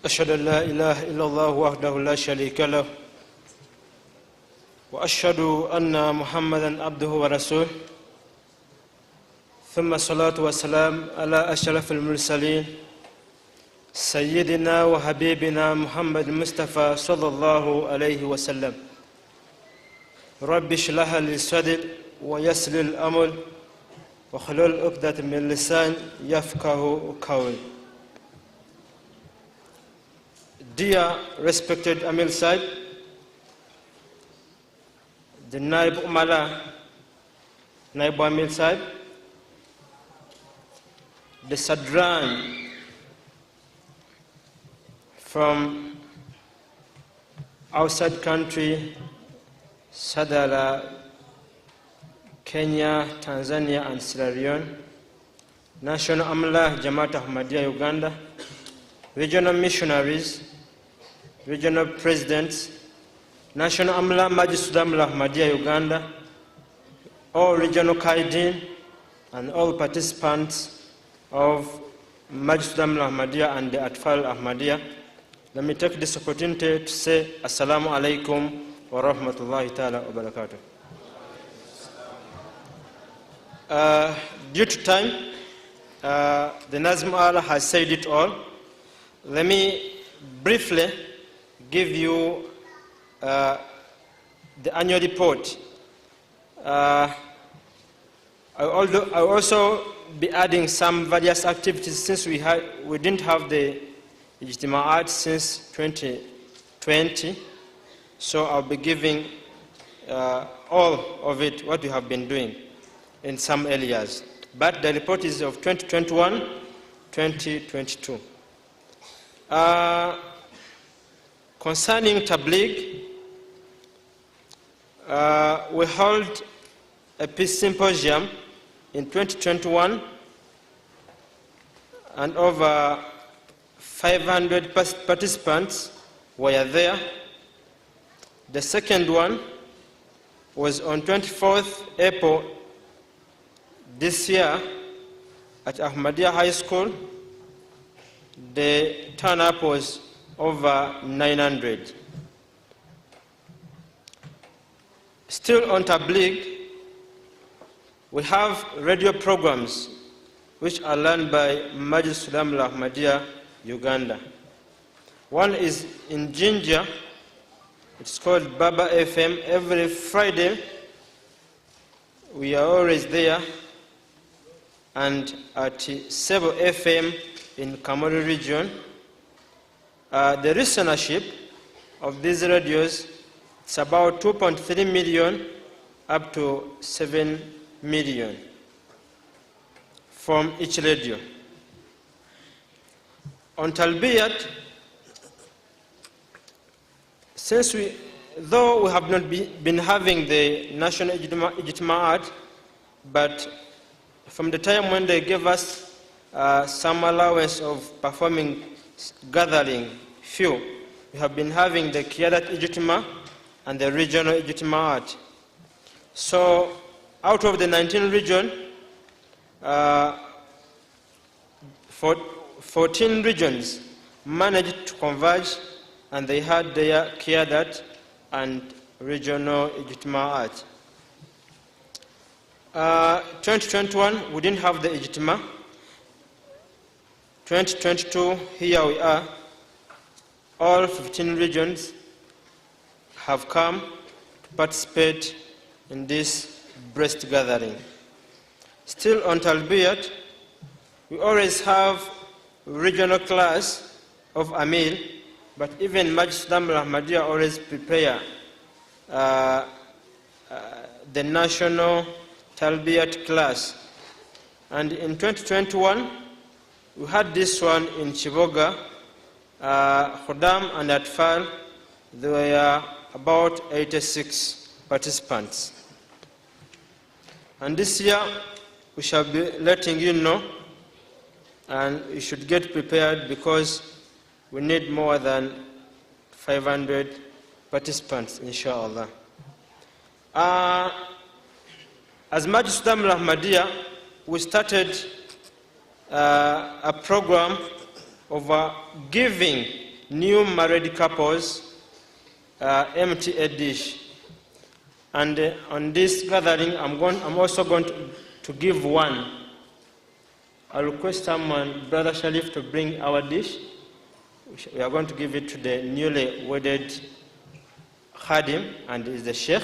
أشهد أن لا إله إلا الله وحده لا شريك له وأشهد أن محمدًا عبده ورسوله ثم الصلاة والسلام على أشرف المرسلين سيدنا وحبيبنا محمد المصطفى صلى الله عليه وسلم. رب اشرح لي صدري ويسر لي الأمر واحلل عقدة من لساني يفقهوا قولي. Dear respected Amir Saib, the Naib Umara, Naib Amir Saib, the Sadran from outside country, Sadara, Kenya, Tanzania, and Sierra Leone, National Amla Jamaat Ahmadiyya Uganda, regional missionaries, regional presidents, National Amla Majlis Khuddam-ul-Ahmadiyya Uganda, all regional Qaidin, and all participants of Majlis Khuddam-ul-Ahmadiyya and the Atfal Ahmadiyya. Let me take this opportunity to say Assalamu alaikum wa rahmatullahi ta'ala wa barakatuh. Due to time, the Nazim Allah has said it all. Let me briefly give you the annual report I'll also be adding some various activities since we didn't have the Ijtema since 2020. So I'll be giving all of it, what we have been doing in some areas. But the report is of 2021, 2022. Concerning Tabligh, we held a peace symposium in 2021, and over 500 participants were there. The second one was on 24th April this year at Ahmadiyya High School. The turn-up was over 900. Still on Tabligh, we have radio programs which are run by Majlis Khuddam-ul-Ahmadiyya, Uganda. One is in Jinja. It's called Baba FM. Every Friday, we are always there. And at Sebo FM in Kamori region, the listenership of these radios, it's about 2.3 million up to 7 million from each radio. On Talbiyat, though we have not been having the national Ijtema, but from the time when they gave us some allowance of performing gathering few, we have been having the Kiadat Ijtema and the regional Ijtema. So out of the 19 regions, 14 regions managed to converge, and they had their Kiadat and regional Ijtema. 2021, we didn't have the Ijtema. 2022, here we are. All 15 regions have come to participate in this breast gathering. Still on Talbiyat, we always have regional class of Amil, but even Majlis Khuddam-ul-Ahmadiyya always prepare the national Talbiyat class. And in 2021, we had this one in Chiboga, Khudam and Atfal. There were about 86 participants. And this year, we shall be letting you know, and you should get prepared because we need more than 500 participants, inshallah. As Majlis Khuddam-ul-Ahmadiyya, we started a program of giving new married couples MTA dish. And on this gathering, I'm also going to give one. I request someone, Brother Sharif, to bring our dish. We are going to give it to the newly wedded Khadim, and is the Sheikh.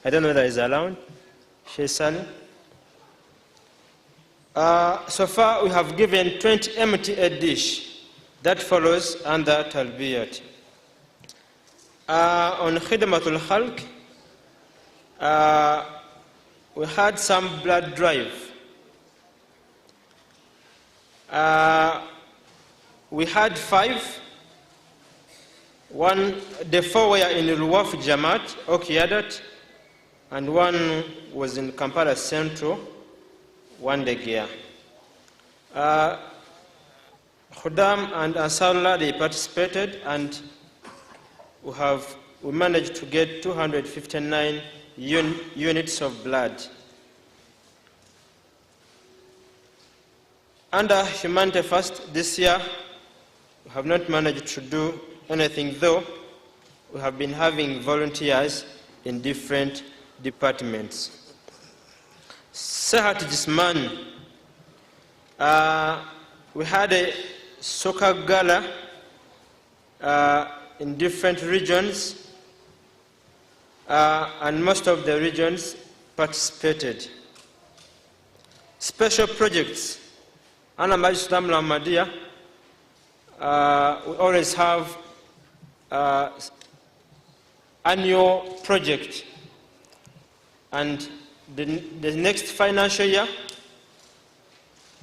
I don't know whether he's around. Sheikh Salim. So far, we have given 20 MTA dish. That follows under Talbiyat. On Khidmatul Khalq, we had some blood drive. We had 5. The 4 were in Ruwaf Jamaat, Okiadat, and one was in Kampala Central, one Degia. Khudam and Ansarullah, they participated, and we managed to get 259 units of blood. Under Humanity First this year, we have not managed to do anything, though we have been having volunteers in different departments. Sehat Jisman, we had a soccer gala in different regions, and most of the regions participated. Special projects. Under Majlis Khuddam-ul-Ahmadiyya, we always have annual project. And the next financial year,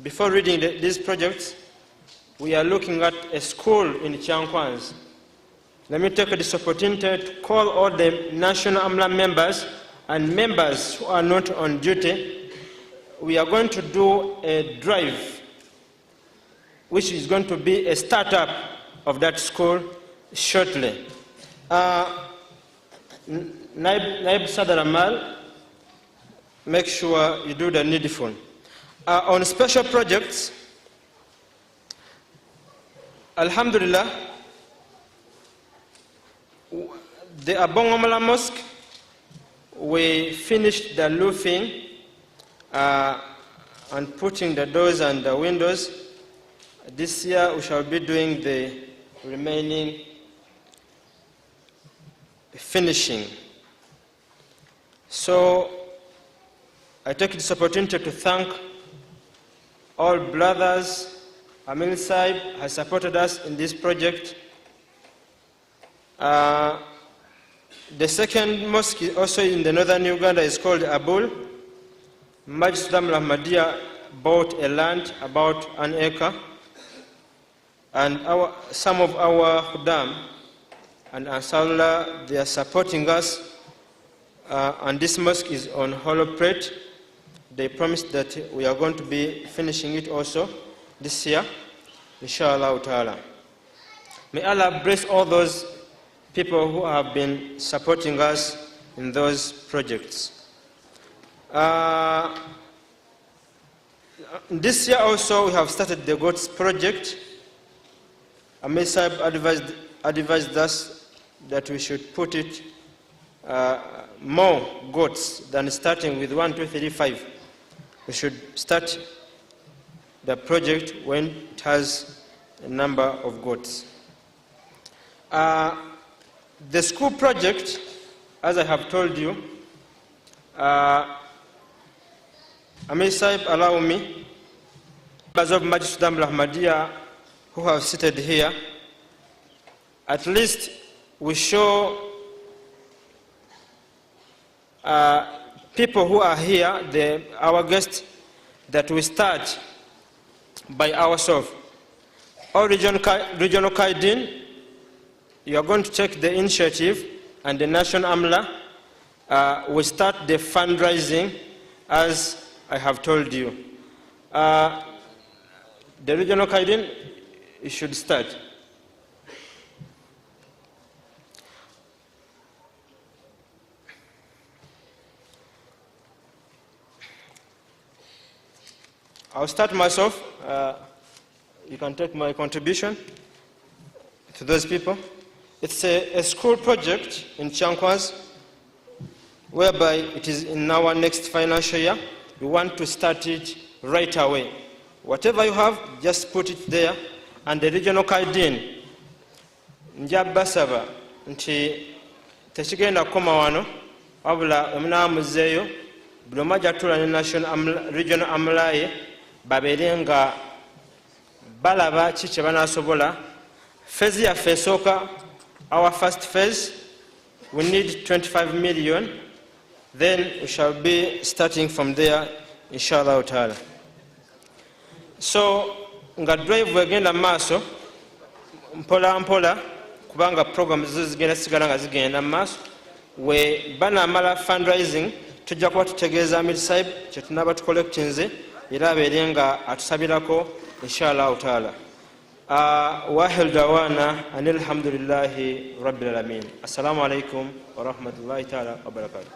before reading these projects, we are looking at a school in Chiankwanz. Let me take this opportunity to call all the National AMLA members and members who are not on duty. We are going to do a drive, which is going to be a startup of that school shortly. Naib Sadar Amal, make sure you do the needful. On special projects, Alhamdulillah, the Abongomala Mosque, we finished the roofing and putting the doors and the windows. This year we shall be doing the remaining finishing. So I take this opportunity to thank all brothers. Amil Saib has supported us in this project. The second mosque also in the northern Uganda is called Abul. Majlis Khuddam-ul-Ahmadiyya bought a land about 1 acre, and some of our Khudam and Ansarullah, they are supporting us, and this mosque is on hollow plate. They promised that we are going to be finishing it also this year, inshallah ta'ala. May Allah bless all those people who have been supporting us in those projects. This year also we have started the goats project. Amir Saib advised us that we should put it more goats than starting with 1, 2, 3, 5. We should start the project when it has a number of goats. The school project, as I have told you, Amir Saib, allow me, members of Majlis Khuddam-ul-Ahmadiyya who have seated here, at least we show people who are here, our guests, that we start by ourselves. All regional Qaidin, you are going to take the initiative, and the National AMLA will start the fundraising as I have told you. The regional Qaidin, you should start. I'll start myself. You can take my contribution to those people. It's a school project in Chiankwanz, whereby it is in our next financial year. We want to start it right away. Whatever you have, just put it there. And the regional Qaidin, Njabasaba, nti techigenda koma wano, wabula omunamuzeeyo, bulomaja tula ne national regional amlaye, baberenga balaba chiche banasobola. Phase yaffe esooka, our first phase, we need 25 million. Then we shall be starting from there, inshallah ta'ala. So, nga drive wegenda maaso, mpola mpola, kubanga program zigenda sigala nga zigenda maaso, we banamala fundraising, tujja kuba tutegeeza Amir Saib kye tunaba tucollectinze, era abeere nga atusabirako, inshallah ta'ala. Wahil dawana anil hamdulillahi rabbil alamin. Assalamu alaikum wa rahmatullahi ta'ala wa barakatuh.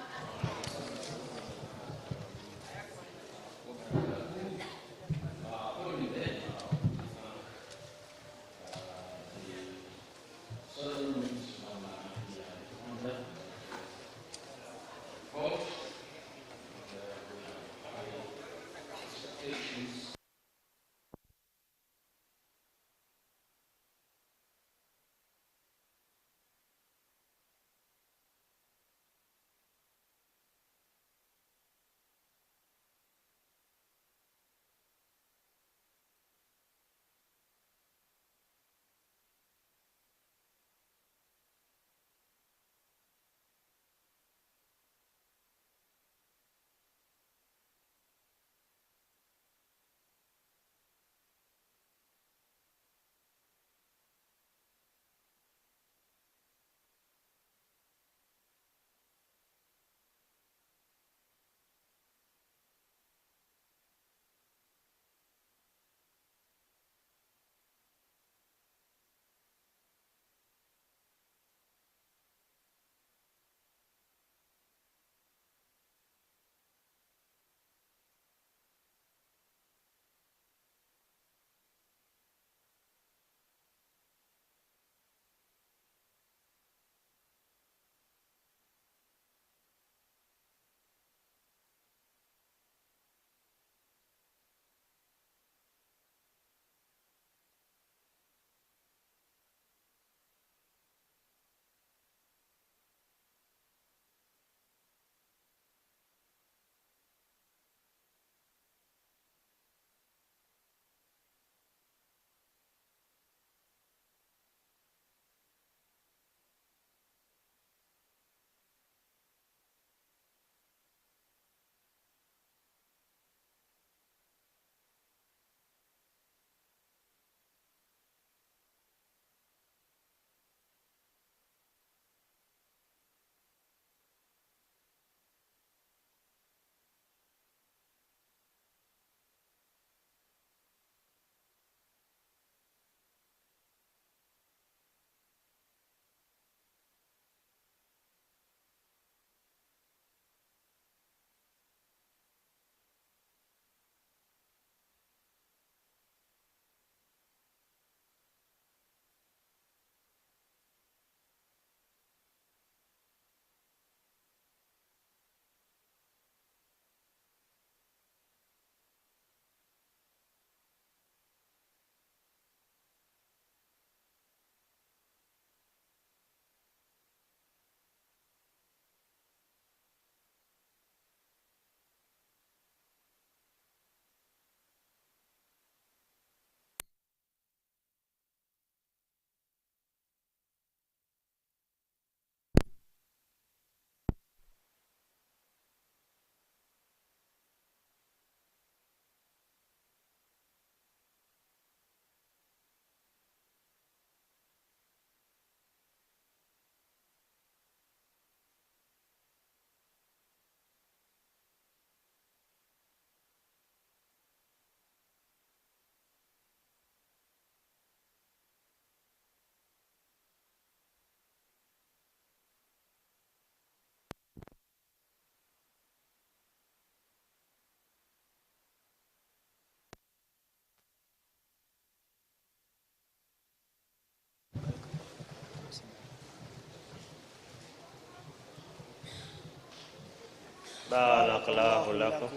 Barakallahu lakum.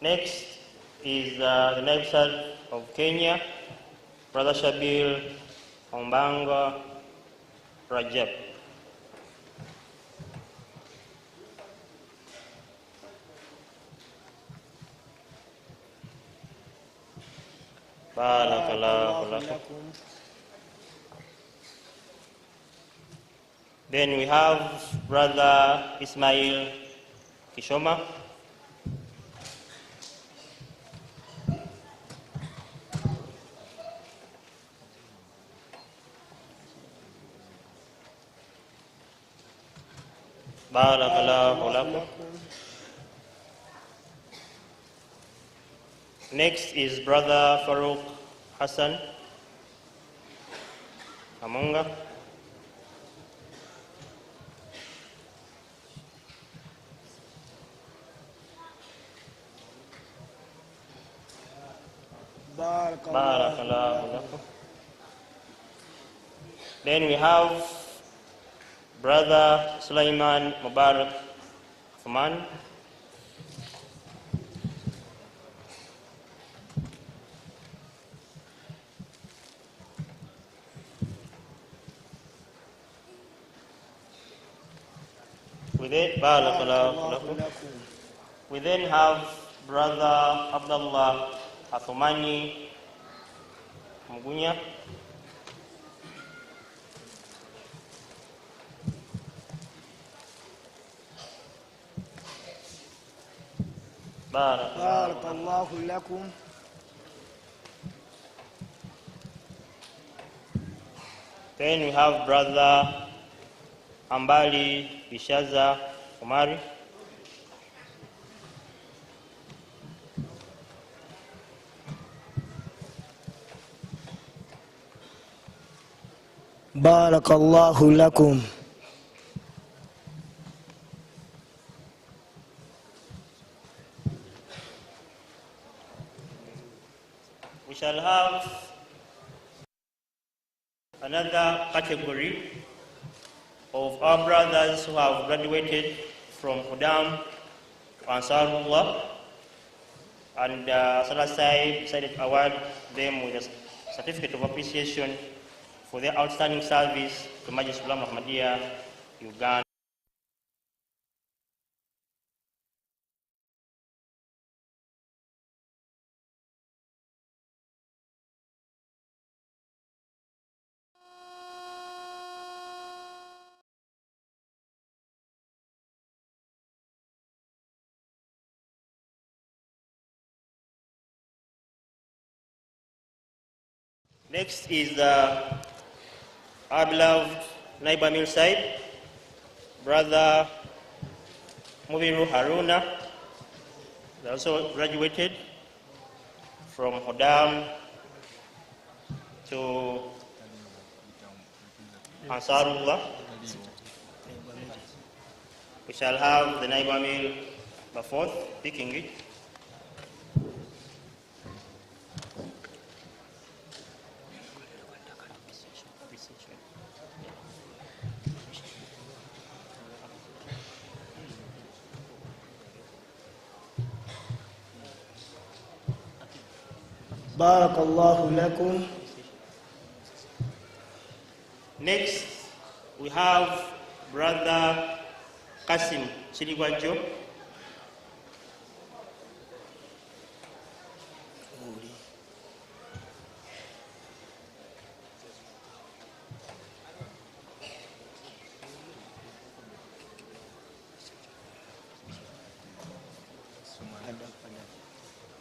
Next is the Naib Servant of Kenya, Brother Shabil Ombanga Rajab. Barakallahu lakum. Then we have Brother Ismail Kishoma. Barakallahu lakum. Next is Brother Farouk Hassan Amunga. Barakallahu lakum. Then we have Brother Sulaiman Mubarak Fuman. We then have Brother Abdullah Athumani Mugunya. Barakallahu lakum. Then we have Brother Ambali Bishaza Umari. Barakallahu lakum. We shall have another category of our brothers who have graduated from Khudam to Ansarullah, and Salah Saib decided to award them with a certificate of appreciation for their outstanding service to Majlis Khuddam-ul-Ahmadiyya, Uganda. Next is our beloved Naiba Amir Saib, Brother Mubiru Haruna. They also graduated from Khudam to Ansarullah. We shall have the Naiba Amir Bafoth picking it. Barakallahu lakum. Next, we have Brother Qasim Chiligwajo.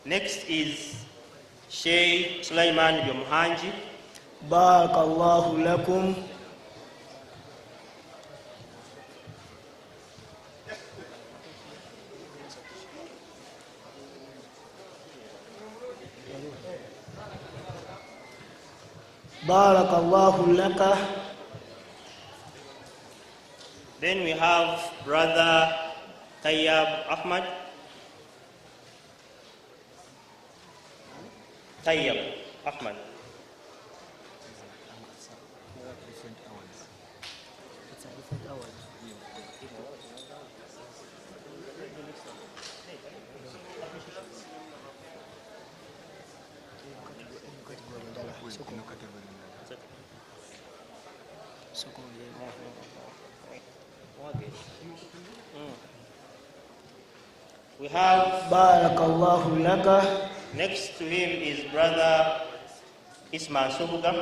Next is Sheikh Sulaiman Jomhanji. Barakallahu lakum. Barakallahu laka. Then we have Brother Tayyab Ahmad. Tayyab Ahmad. We have Barakallahu laka. Next to him is Brother Ismail Subuga.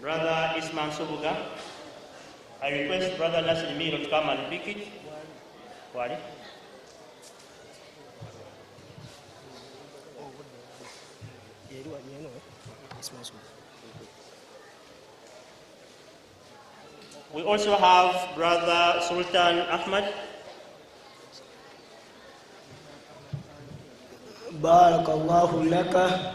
Brother Ismail Subuga. I request Brother Nasir Miro to come and pick it. Wadi. We also have Brother Sultan Ahmad. Barakallahu laka.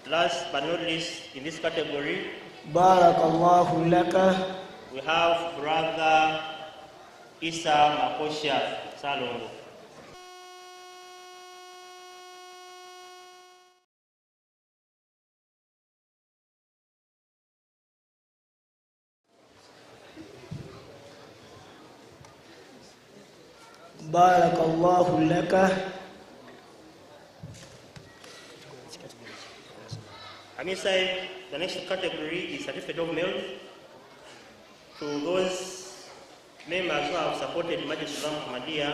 Last but not least, in this category, Barakallahu laka. we have Brother Isa Makosha Salongo. Barakallahu laka. Inside, the next category is certificate of merit to those members who have supported Majlis Khuddam-ul-Ahmadiyya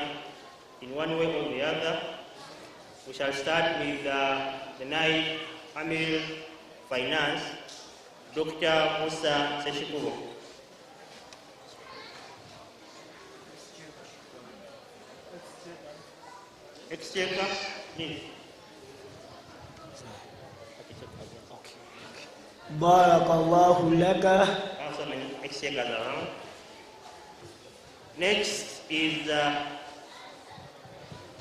in one way or the other. We shall start with the Naib Amir Finance, Dr. Musa Seshikuru. Exchequer, please. Barakallahu laka. Also many exchequers around. Next is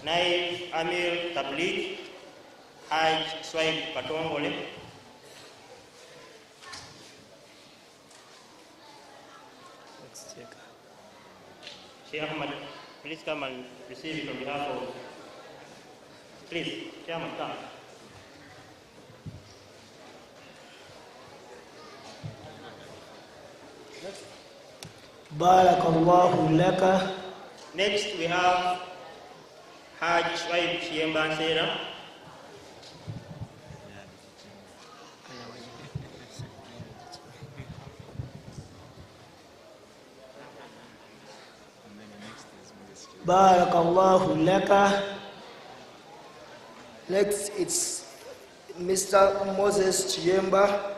Naib Amir Tabligh Haj Swaib Katongole. Sheikh Ahmad, please come and receive it on behalf of. Please, Chairman, come. Barakallahu laka. Next, we have Haj Swaib Chiemba Sera. Barakallahu laka. Next, it's Mr. Moses Chiemba.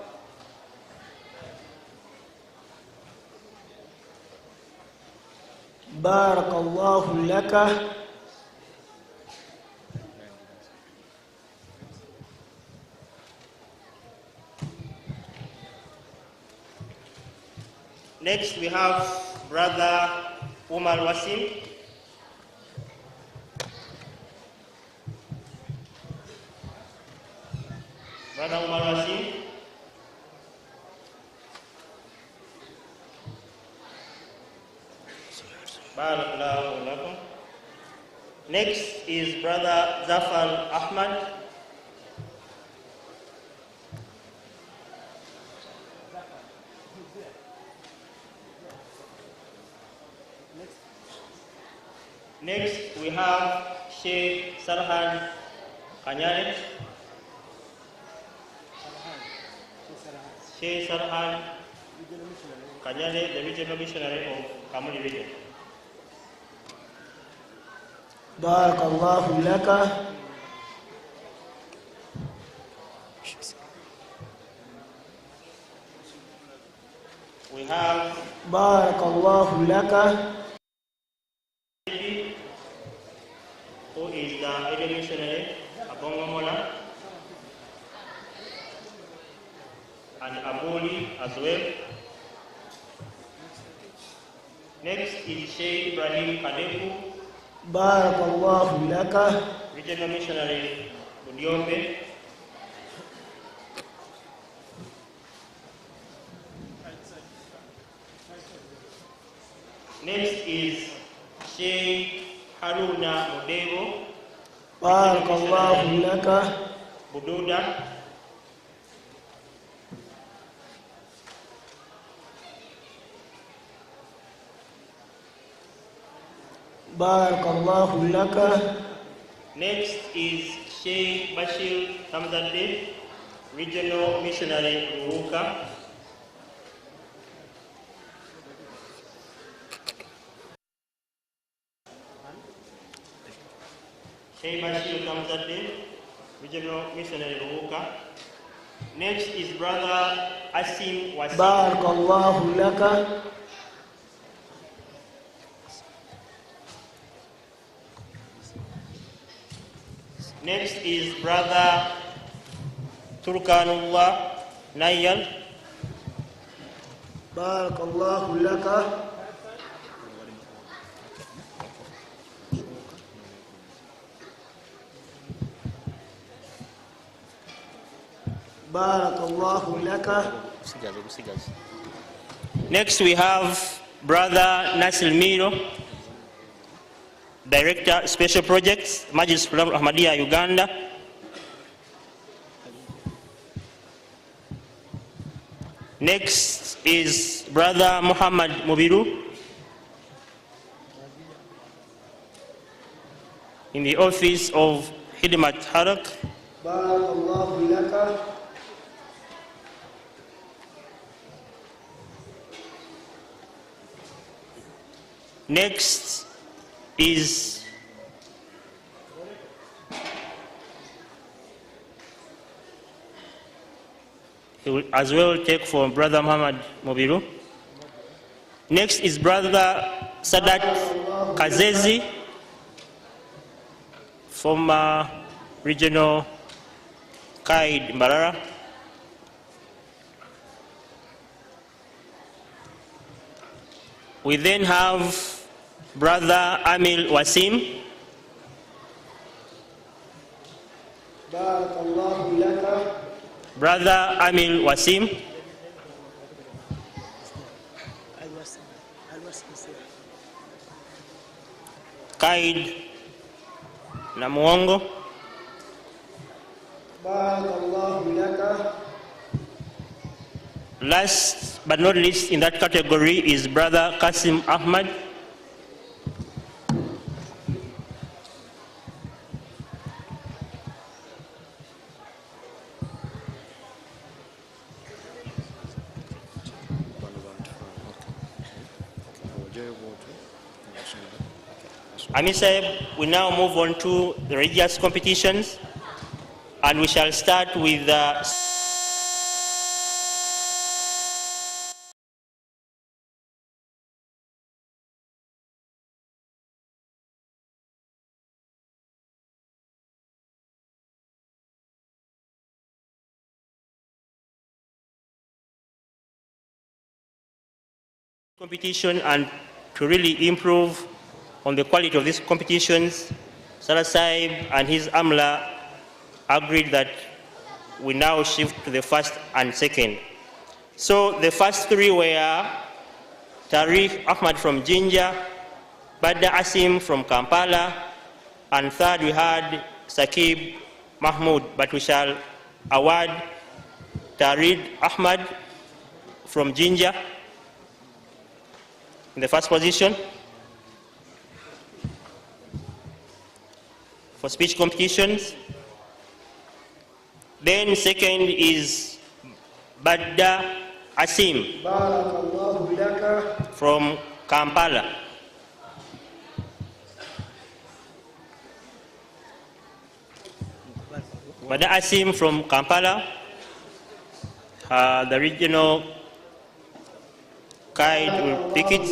Barakallahu laka. Next, we have Brother Umar Wasim. Brother Umar Wasim. Barakallahu lakum. Next is Brother Zafar Ahmad. Next, we have Sheikh Sarhan Kanyare. Sheikh Sarhan Kanyare, the regional missionary of Kamuli region. Barakallahu laka. We have Barakallahu laka. who is the area missionary Abongomola and Aboli as well. Next is Sheikh Ibrahim Kadeku, Barakallahu laka. Regional Missionary Budiombe. Next is Sheikh Haruna Modebo. Barakallahu laka. Bududa. Barakallahu laka. Next is Sheikh Bashir Hamzadeh, Regional Missionary Ruka. Sheikh Bashir Hamzadeh, Regional Missionary Ruka. Next is Brother Asim Wasim. Barakallahu laka. Next is Brother Turkanullah Nayal. Barakallahu laka. Barakallahu laka. Next we have Brother Nasil Miro, Director Special Projects, Majlis Khuddam-ul-Ahmadiyya, Uganda. Next is Brother Muhammad Mubiru, in the office of Hidimat Harak. Barakallahu laka. Next is he will as well take for Brother Muhammad Mobiru. Next is Brother Sadat Kazezi, former regional Kaide Mbarara. We then have Brother Amil Wasim. Barakallahu laka. Brother Amil Wasim. Kaide Namuongo. Barakallahu laka. Last but not least in that category is Brother Qasim Ahmad. Amir Sahib, we now move on to the religious competitions, and we shall start with the competition, and to really improve on the quality of these competitions, Salah Sahib and his Amla agreed that we now shift to the first and second. So the first three were Tariq Ahmad from Jinja, Badda Asim from Kampala, and third we had Sakib Mahmoud, but we shall award Tariq Ahmad from Jinja in the first position for speech competitions. Then second is Badda Asim from Kampala. Badda Asim from Kampala, the regional Kaide will pick it.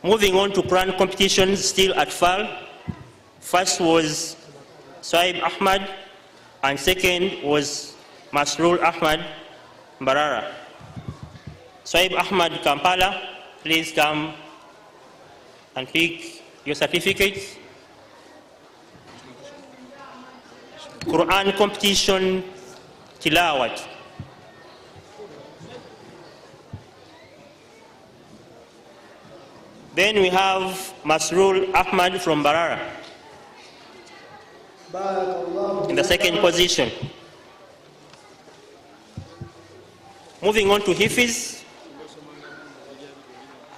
Moving on to Quran competitions, still at FAL. First was Swaib Ahmad, and second was Masrur Ahmad Mbarara. Swaib Ahmad Kampala, please come and pick your certificates. Quran competition tilawat. Then we have Masrul Ahmad from Barara in the second position. Moving on to Hifiz,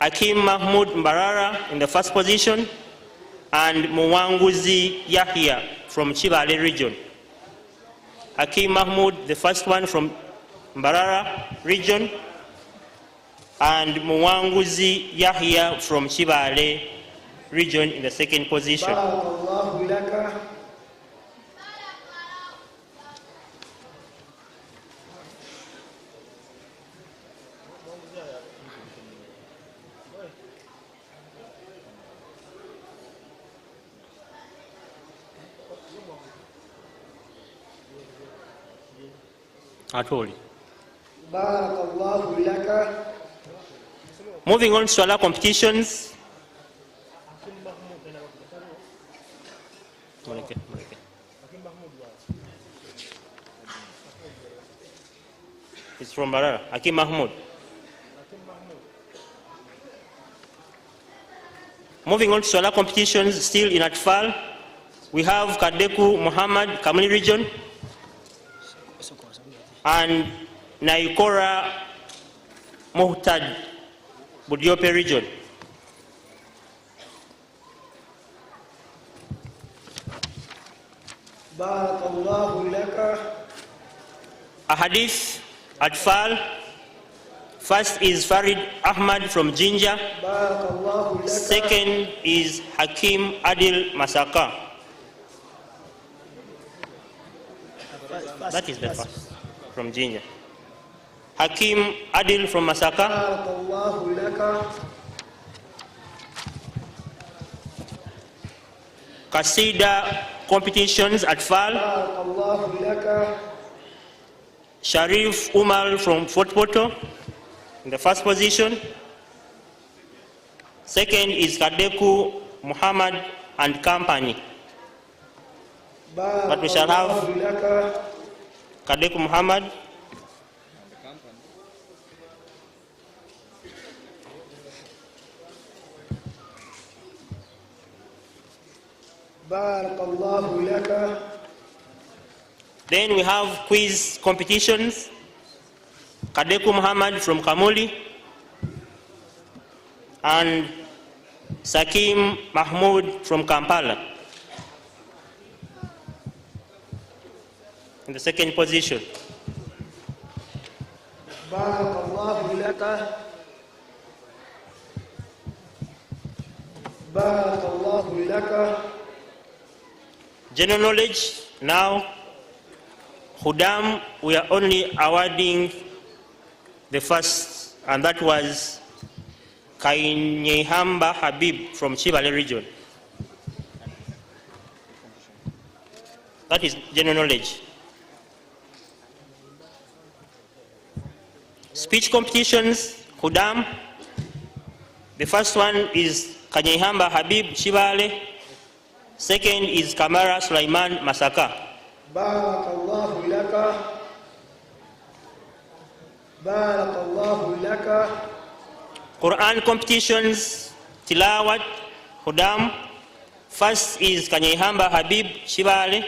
Hakim Mahmoud Barara in the first position, and Muwanguzi Yahya from Chibale region. Hakim Mahmoud, the first one from Barara region, and Muwanguzi Yahya from Chibale region in the second position. Atoli. Moving on to Salah competitions. It's from Barara, Hakim Mahmoud. Moving on to Salah competitions, still in Atfal, we have Kadeku Muhammad, Kamali region, and Naikora Muhtad, Budiope region. Ahadith Atfal. First is Farid Ahmad from Jinja. Second is Hakim Adil Masaka. That is the first from Jinja. Hakim Adil from Masaka. Kasida competitions at Fal. Sharif Umar from Fort Poto in the first position. Second is Kadeku Muhammad and company. But we shall have Kadeku Muhammad Then we have quiz competitions. Kadeku Muhammad from Kamuli and Sakim Mahmoud from Kampala in the second position. General knowledge now. Khudam, we are only awarding the first, and that was Kainyehamba Habib from Chibale region. That is general knowledge. Speech competitions, Khudam. The first one is Kainyehamba Habib Chibale. Second is Kamara Sulaiman Masaka. Barakallahu laka. Barakallahu laka. Quran competitions, Tilawat, Khudam. First is Kanyehamba Habib Shibale,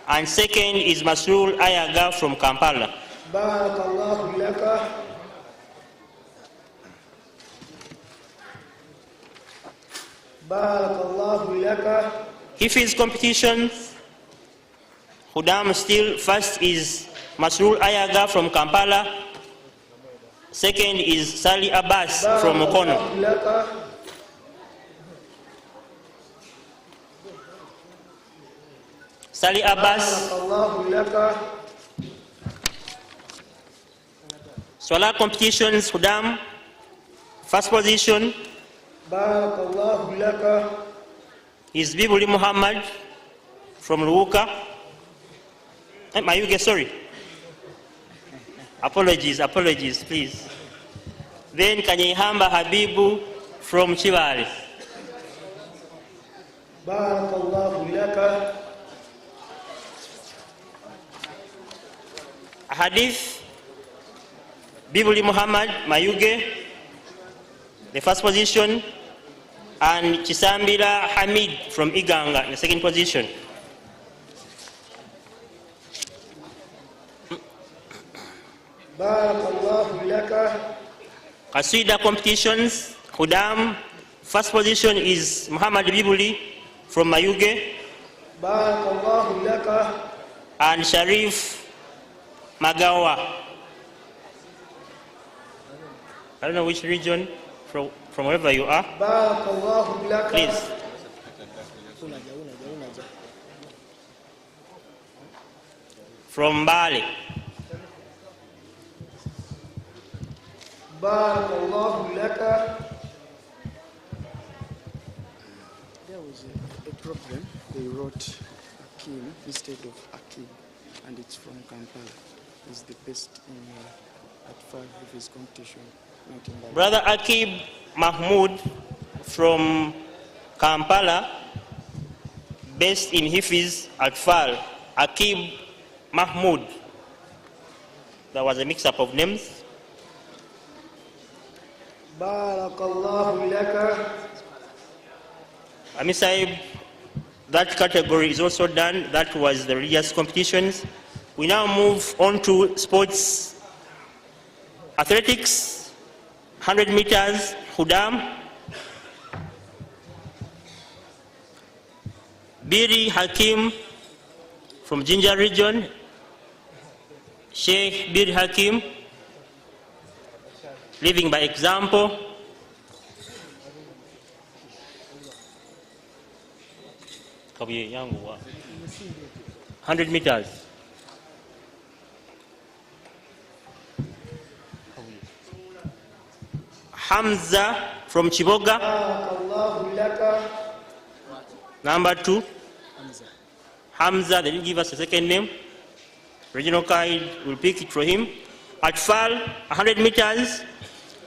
and second is Masrul Ayaga from Kampala. Barakallahu laka. Barakallahu laka. Hifz competitions, Khudam still. First is Masrul Ayaga from Kampala. Second is Sali Abbas from Mukono. Sali Abbas. Swala competitions, Khudam. First position is Bibuli Muhammad from Luuka. Mayuge, sorry. Apologies, please. Then Kanyehamba Habibu from Chibale. بارك الله لك. Hadith, Bibuli Muhammad Mayuge, the first position, and Chisambira Hamid from Iganga in the second position. بارك الله لك. Qasida competitions, Khudam, first position is Muhammad Bibuli from Mayuge, بارك الله لك. and Sharif Magawa. I don't know which region, from wherever you are. بارك الله لك. Please. From Bali. بارك الله لك. There was a problem. They wrote Akim instead of Akim, and it's from Kampala. He's the best in at 5 of his competition. Not in that. Brother Akib Mahmoud from Kampala, based in Hifis at Fal. Akib Mahmoud. There was a mix-up of names. بارك الله لك. Ami Sahib, that category is also done. That was the religious competitions. We now move on to sports, athletics, 100 meters, Khudam. Biri Hakim from Jinja region, Sheikh Biri Hakim, living by example. Kabiye yangu wa 100 meters. Hamza from Chiboga, بارك الله لك. number 2. Hamza, they didn't give us a second name. Regional guide will pick it for him. At Fal, 100 meters,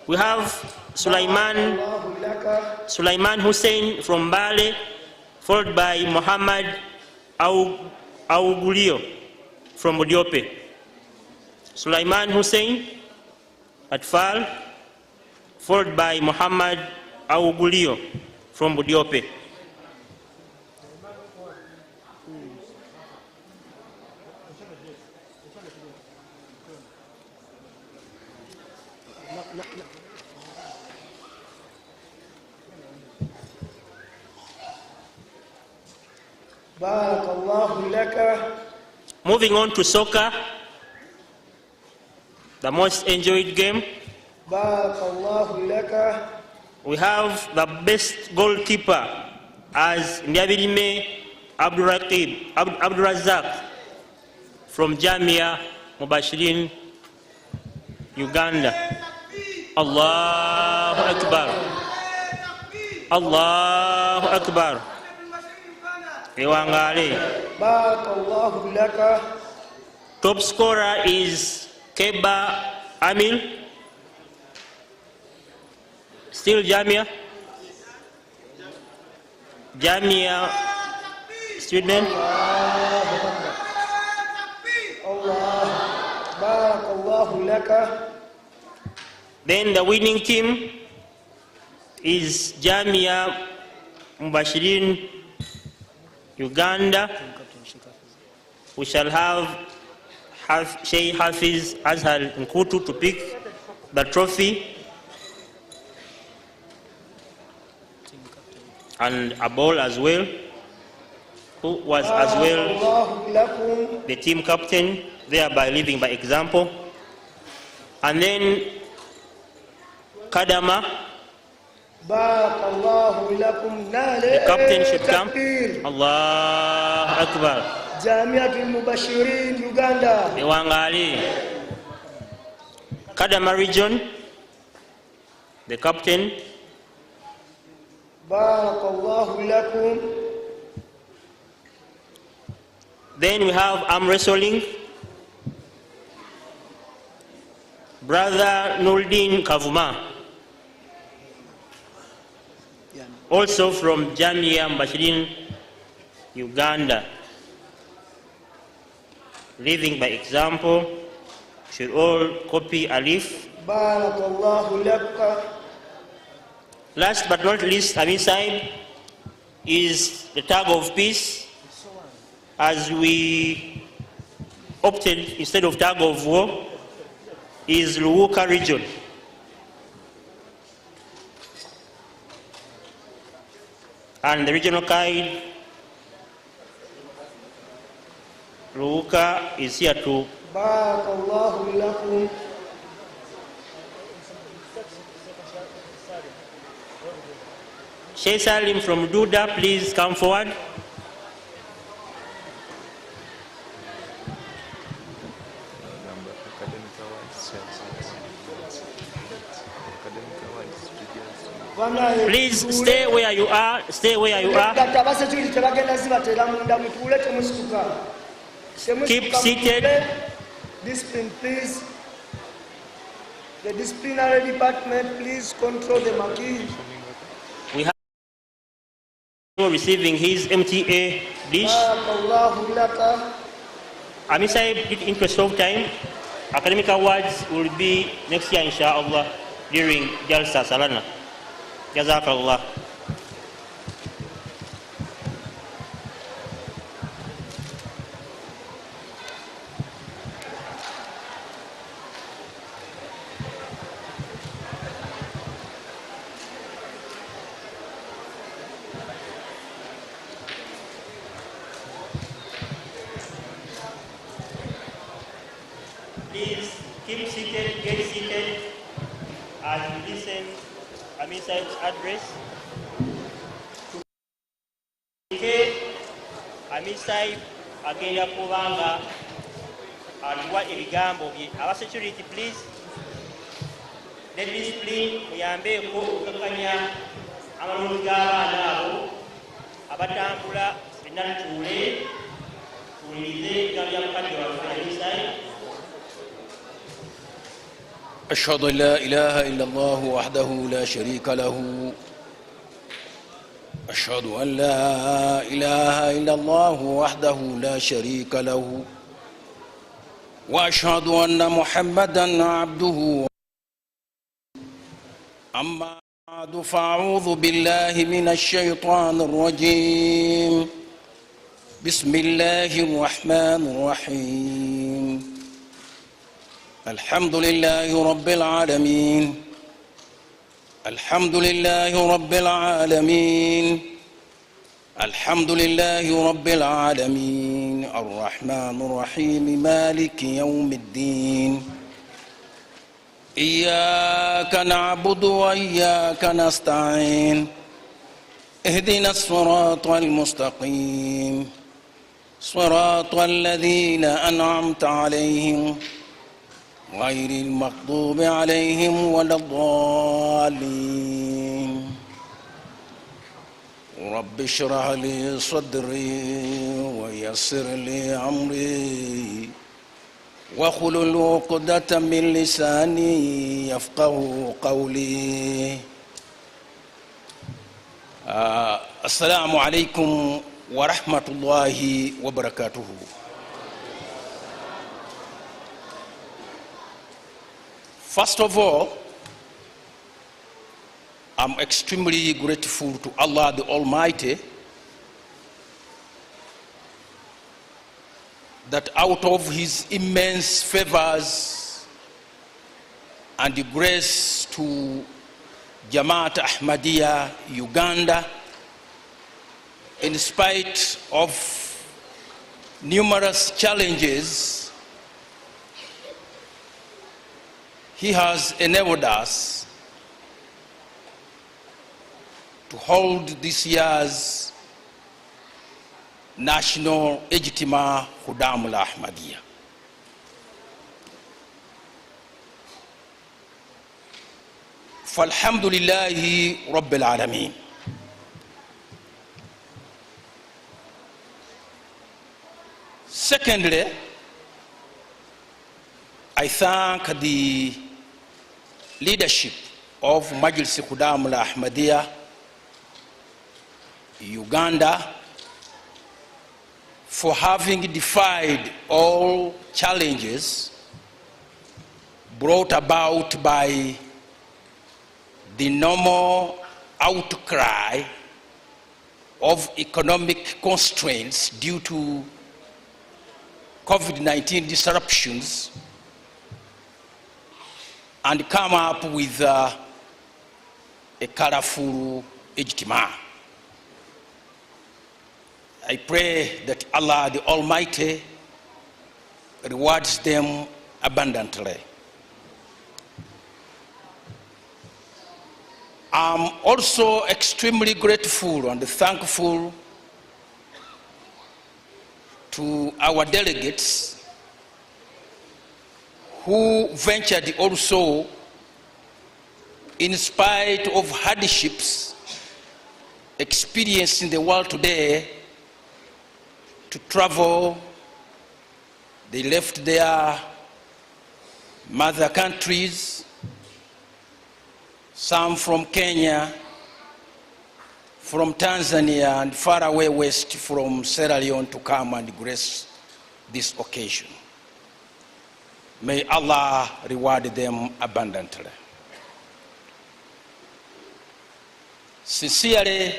we have Sulaiman Hussein from Bale, followed by Muhammad Augulio from Budiope. Sulaiman Hussein at Fal, followed by Muhammad Augulio from Budiope. بارك الله لك. Moving on to soccer, the most enjoyed game. بارك الله لك. We have the best goalkeeper as Ndiabirime Abdurazak from Jamia Mubashirin, Uganda. Allahu Akbar. Allahu Akbar. Ewangale. بارك الله لك. Top scorer is Keba Amil, still Jamia student. الله بارك الله لك. Then the winning team is Jamia Mubashirin, Uganda. We shall have Sheikh Hafiz Azhar Nkutu to pick the trophy and a ball as well, who was as well the team captain, thereby living by example. And then Kadama, the captain should come. Allah Akbar. Jamiatul Mubashirin, Uganda. Ewangali. Kadama region, the captain. Barakallahu lakum. Then we have arm wrestling. Brother Nuruddin Kavuma, also from Jamia Mubashirin Uganda, living by example, should all copy Alif. Barakallahu laka. Last but not least, Amir Sahib, is the tag of peace, as we opted instead of tag of war, is Luwuka region. And the regional guide, Luwuka, is here to Barakallahu lakum. Sheikh Salim from Duda, please come forward. Please stay where you are. Stay where you are. Keep seated. Discipline, please. The disciplinary department, please control the marquee. We have receiving his MTA dish. Amir Sahib, in interest of time, academic awards will be next year, inshallah, during Jalsa Salana. Jazakallah. Please keep seated, get seated as you listen Amir Sahib's address. Amir Sahib agenda kubanga aliwa ebigambo bye. Aba security, please. The discipline muyambeko okukakanya amalungi g'abaana abo abatambula benatuule tuwulirize ebigambo bya mukadde waffe Amir Sahib. أشهد أن لا إله إلا الله وحده لا شريك له أشهد أن لا إله إلا الله وحده لا شريك له وأشهد أن محمدا عبده. أما بعد فأعوذ بالله من الشيطان الرجيم. بسم الله الرحمن الرحيم. الحمد لله رب العالمين. الحمد لله رب العالمين. الحمد لله رب العالمين. الرحمن الرحيم مالك يوم الدين. إياك نعبد وإياك نستعين. اهدنا الصراط المستقيم. صراط الذين أنعمت عليهم غير المغضوب عليهم ولا الضالين. رب اشرح لي صدري ويسر لي أمري واحلل عقدة من لساني يفقهوا قولي. السلام عليكم ورحمة الله وبركاته. First of all, I'm extremely grateful to Allah the Almighty that out of His immense favors and the grace to Jamaat Ahmadiyya Uganda, in spite of numerous challenges, He has enabled us to hold this year's National Ijtema Khuddam-ul-Ahmadiyya. Falhamdulillahi Rabbil Alameen. Secondly, I thank the leadership of Majlis Khuddam-ul-Ahmadiyya, Uganda, for having defied all challenges brought about by the normal outcry of economic constraints due to COVID-19 disruptions, and come up with a colorful Ijtema. I pray that Allah the Almighty rewards them abundantly. I'm also extremely grateful and thankful to our delegates who ventured also, in spite of hardships experienced in the world today, to travel. They left their mother countries, some from Kenya, from Tanzania, and far away west from Sierra Leone to come and grace this occasion. May Allah reward them abundantly. Sincerely,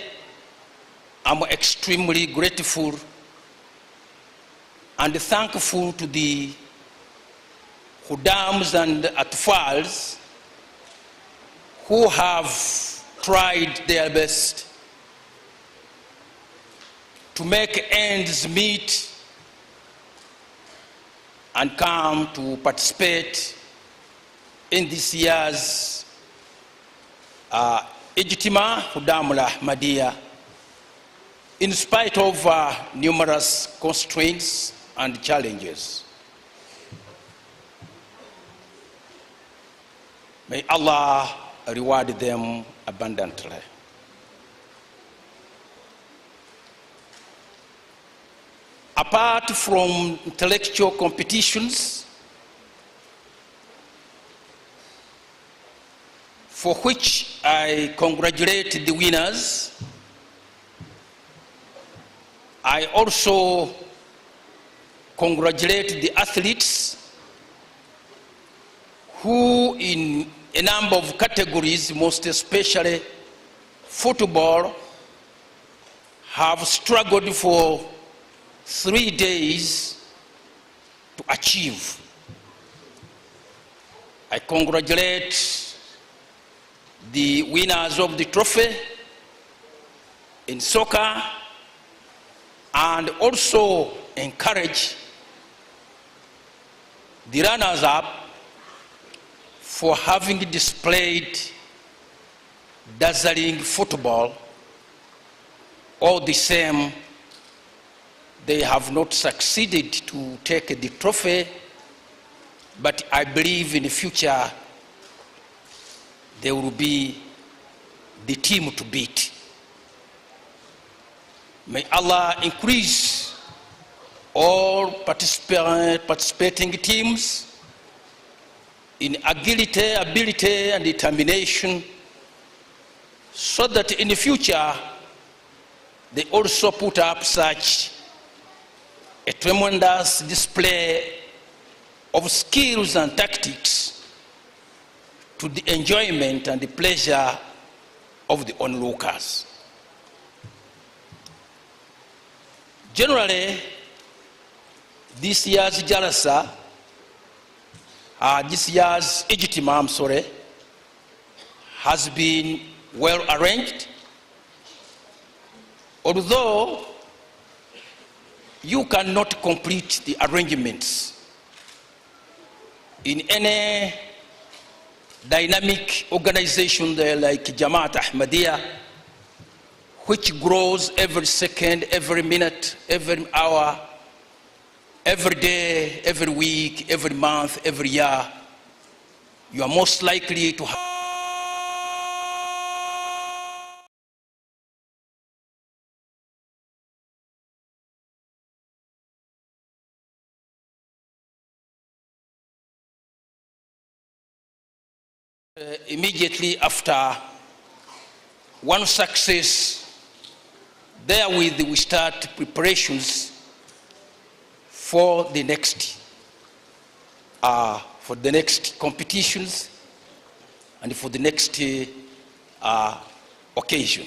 I'm extremely grateful and thankful to the Khudams and Atfals who have tried their best to make ends meet and come to participate in this year's Ijtema Khuddam-ul-Ahmadiyya, in spite of numerous constraints and challenges. May Allah reward them abundantly. Apart from intellectual competitions, for which I congratulate the winners, I also congratulate the athletes who, in a number of categories, most especially football, have struggled for 3 days to achieve. I congratulate the winners of the trophy in soccer, and also encourage the runners-up for having displayed dazzling football. All the same, they have not succeeded to take the trophy, but I believe in the future they will be the team to beat. May Allah increase all participating teams in agility, ability, and determination, so that in the future they also put up such a tremendous display of skills and tactics to the enjoyment and the pleasure of the onlookers. Generally, this year's Jalasa, this year's Ijtema, has been well arranged, although you cannot complete the arrangements in any dynamic organization there like Jamaat Ahmadiyya, which grows every second, every minute, every hour, every day, every week, every month, every year. You are most likely to have immediately after one success, therewith we start preparations for the next competitions and for the next occasion.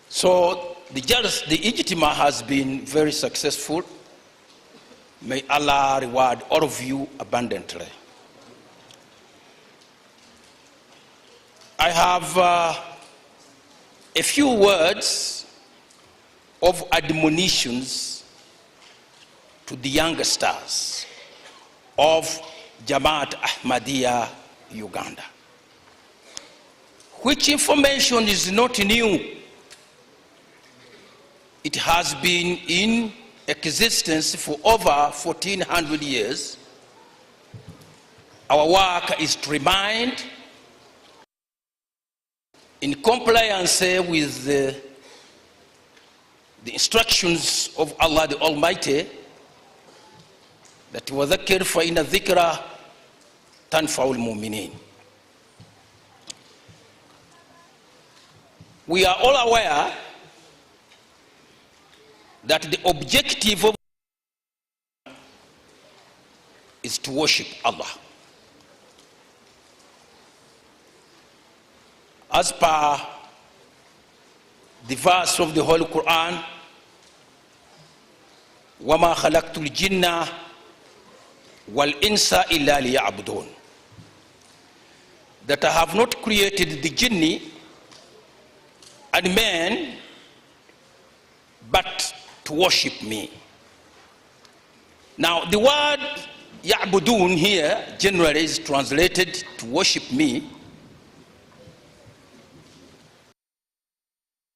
So the Ijtema has been very successful. May Allah reward all of you abundantly. I have a few words of admonitions to the youngsters of Jamaat Ahmadiyya Uganda, which information is not new. It has been in existence for over 1400 years. Our work is to remind, in compliance with the instructions of Allah the Almighty, that وَذَكِّرْ فَإِنَّ الذِّكْرَ تَنْفَعُ الْمُؤْمِنِينَ. We are all aware that the objective of is to worship Allah. As per the verse of the Holy Quran, وَمَا خَلَقْتُ الْجِنَّ وَالْإِنسَ إِلَّا لِيَعْبُدُونَ, that I have not created the jinni and man but to worship me. Now the word ya'budun here generally is translated to worship me.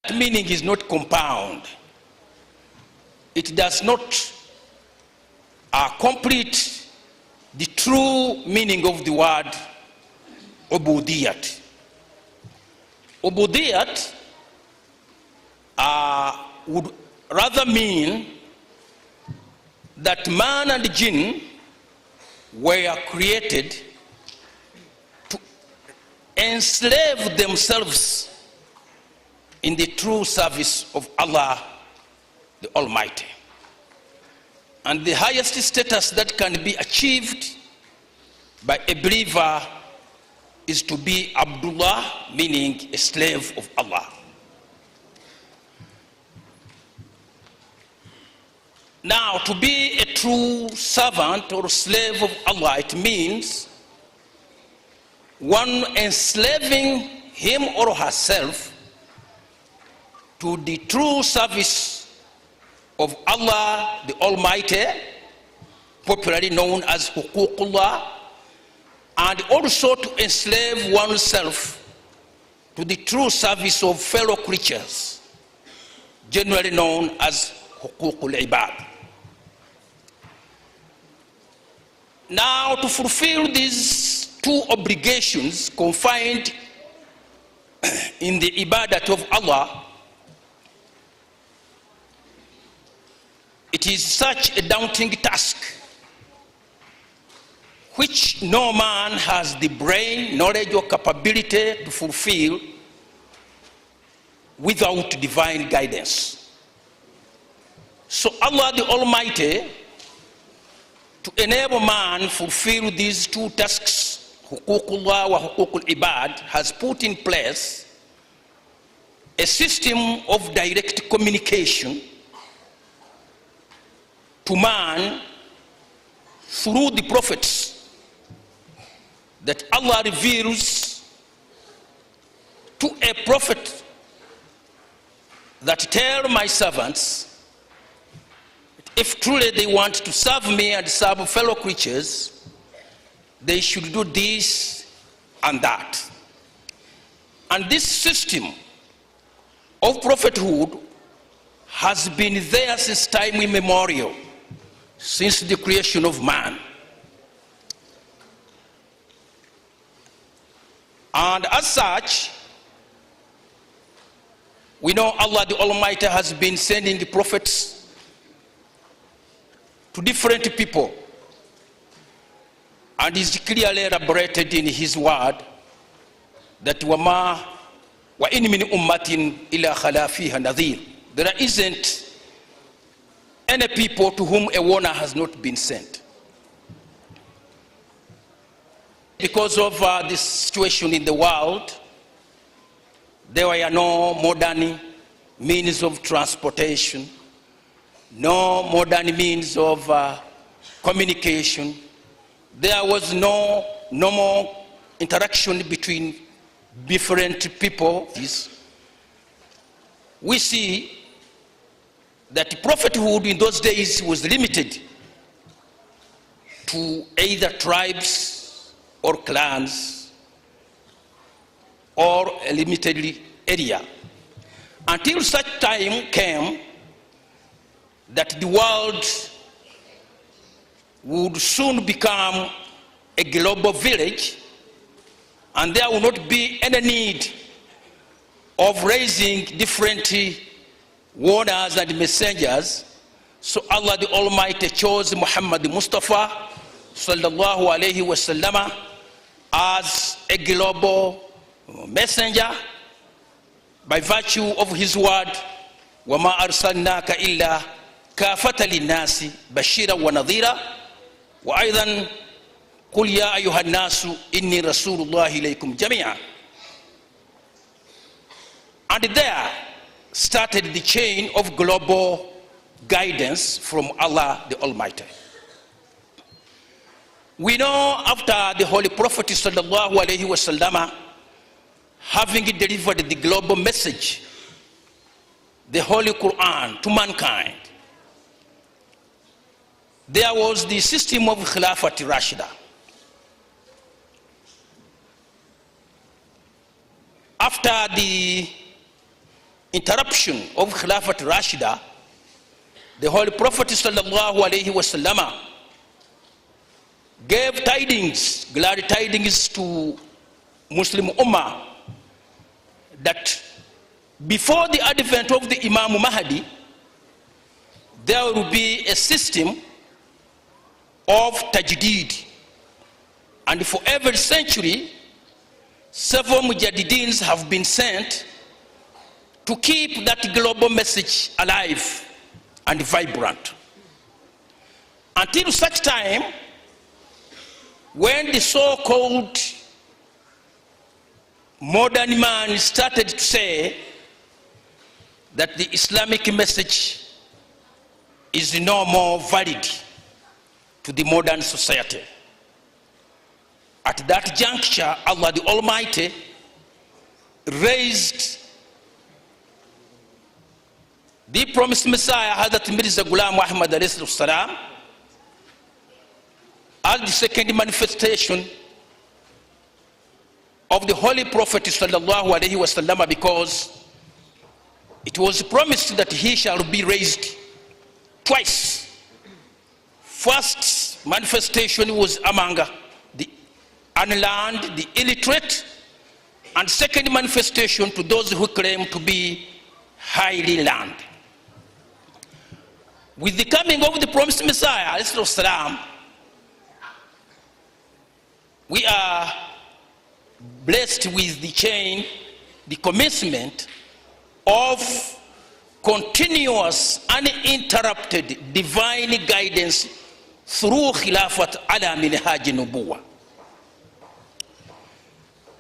That meaning is not compound. It does not complete the true meaning of the word ubudiyat. Ubudiyat would rather mean that man and jinn were created to enslave themselves in the true service of Allah the Almighty. And the highest status that can be achieved by a believer is to be Abdullah, meaning a slave of Allah. Now, to be a true servant or slave of Allah, it means one enslaving him or herself to the true service of Allah the Almighty, popularly known as Huququllah, and also to enslave oneself to the true service of fellow creatures, generally known as Huququl Ibad. Now, to fulfill these two obligations confined in the ibadat of Allah, it is such a daunting task which no man has the brain, knowledge, or capability to fulfill without divine guidance. So Allah the Almighty, to enable man fulfill these two tasks, Huququllah wa Huququl Ibad, has put in place a system of direct communication to man through the prophets that Allah reveals to a prophet that tell my servants, if truly they want to serve me and serve fellow creatures, they should do this and that. And this system of prophethood has been there since time immemorial, since the creation of man. And as such, we know Allah the Almighty has been sending the prophets to different people, and is clearly elaborated in his word that وَمَا وَإِن مِّنْ أُمَّةٍ إِلَّا خَلَا فِيهَا نَذِيرٌ. There isn't any people to whom a warner has not been sent. Because of this situation in the world, there were no modern means of transportation, no modern means of communication. There was no normal interaction between different people. We see that prophethood in those days was limited to either tribes or clans or a limited area, until such time came that the world would soon become a global village, and there will not be any need of raising different warners and messengers. So Allah the Almighty chose Muhammad Mustafa sallallahu alayhi wasallam as a global messenger by virtue of his word, وَمَا أَرْسَلْنَاكَ إِلَّا كَافَةً لِلنَّاسِ بَشِيرًا وَنَذِيرًا وَأَيْضًا قُلْ يَا أَيُّهَا النَّاسُ إِنِّي رَسُولُ اللَّهِ إِلَيْكُمْ جَمِيعًا. And there started the chain of global guidance from Allah the Almighty. We know after the Holy Prophet sallallahu alayhi wasallam having delivered the global message, the Holy Quran, to mankind, there was the system of Khilafat Rashida. After the interruption of Khilafat Rashida, the Holy Prophet sallallahu alayhi wasallam gave tidings, glad tidings to Muslim Ummah that before the advent of the Imam Mahdi, there will be a system of Tajdeed. And for every century, several Mujahideen have been sent to keep that global message alive and vibrant. Until such time, when the so-called modern man started to say that the Islamic message is no more valid to the modern society. At that juncture, Allah the Almighty raised the promised Messiah, Hazrat Mirza Ghulam Muhammad alayhi salam, as the second manifestation of the Holy Prophet sallallahu alayhi wasallam, because it was promised that he shall be raised twice. First manifestation was among the unlearned, the illiterate, and second manifestation to those who claim to be highly learned. With the coming of the promised Messiah alayhi salam, we are blessed with the chain, the commencement of continuous, uninterrupted divine guidance through Khilafat ala minhaj nubuwah.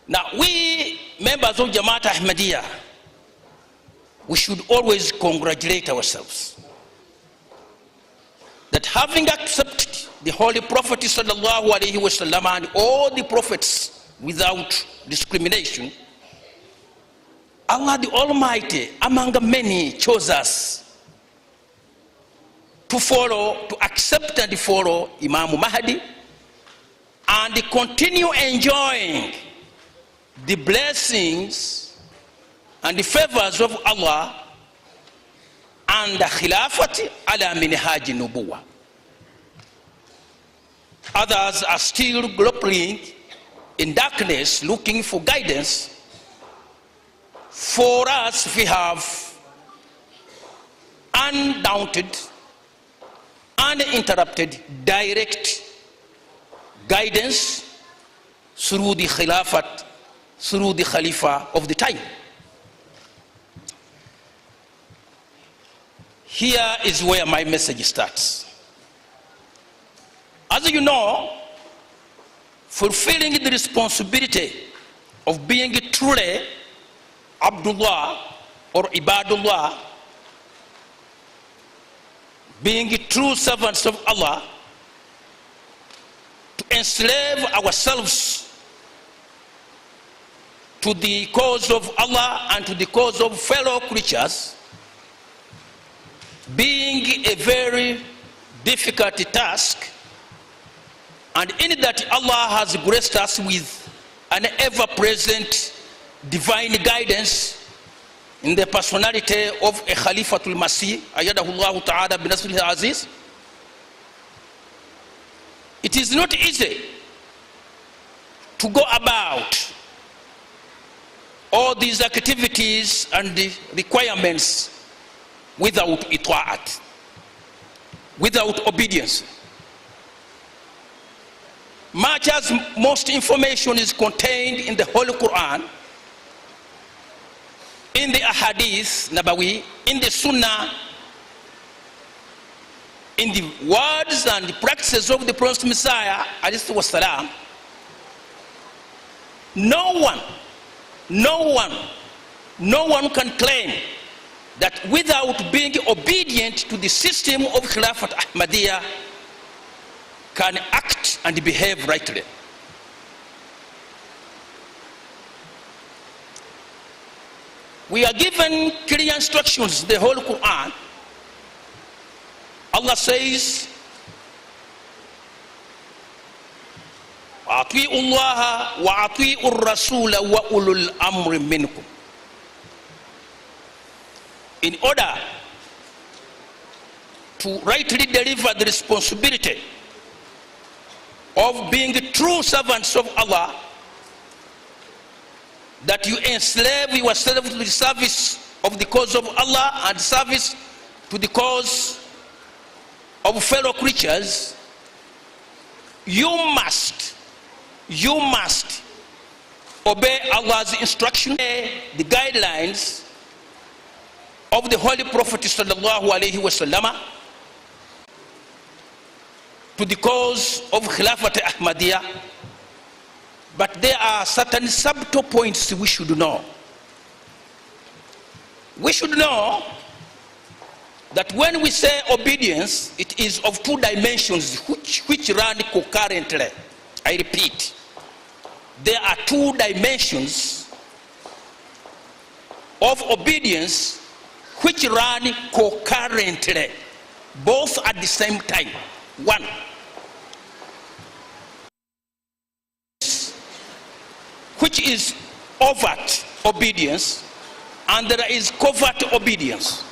Now, we members of Jamaat Ahmadiyya, we should always congratulate ourselves that having accepted the Holy Prophet sallallahu alaihi wasallam and all the prophets without discrimination, Allah the Almighty, among many, chose us to follow, to accept and follow Imam Mahdi and continue enjoying the blessings and the favors of Allah and the Khilafat ala minhaj nubuwah. Others are still groping in darkness, looking for guidance. For us, we have undaunted, uninterrupted, direct guidance through the Khilafat, through the Khalifa of the time. Here is where my message starts. As you know, fulfilling the responsibility of being truly Abdullah or Ibadullah, being true servants of Allah, to enslave ourselves to the cause of Allah and to the cause of fellow creatures, being a very difficult task, and in that Allah has graced us with an ever-present divine guidance in the personality of a Khalifatul Masih, ayyadahullah ta'ala binasrihi aziz. It is not easy to go about all these activities and the requirements without ita'at, without obedience. Much as most information is contained in the Holy Quran, in the Ahadith Nabawi, in the Sunnah, in the words and the practices of the Prophet Messiah, alayhi wassalam, no one can claim that without being obedient to the system of Khilafat Ahmadiyya can act and behave rightly. We are given clear instructions, the whole Quran. Allah says, "Ati'u Allah wa ati'u Rasula wa ulul amri minkum." In order to rightly deliver the responsibility of being true servants of Allah, that you enslave yourself to the service of the cause of Allah and service to the cause of fellow creatures, you must obey Allah's instruction, the guidelines of the Holy Prophet sallallahu alaihi wasallam, to the cause of Khilafat Ahmadiyya. But there are certain subtle points we should know. We should know that when we say obedience, it is of two dimensions which run concurrently. I repeat, there are two dimensions of obedience which run concurrently, both at the same time. One, which is overt obedience, and there is covert obedience.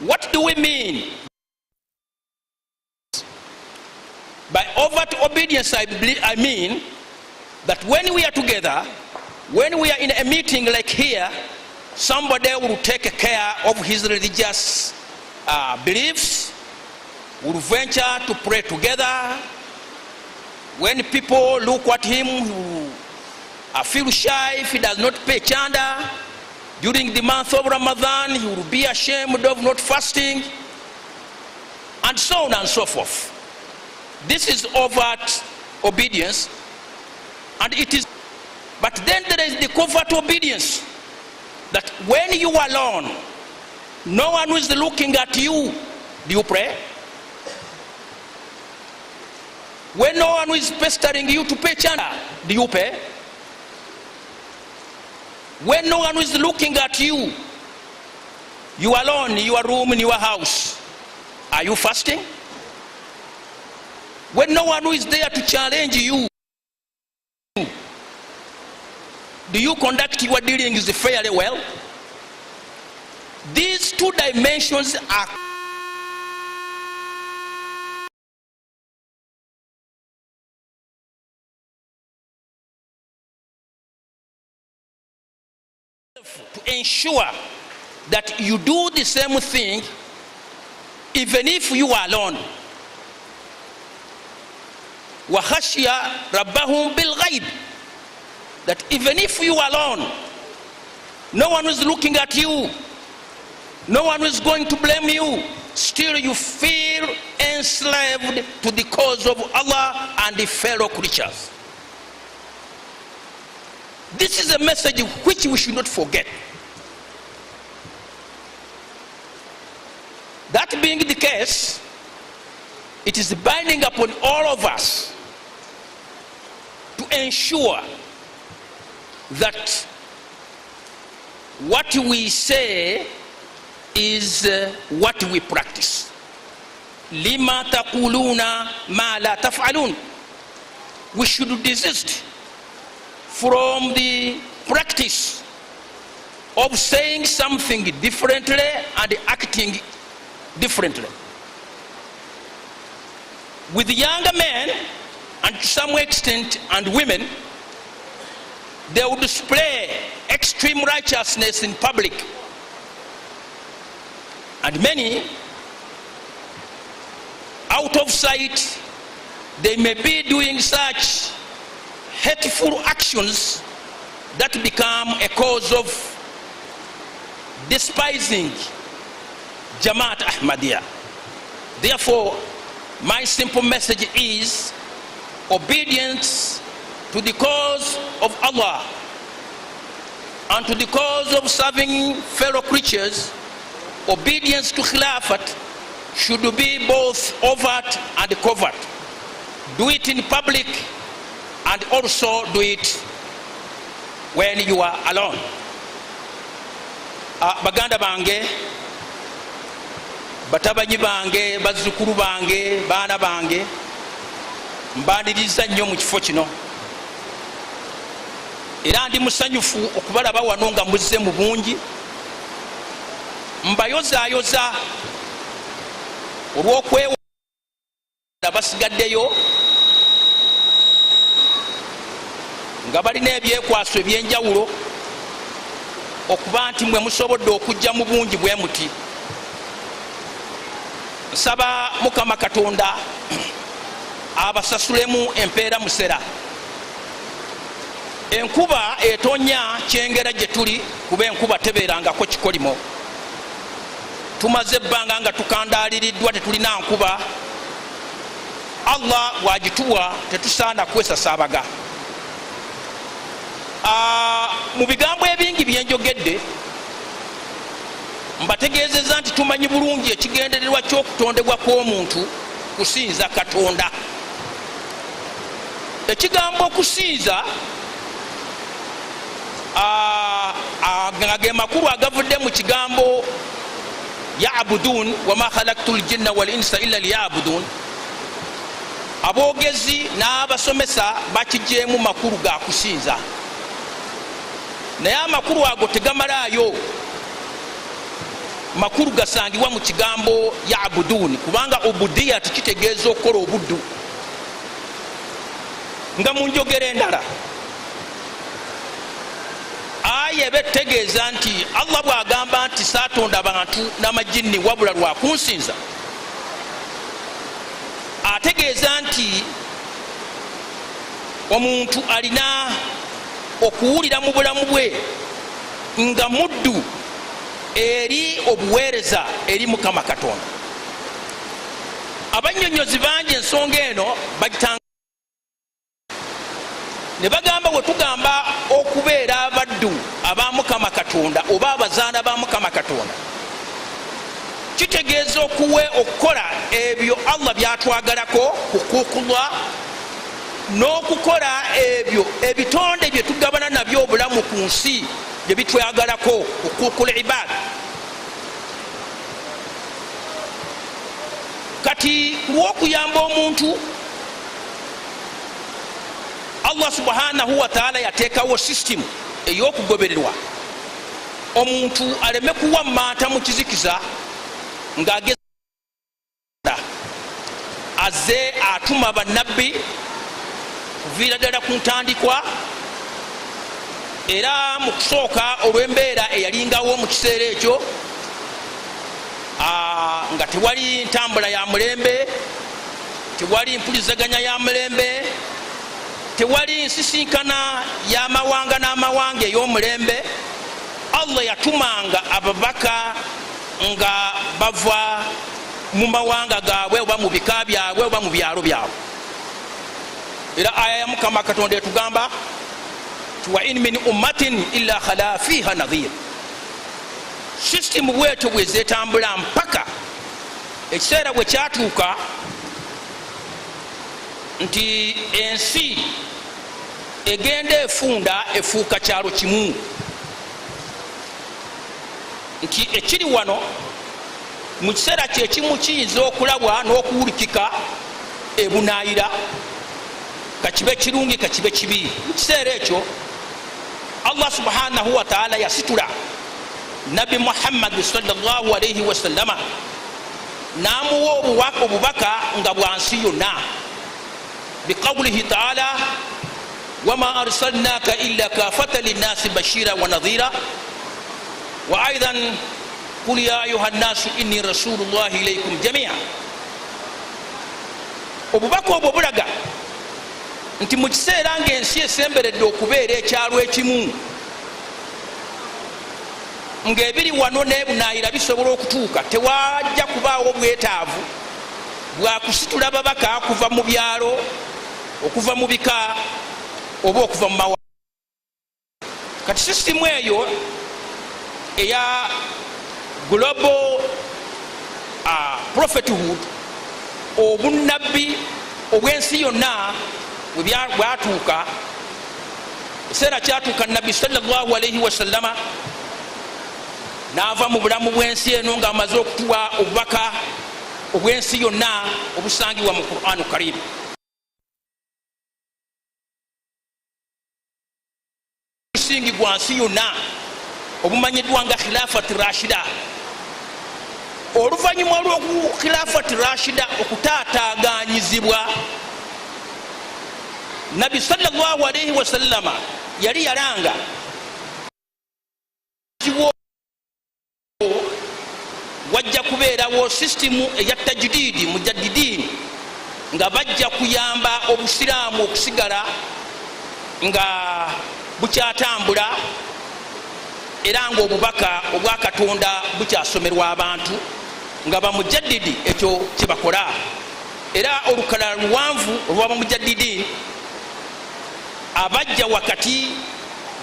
What do we mean by overt obedience? I mean that when we are together, when we are in a meeting like here, somebody will take care of his religious beliefs, will venture to pray together. When people look at him, who feel shy if he does not pay chanda during the month of Ramadan, he will be ashamed of not fasting, and so on and so forth. This is overt obedience, and it is. But then there is the covert obedience, that when you are alone, no one is looking at you, do you pray? When no one is pestering you to pay chanda, do you pay? When no one is looking at you, you are alone in your room, in your house, are you fasting? When no one is there to challenge you, do you conduct your dealings fairly well? These two dimensions are to ensure that you do the same thing even if you are alone. وَخَشْيَ رَبَّهُمْ بِالْغَيْبِ, that even if you are alone, no one is looking at you, No one is going to blame you. Still you feel enslaved to the cause of Allah and the fellow creatures. This is a message which we should not forget. That being the case, it is binding upon all of us to ensure that what we say is what we practice. Lima taquluna ma la taf'alun. We should desist from the practice of saying something differently and acting differently. With younger men, and to some extent, and women, they would display extreme righteousness in public. And many, out of sight, they may be doing such hateful actions that become a cause of despising Jamaat Ahmadiyya. Therefore, my simple message is obedience to the cause of Allah and to the cause of serving fellow creatures. Obedience to Khilafat should be both overt and covert. Do it in public and also do it when you are alone. Baganda bange, batabanyi bange, bazzukulu bange, baana bange, mbaniriza nnyo mu kifo kino. Era ndi musanyufu okubalaba wano nga muzze mu bungi. Mbayozaayoza olw'okwewa basigaddeyo nga balina ebyekwaso ebyenjawulo okuba nti mwe musobodde okujja mu bungi bwe muti. Nsaba Mukama Katonda abasasulemu empeera musera. Enkuba etonya kyengera gye tuli kuba enkuba tebeerangako kikolimo. Tumaze ebbanga nga tukandaliriddwa tetulina nkuba. Allah bw'agituwa tetusaana kwesasaabaga. Mu bigambo ebingi byenjogedde mbategeezezza nti tumanyi bulungi ekigendererwa ky'okutondebwa kw'omuntu kusinza Katonda. Ekigambo okusinza ge makulu agavudde mu kigambo ya'budun wa ma khalaqtul jinna wal insa illa liya'budun. Aboogezi n'abasomesa bakijeemu makulu ga kusinza, naye amakulu ago tegamalaayo. Makulu gasangibwa mu kigambo ya'budun, kubanga ubudiyya tikitegeeza okukola obuddu. Nga mu njogera endala aya ebetegeeza nti Allah bw'agamba nti saatonda bantu n'amajinni wabula lwa kunsinza, ategeeza nti omuntu alina okuwulira mu bulamu bwe nga muddu eri obuweereza eri Mukama Katonda. Abannyonnyozi bangi ensonga eno bagitanga ne bagamba bwe tugamba okubeera abaddu aba Mukama Katonda oba abazaana ba Mukama Katonda, kitegeeza okukola ebyo Allah byatwagalako, hukukullah, n'okukola ebyo ebitonde bye tugabana nabyo obulamu ku nsi bye bitwagalako, hukukul ibad. Kati lw'okuyamba omuntu, Allah subhanahu wa ta'ala yateekawo system ey'okugobererwa omuntu aleme kuwammaata mu kizikiza ng'ageza azze atuma bannabbi kuviira ddala ku ntandikwa, era mu kusooka olw'embeera eyalingawo mu kiseera ekyo nga tewali ntambula ya mulembe, tewali mpulizaganya ya mulembe, tewali nsisinkana y'amawanga n'amawanga ey'omulembe. Allah yatumanga ababaka nga bava mu mawanga gaabwe oba mu bika byabwe oba mu byalo byabwe. Era aya ya Mukama Katonda etugamba wa in min ummatin illa khala fiha nadhir. System bwetyo bwezetambula mpaka ekiseera bwe kyatuuka nti ensi egenda efunda efuuka kyalo kimu, nti ekiri wano mu kiseera kyekimu kiyinza okulabwa n'okuwulikika ebunaayira, kakibe kirungi kakibe kibi. Mu kiseera ekyo Allah subhanahu wa ta'ala yasitula Nabi Muhammad sallallahu alayhi wa sallama n'amuwa obubaka nga bwansi yonna biqawlihi ta'ala wama arsalnaka illa kafatan linnasi bashira wa nadhira wa aidan qul ya ayuha nnasu inni rasulullahi ilaykum jamia. Obubaka obwo bulaga nti mu kiseera ng'ensi esemberedde okubeera ekyalo ekimu, ng'ebiri wano n'ebunaayira bisobola okutuuka, tewajja kubaawo bwetaavu bwa kusitula babaka okuva mu byalo, okuva mu bika oba okuva mu mawa. Kati sisitimu eyo eya global prophethood, obunnabbi obw'ensi yonna bwatuuka, ekiseera kyatuuka Nabbi sallallahu alayhi wa sallama n'ava mu bulamu bw'ensi eno ng'amaze okutuwa obubaka obw'ensi yonna obusangibwa mu Qur'anu Karim. Obusingi bwa nsi yonna obumanyiddwa nga khilafati rashida. Oluvannyuma lw'oku khilafati rashida okutaataaganyizibwa, Nabi sallallahu alayhi wa sallama yali yalanga wajja kubeerawo sisitimu eya tajdidi mujaddidini nga bajja kuyamba obusiraamu okusigala nga bukyatambula era ng'obubaka obwa Katonda bukyasomerwa abantu nga bamujaddidi ekyo kyebakola. Era olukalala luwanvu olw'abamujaddidi abajja wakati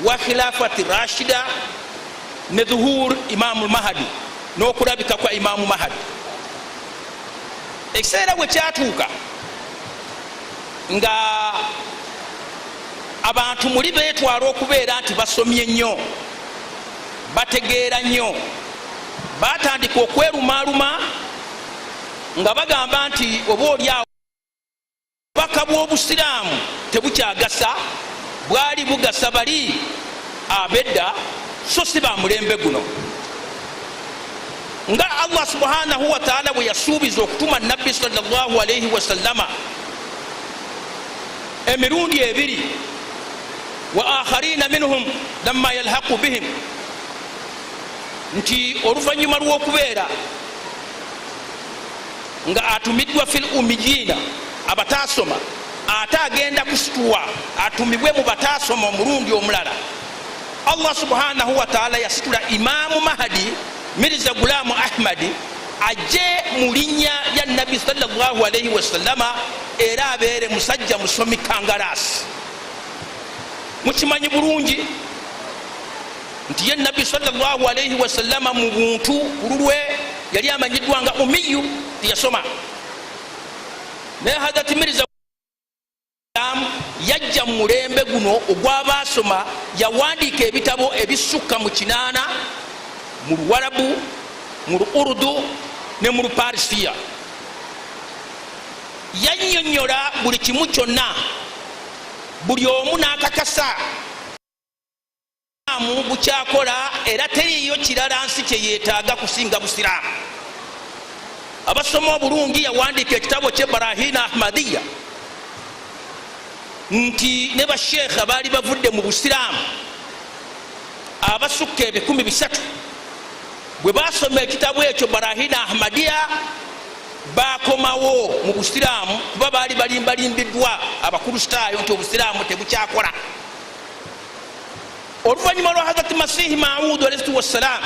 wa khilafati rashida ne dhuhur Imamu Mahdi n'okulabika kwa Imamu Mahdi. Ekiseera bwe kyatuuka nga abantu muli beetwala okubeera nti basomye nnyo, bategeera nnyo, batandika okwerumaaluma nga bagamba nti oba oliawo obubaka bw'obusiraamu tebukyagasa, bwali bugasa bali abedda so si ba mulembe guno. Nga Allah subhanahu wa ta'ala bwe yasuubiza okutuma Nabbi sallallahu alayhi wa sallama emirundi ebiri, wa akharina minhum lamma yalhaqu bihim, nti oluvannyuma lw'okubeera nga atumiddwa fil ummiyina abataasoma, ate agenda kusitulwa atumibwe mu bataasoma omulundi omulala. Allah subhanahu wa ta'ala yasitula Imamu Mahdi Mirza Ghulam Ahmad ajje mu linnya lya Nabbi sallallahu alayhi wa sallama, era abeere musajja musomi kangalaasi. Mukimanyi bulungi nti ye Nabbi sallallahu alayhi wa sallama mu buntu bululwe yali amanyiddwa nga umiyu, tiyasoma. Naye Hazrat Mirza yajja mu mulembe guno ogw'abaasoma, yawandiika ebitabo ebisukka mu 8 mu Luwarabu, mu Urdu ne mu Parisiya. Yannyonnyola buli kimu kyonna, buli omu n'akakasa bukyakola, era teriyo kirala nsi kye yeetaaga kusinga busiraamu. Abasoma obulungi yawandiika ekitabo kye Ahmadiyya nti ne basheekha baali bavudde mu busiraamu abasukka 300 bwe basoma ekitabo ekyo Ahmadiyya bakomawo mu busiraamu, kuba baali balimbalimbiddwa abakristaayo nti obusiraamu tebukyakola. Oluvannyuma lwa Hazrat Masihi Maud alayhi wassalaam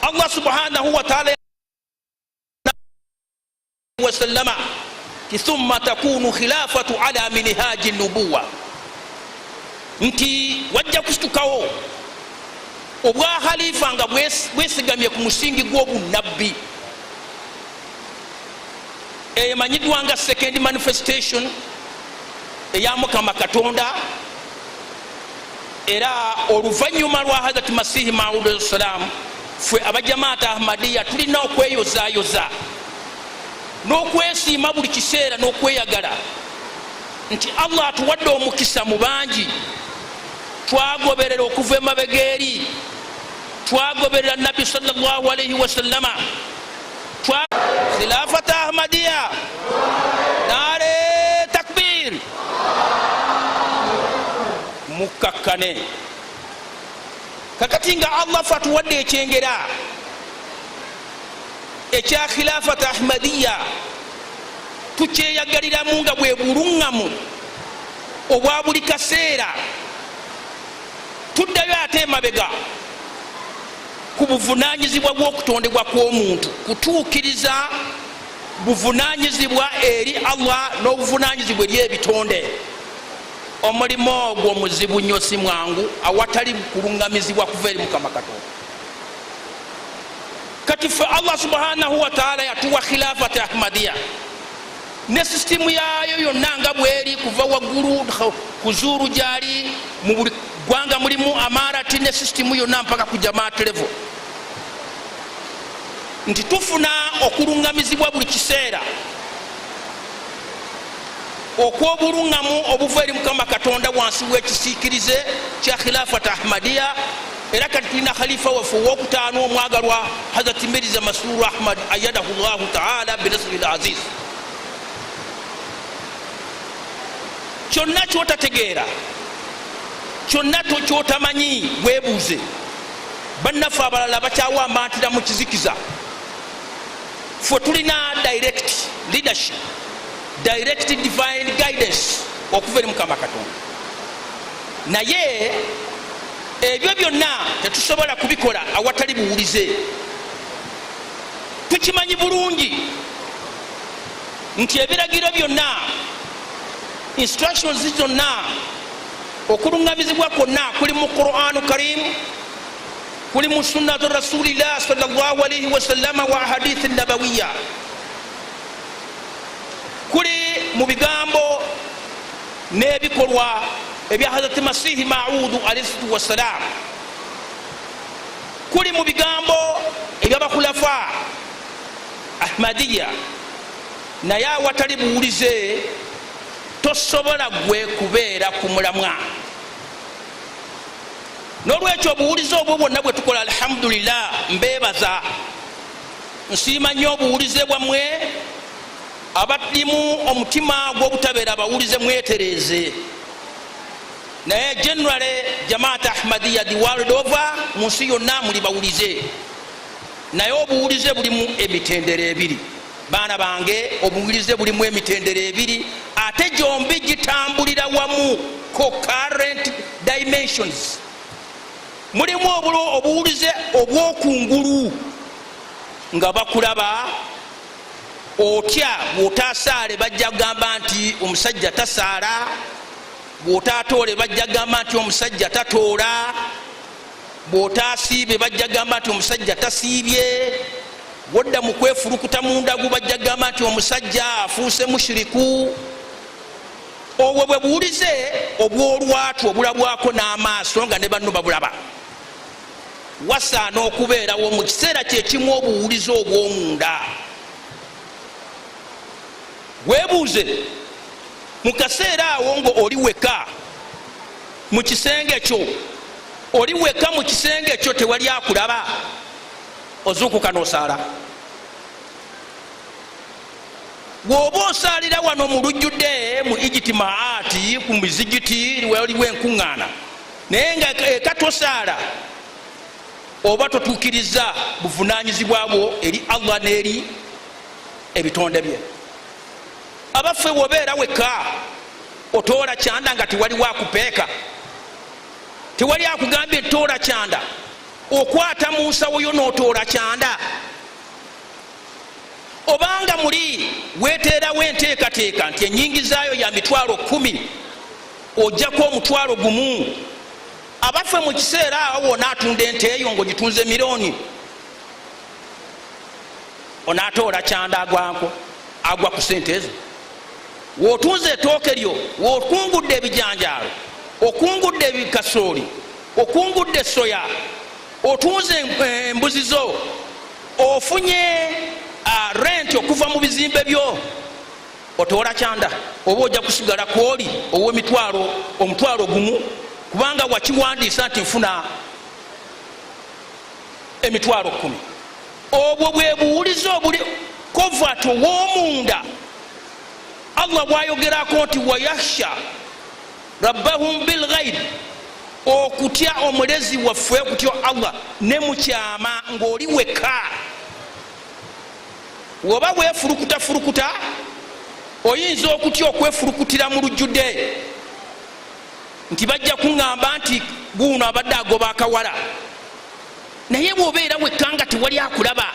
Allah subhanahu wa ta'ala wa sallama thumma takunu khilafatu ala minhaji nubuwa, nti wajja kusitukawo obwa khalifa nga bwesigamye ku musingi gw'obunabbi. Emanyiddwa nga second manifestation eya Mukama Katonda, era oluvannyuma lwa Hazrat Masihi Maud salam ffe abajamaata Ahmadiyya tulina okweyozaayoza n'okwesiima buli kiseera n'okweyagala nti Allah atuwadde omukisa mu bangi, twagoberera okuva emabega eri, twagoberera Nabbi sallallahu alayhi wa sallama, khilafat Ahmadiyya, nare takbir, mukakkane. Kakati nga Allah fatuwadde ekyengera ekya khilafat Ahmadiyya, tukyeyagaliramu nga bwe buluŋŋamu obwa buli kaseera, tuddayo ate emabega ku buvunaanyizibwa bw'okutondebwa kw'omuntu, kutuukiriza buvunaanyizibwa eri Allah n'obuvunaanyizibwa eri ebitonde. Omulimu ogwo muzibu nnyo, si mwangu, awatali kuluŋŋamizibwa kuva eri Mukama Katonda. Kati ffe Allah subhanahu wa ta'ala yatuwa khilafat Ahmadiyya ne sisitimu yaayo yonna nga bweri, kuva waggulu kuzuuru gyali, mu buli ggwanga mulimu amarati ne sisitimu yonna mpaka ku jamaat level, nti tufuna okuluŋŋamizibwa buli kiseera okw'obuluŋŋamu obuva eri Mukama Katonda wansi w'ekisiikirize kya khilafat Ahmadiyya. Era kati tulina khalifa waffe owokutaano omwagalwa Hazrat Mirza Masroor Ahmad ayyadahu Allahu ta'ala binasril aziz. Kyonna kyotategeera, kyonna kyotamanyi weebuuze. Bannaffe abalala bakyawambaatira mu kizikiza. Ffe tulina direct leadership, direct divine guidance okuva eri Mukama Katonda, naye ebyo byonna tetusobola kubikola awatali buwulize. Tukimanyi bulungi nti ebiragiro byonna, instructions zonna, okuluŋŋamizibwa kwonna kuli mu Qur'anu Karim, kuli mu sunnatu Rasulillah sallallahu alayhi wa sallama wa hadithi nabawiyya, kuli mu bigambo n'ebikolwa ebya Hazrat Masihi Maud alayhi wassalam, kuli mu bigambo ebyabakhulafa Ahmadiyya. Naye awatali buwulize tosobola gwe kubeera ku mulamwa. N'olwekyo obuwulize obwo bwonna bwe tukola, alhamdulillah, mbeebaza, nsiima nnyo obuwulize bwammwe abalimu omutima gw'obutabeera abawulize mwetereeze. Naye generally jamaat Ahmadiyya the world over, mu nsi yonna muli bawulize, naye obuwulize bulimu emitendera ebiri. Baana bange, obuwulize bulimu emitendera ebiri, ate gyombi gitambulira wamu, co-current dimensions. Mulimu obuwulize obw'okungulu nga bakulaba otya, bw'otasaale bajja kugamba nti omusajja tasaala, bw'otaatoole bajja kugamba nti omusajja tatoola, bw'otaasiibe bajja kugamba nti omusajja tasiibye, wodda mu kwefulukuta mundagu bajja kugamba nti omusajja afuuse mushiriku. Obwo bwe buwulize obw'olwatu obulabwako n'amaaso nga ne banno babulaba. Wasaana okubeerawo mu kiseera kyekimu obuwulize obw'omunda. Weebuuze mu kaseera awo ngo oli weka mu kisenge kyo, oli weka mu kisenge kyo, tewali akulaba, ozuukuka n'osaala. Bw'oba osaalira wano mu lujjudde mu Ijtema ati ku mizigiti waliwo enkuŋŋaana, naye nga eka tosaala, oba totuukiriza buvunaanyizibwa bwo eri Allah n'eri ebitonde bye. Abaffe wobeera weka otoola kyanda nga tewali wakupeeka, tewali akugambye toola kyanda, okwata mu nsawo yo n'otoola kyanda, obanga muli weeteerawo enteekateeka nti ennyingizaayo ya mitwalo 10 ojjako omutwalo gumu, abaffe mu kiseera awo onaatunda ente eyo ng'ogitunze miliyoni, onaatoola kyanda agwa ku sente ezo. W'otunze ettooke lyo, w'okungudde ebijanjaalo, okungudde ebikasooli, okungudde soya, otunze embuzi zo, ofunye rent okuva mu bizimbe byo, otoola kyanda, oba ojja kusigala kwoli omutwalo gumu, kubanga wakiwandiisa nti nfuna emitwalo 10. Obwo bwe buwulizo obuli kovato w'omunda Allah bwayogerako nti wayakhsha rabbahum bilghaib, okutya omulezi waffe, okutya Allah ne mukyama ng'oli wekka. Woba weefurukutafurukuta oyinza okutya okwefurukutira mu lujjudde nti bajja kuŋŋamba nti guno abadde agoba akawala, naye bw'obeera wekka nga tewali akulaba,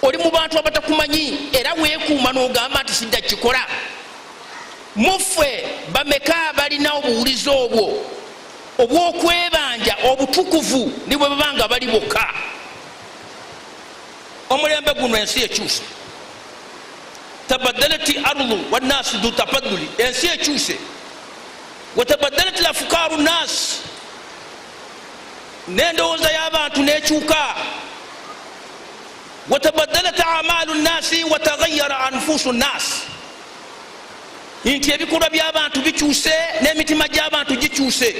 oli mu bantu abatakumanyi era weekuuma n'ogamba nti sidda kikola. Muffe bameka abalina obuwulizo obwo obw'okwebanja obutukuvu ne bwe babanga bali bokka? Omulembe guno ensi ekyuse, tabadalati ardu wannasi du tafadduli, ensi ekyuse, watabadalati lafukaru nas, n'endowooza y'abantu n'ekyuka, watabadalati amalu nnasi wataghayyara anfusu nnas, nti ebikolwa by'abantu bikyuse n'emitima gy'abantu gikyuse.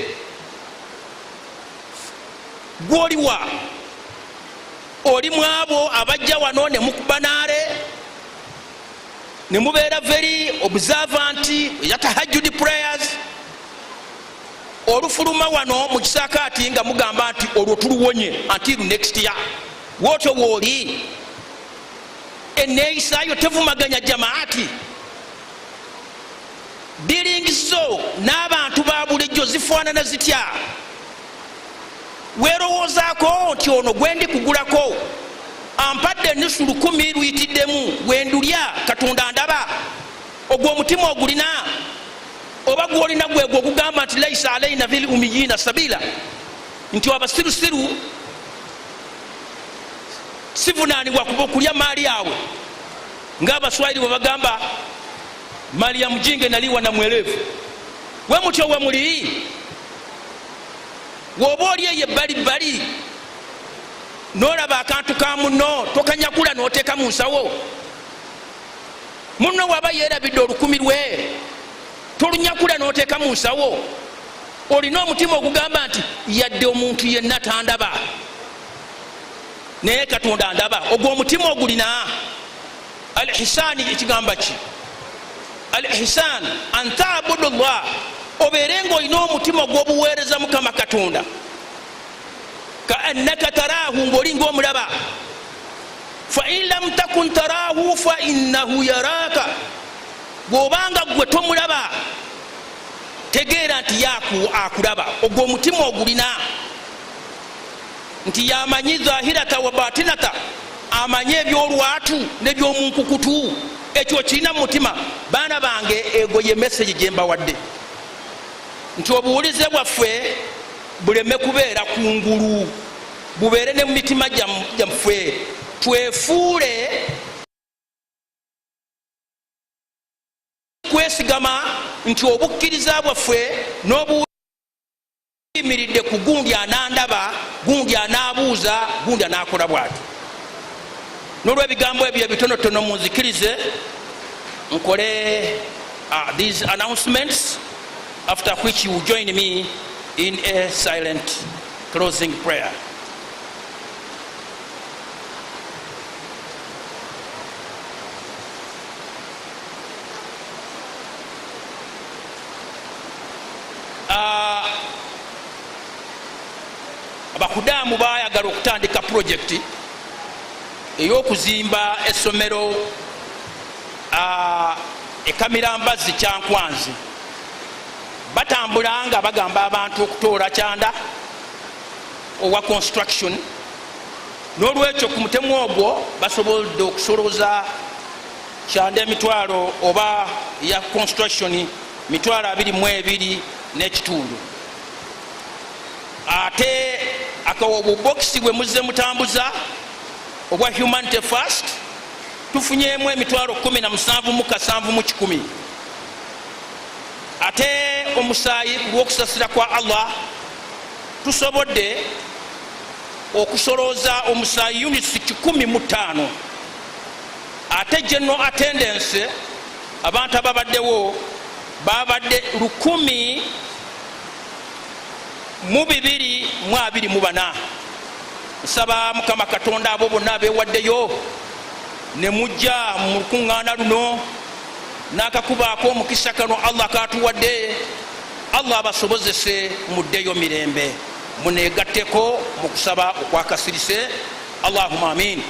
Gw'oliwa oli mu abo abajja wano ne mukuba naale ne mubeera very observant ya tahajjudi prayers, olufuluma wano mu kisaakaati nga mugamba nti olwo tuluwonye until next year. Wotyo wooli enneeyisaayo tevumaganya jamaati, dealings zo n'abantu ba bulijjo zifaanana zitya? Weerowoozaako nti ono gwe ndi kugulako ampadde nusulu 10 luyitiddemu, wendulya Katonda ndaba, ogwo omutima ogulina? Oba gwolina gwegwo ogugamba nti laisa alaina fil ummiyina sabila, nti abasirusiru sivunaanibwa kuba okulya maali yawe, ng'Abaswahili bwe bagamba mali ya mjinge naliwa na mwelevu. We mutyo we muli, woba oli eyo ebbalibbali n'olaba akantu ka munno tokanyakula n'oteeka mu nsawo. Munno waba yeerabidde olukumi lwe tolunyakula n'oteeka mu nsawo. Olina omutima ogugamba nti yadde omuntu yenna tandaba naye Katonda ndaba. Ogwo omutima ogulina. Al-ihsani ekigamba ki? Al-ihsan an ta'budu Allah, obeere ng'olina omutima ogw'obuweereza Mukama Katonda, ka annaka taraahu, ng'oli ng'omulaba. Fa in lam takun taraahu fa innahu yaraaka, bw'obanga gwe tomulaba tegeera nti akulaba. Ogwo omutima ogulina, nti yamanyi zahirata wa batinata, amanye ebyolwatu n'ebyomunkukutu. Ekyo kirina mu mutima. Baana bange, ego ye message gye mbawadde, nti obuwulize bwaffe buleme kubeera kungulu, bubeere ne mu mitima gyaffe. Twefuule kwesigama nti obukkiriza bwaffe n'obuyimiridde ku gundi anandaba, gundi anaabuuza, gundi anaakola bw'ati. N'olw'ebigambo ebyo ebitonotono munzikirize nkole these announcements, after which you will join me in a silent closing prayer. Abakhudamu baayagala okutandika project ey'okuzimba essomero ekamirambazi Kyankwanzi. Batambula nga bagamba abantu okutoola kyanda owa construction n'olwekyo ku mutemu ogwo basobodde okusoloza kyande emitwalo oba ya construction mitwalo 22 n'ekitundu. Ate akawobo boxi gwe muzze mutambuza obwa Humanity First tufunyemu emitwalo 17,710. Ate omusaayi gw'okusasira kwa Allah tusobodde okusoloza omusaayi units 15. Ate general attendance abantu ababaddewo babadde 1,224. Nsaba Mukama Katonda abo bonna abeewaddeyo ne mujja mu lukuŋŋaana luno n'akakubaako omukisa kano Allah katuwadde, Allah abasobozese muddeyo mirembe, muneegatteko mu kusaba okwakasirise. Allahumma amin.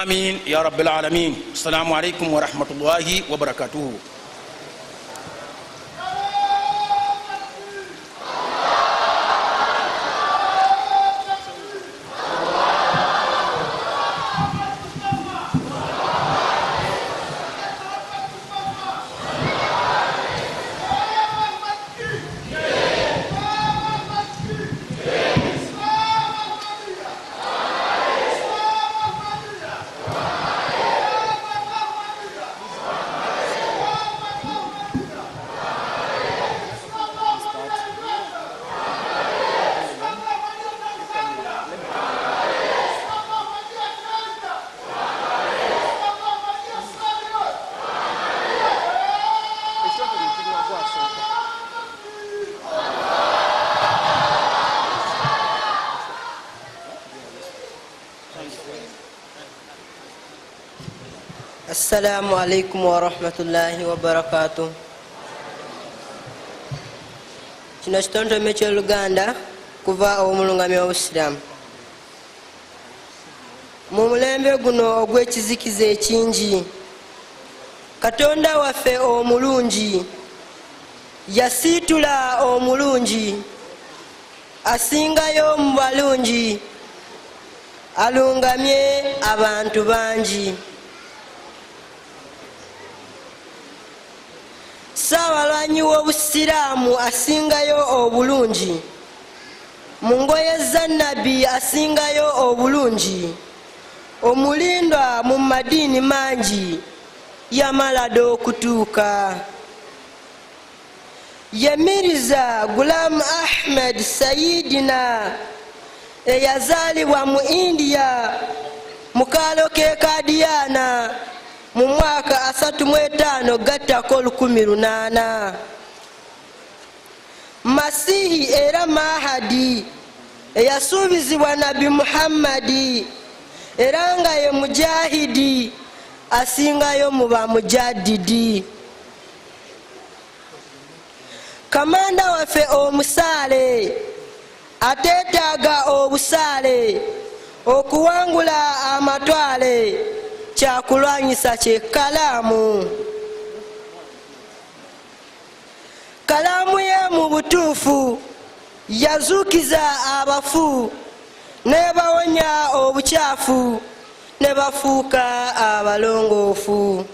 آمين يا رب العالمين. السلام عليكم ورحمة الله وبركاته. Assalamu alaikum wa rahmatullahi wa barakatuh. Kino kitontome ky'Oluganda kuva omulungamya w'Obusiraamu. Mu mulembe guno ogw'ekizikiza ekingi, Katonda waffe omulungi yasiitula omulungi asingayo mu balungi alungamye abantu bangi. Ssabalwanyi w'Obusiraamu asingayo obulungi, mu ngoye za Nabbi asingayo obulungi, omulindwa mu madiini mangi yamala dda okutuuka. Ye Mirza Ghulam Ahmed Sayidina eyazaalibwa mu India mu kaalo k'e Kadiyana mu mwaka 35 gattako 18. Masihi era Mahadi eyasuubizibwa Nabi Muhammadi era nga ye mujahidi asingayo mu bamujadidi. Kamanda waffe omusaale ateetaaga obusaale okuwangula amatwale, kyakulwanyisa kye kalaamu. Kalaamu ye mu butuufu yazuukiza abafu n'ebawonya obukyafu ne bafuuka abalongoofu.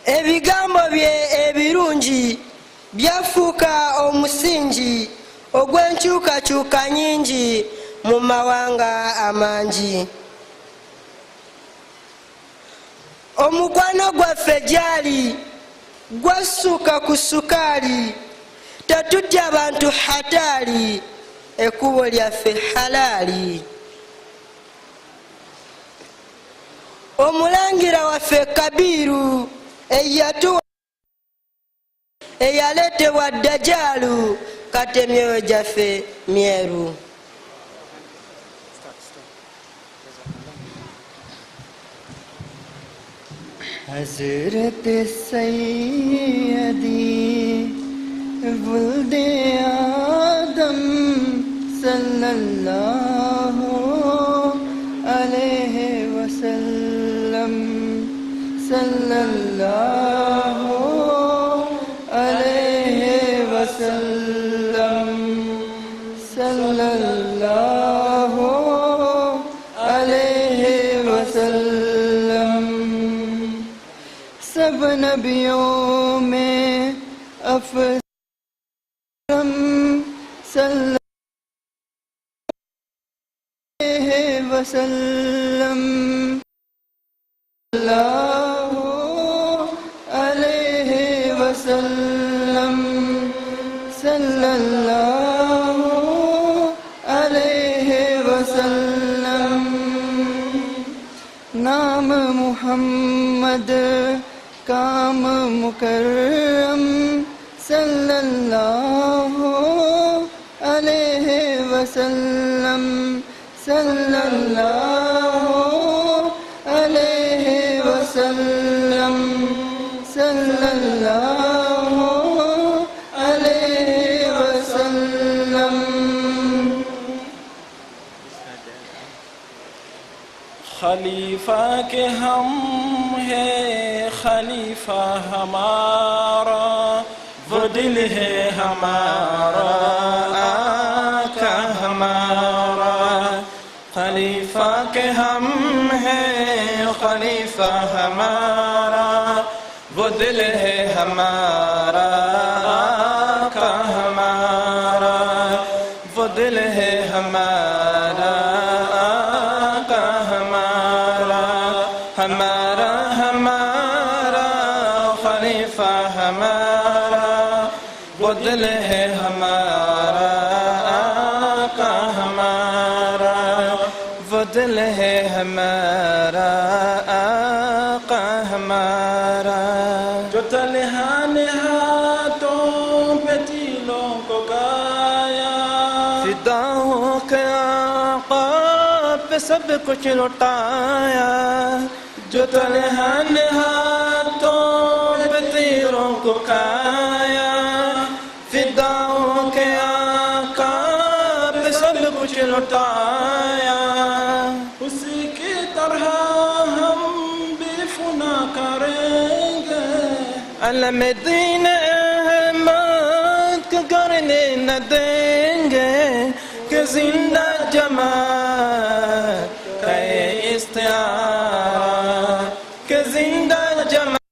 Ebigambo bye ebirungi byafuuka omusingi ogw'enkyukakyuka nyingi mu mawanga amangi. Omukwano gwaffe gyali gwassuka ku sukaali, tetutya bantu hataali, ekkubo lyaffe halaali. Omulangira waffe Kabiru eyatuwa eyaleetebwa Dajjaalu, kati emyoyo gyaffe myeru. Hazrat Sayyidi Wulde Adam sallallahu alayhi wa sallam, sallallahu alayhi wa sallam, sallallahu alayhi wa sallam. सब नबियों में अफजल सल्लल्लाहु अलैहि वसल्लम, सल्लल्लाहु अलैहि वसल्लम, सल्लल्लाहु अलैहि वसल्लम। नाम मुहम्मद काम मुकर्रम, सल्लल्लाहु अलैहि वसल्लम, सल्लल्लाहु अलैहि वसल्लम, सल्लल्लाहु अलैहि वसल्लम। खलीफा के हम है खलीफा हमारा, वो दिल है हमारा आका हमारा। खलीफा के हम है खलीफा हमारा, वो दिल है हमारा आका हमारा, वो दिल है हमारा आका हमारा। हमारा हमारा खलीफा हमारा, वो दिल है हमारा आका हमारा, वो दिल है हमारा आका हमारा। जो तलहान हाथों पे तिलों को गाया, फिदाओं के आका पे सब कुछ लुटाया। जो तलहान हाथों पे तीरों को खाया, फिदाओं के आका पे सब कुछ लुटाया। उसी की तरह हम भी फना करेंगे, अलम दीन अहमद को करने न देंगे, कि जिंदा जमात का इस्तिआरा, कि जिंदा जमात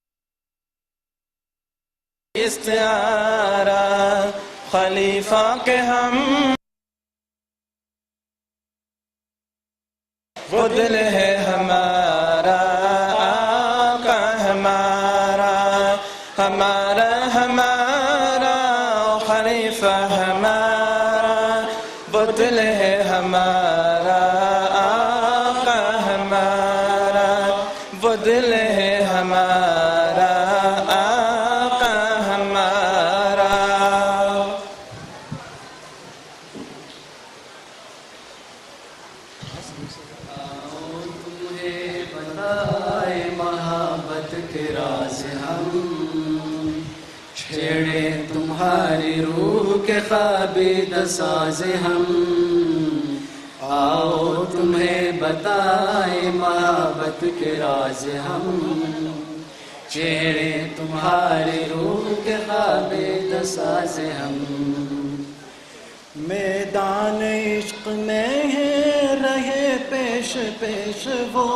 खलीफा के हम वो दिल है हमारा आका हमारा हमारा हमारा खलीफा हमारा वो दिल है हमारा आका हमारा वो दिल है हमारा आका हमारा छेड़े तुम्हारी रूह के ख्वाबीद साज हम आओ तुम्हें बताए मोहब्बत के राज हम छेड़े तुम्हारी रूह के ख्वाबीद साज हम मैदान इश्क में है रहे पेश पेश वो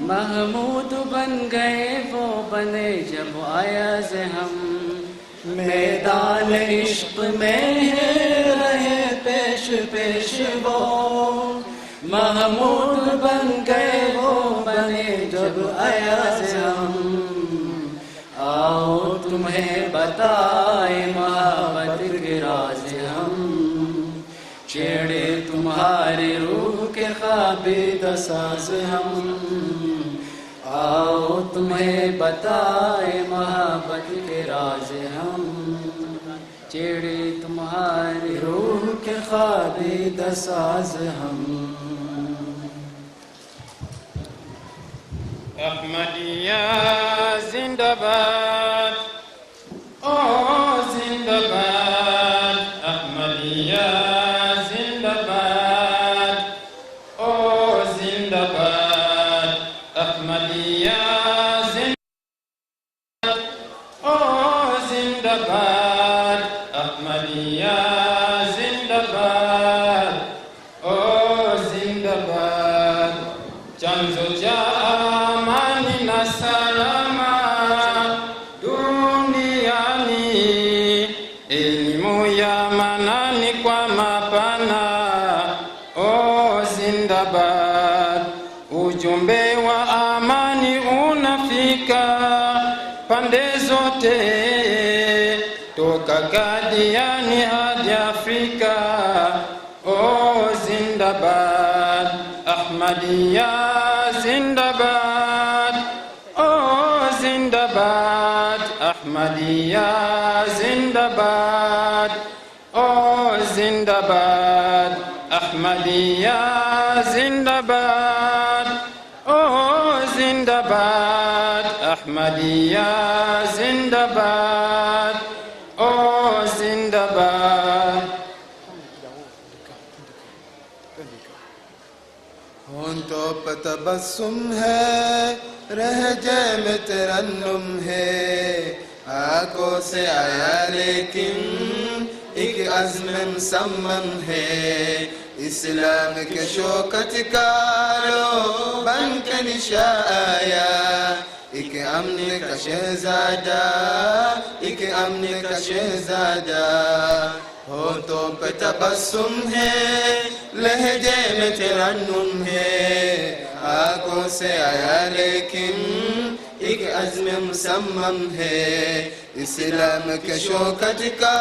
महमूद बन गए वो बने जब आया से हम मैदान इश्क में है रहे पेश पेश वो महमूद बन गए वो बने जब आया से हम आओ तुम्हें बताए मोहब्बत के राज हम छेड़े तुम्हारी रूह के ख्वाबीद साज हम आओ तुम्हें बताए मोहब्बत के राज हम छेड़े तुम्हारी रूह के ख्वाबीद साज हम अहमदिया जिंदाबाद ओ जिंदाबाद अहमदिया जिंदाबाद ओ जिंदाबाद अहमदिया जिंदाबाद ओ जिंदाबाद अहमदिया जिंदाबाद ओ जिंदाबाद chanzo cha amani na salama duniani elimu ya manani kwa mapana o zindabad ujumbe wa amani unafika pande zote toka Kadiani hadi Afrika o zindabad Ahmadiyya zindabad oh zindabad Ahmadiyya zindabad oh zindabad Ahmadiyya zindabad oh zindabad Ahmadiyya zindabad oh zindabad होंठों पर तबस्सुम है लहजे में तरन्नुम है आंखों से आया लेकिन एक अज़्म मुसम्मम है इस्लाम के शौकत का लो बन के निशा आया एक अमन का शहजादा एक अमन का शहजादा होंठों पे तबस्सुम है लहजे में तरन्नुम है आंखों से आया लेकिन एक अज़्म मुसम्मम है इस्लाम के शौकत का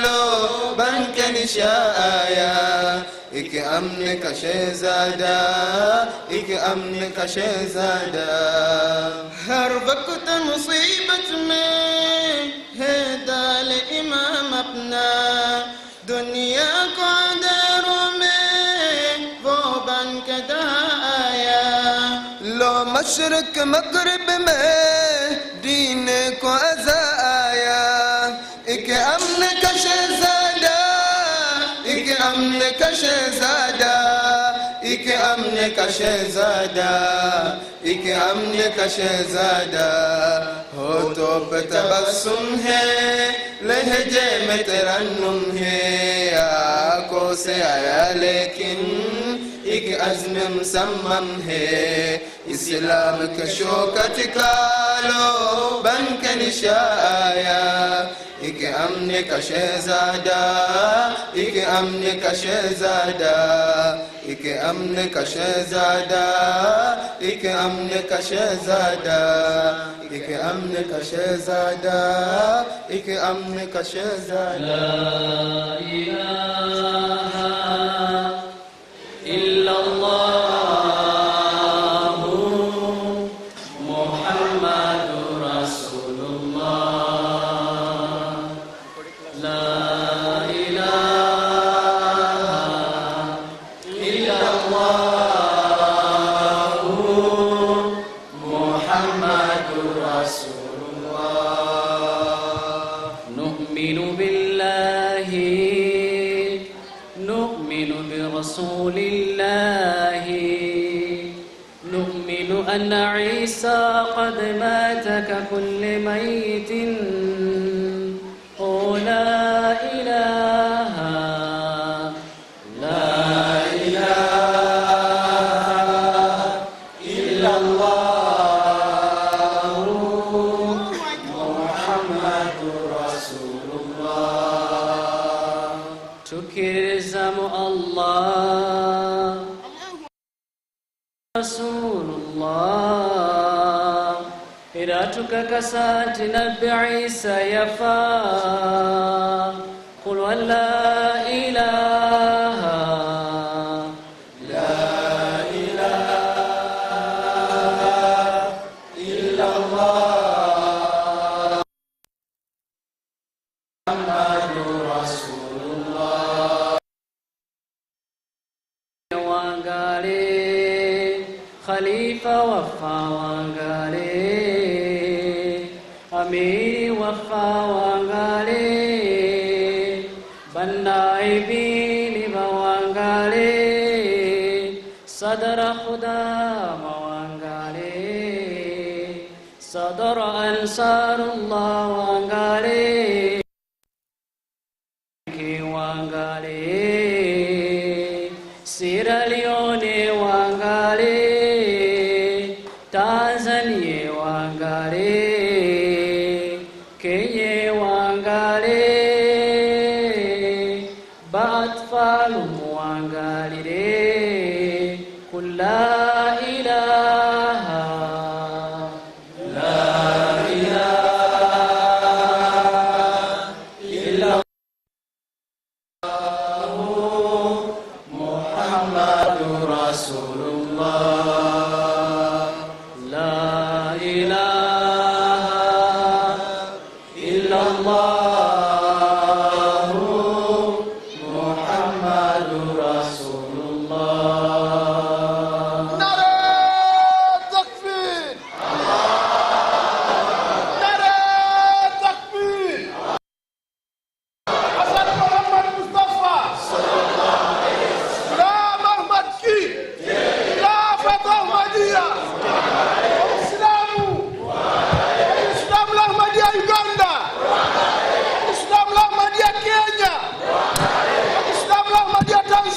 लो बन के निशा आया एक अमन का शहजादा एक अमन का शहजादा हर वक्त मुसीबत में है दाल इमाम अपना दुनिया को अंधेरों में वो बन के आया लो मशरक मगरिब में दीन को अज़ा आया एक अमन का शहजादा एक अमन का शहजादा एक अमन का शहजादा एक अमन का शहजादा होठों पे तबस्सुम है लहजे में तरन्नुम है आंखों से आया लेकिन एक अज़्म मुसम्मम है اسلام کشو کتکالو بن کے نشایا ایک امن کا شہزادہ ایک امن کا شہزادہ ایک امن کا شہزادہ ایک امن کا شہزادہ ایک امن کا شہزادہ ایک امن کا شہزادہ لا الہ الا اللہ محمد رسول اللہ لا الہ الا اللہ محمد رسول اللہ نؤمن بالله نؤمن برسول الله نؤمن أن عيسى قد مات ككل ميت لا إله إلا الله محمد رسول الله تكرزم الله رسول الله إراتك كسات نبي عيسى يفا قل ولا إله إلا الله محمد رسول الله وانغالي خليفة وفا وانغالي أمير وفا وانغالي بنائبين وانغالي صدر خدام وانغالي صدر أنصار الله وانغالي Sierra Leone wangale Tanzania wangale Kenya wangale Batfal wangale Qul la ilaha illa رسول الله لا إله إلا الله محمد رسول الله نعرة تكبير نعرة تكبير حسن محمد مصطفى صلى الله عليه وسلم لا محمد كي لا فتح أحمدية الإسلام الأحمدية يوغندا الإسلام الأحمدية كينيا الإسلام الأحمدية تنزانيا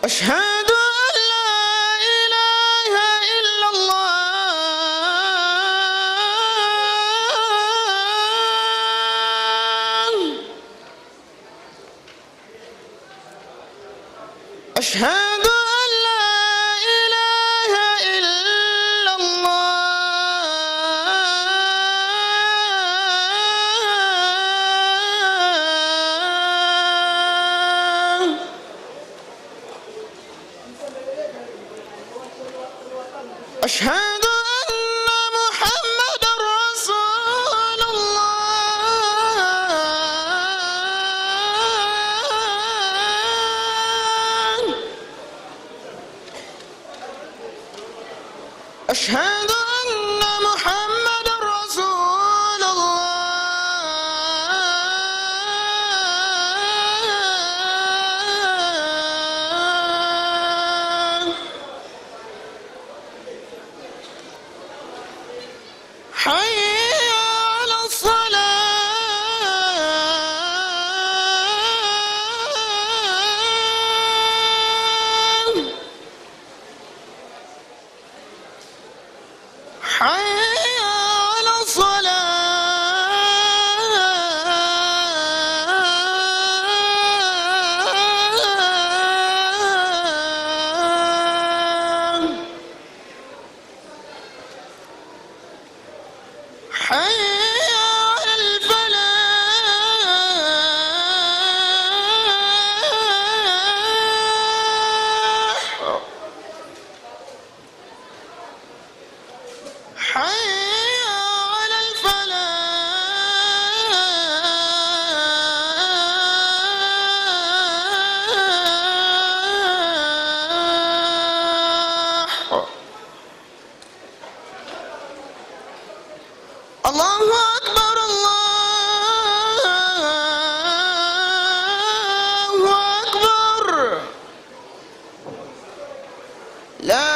أشهد أن لا إله إلا الله أشهد أن لا إله إلا الله أشهد أن محمد رسول الله أشهد أن محمد رسول الله حي على الصلاة حي على الصلاة حي على الفلاح حي على الفلاح الله أكبر الله أكبر لا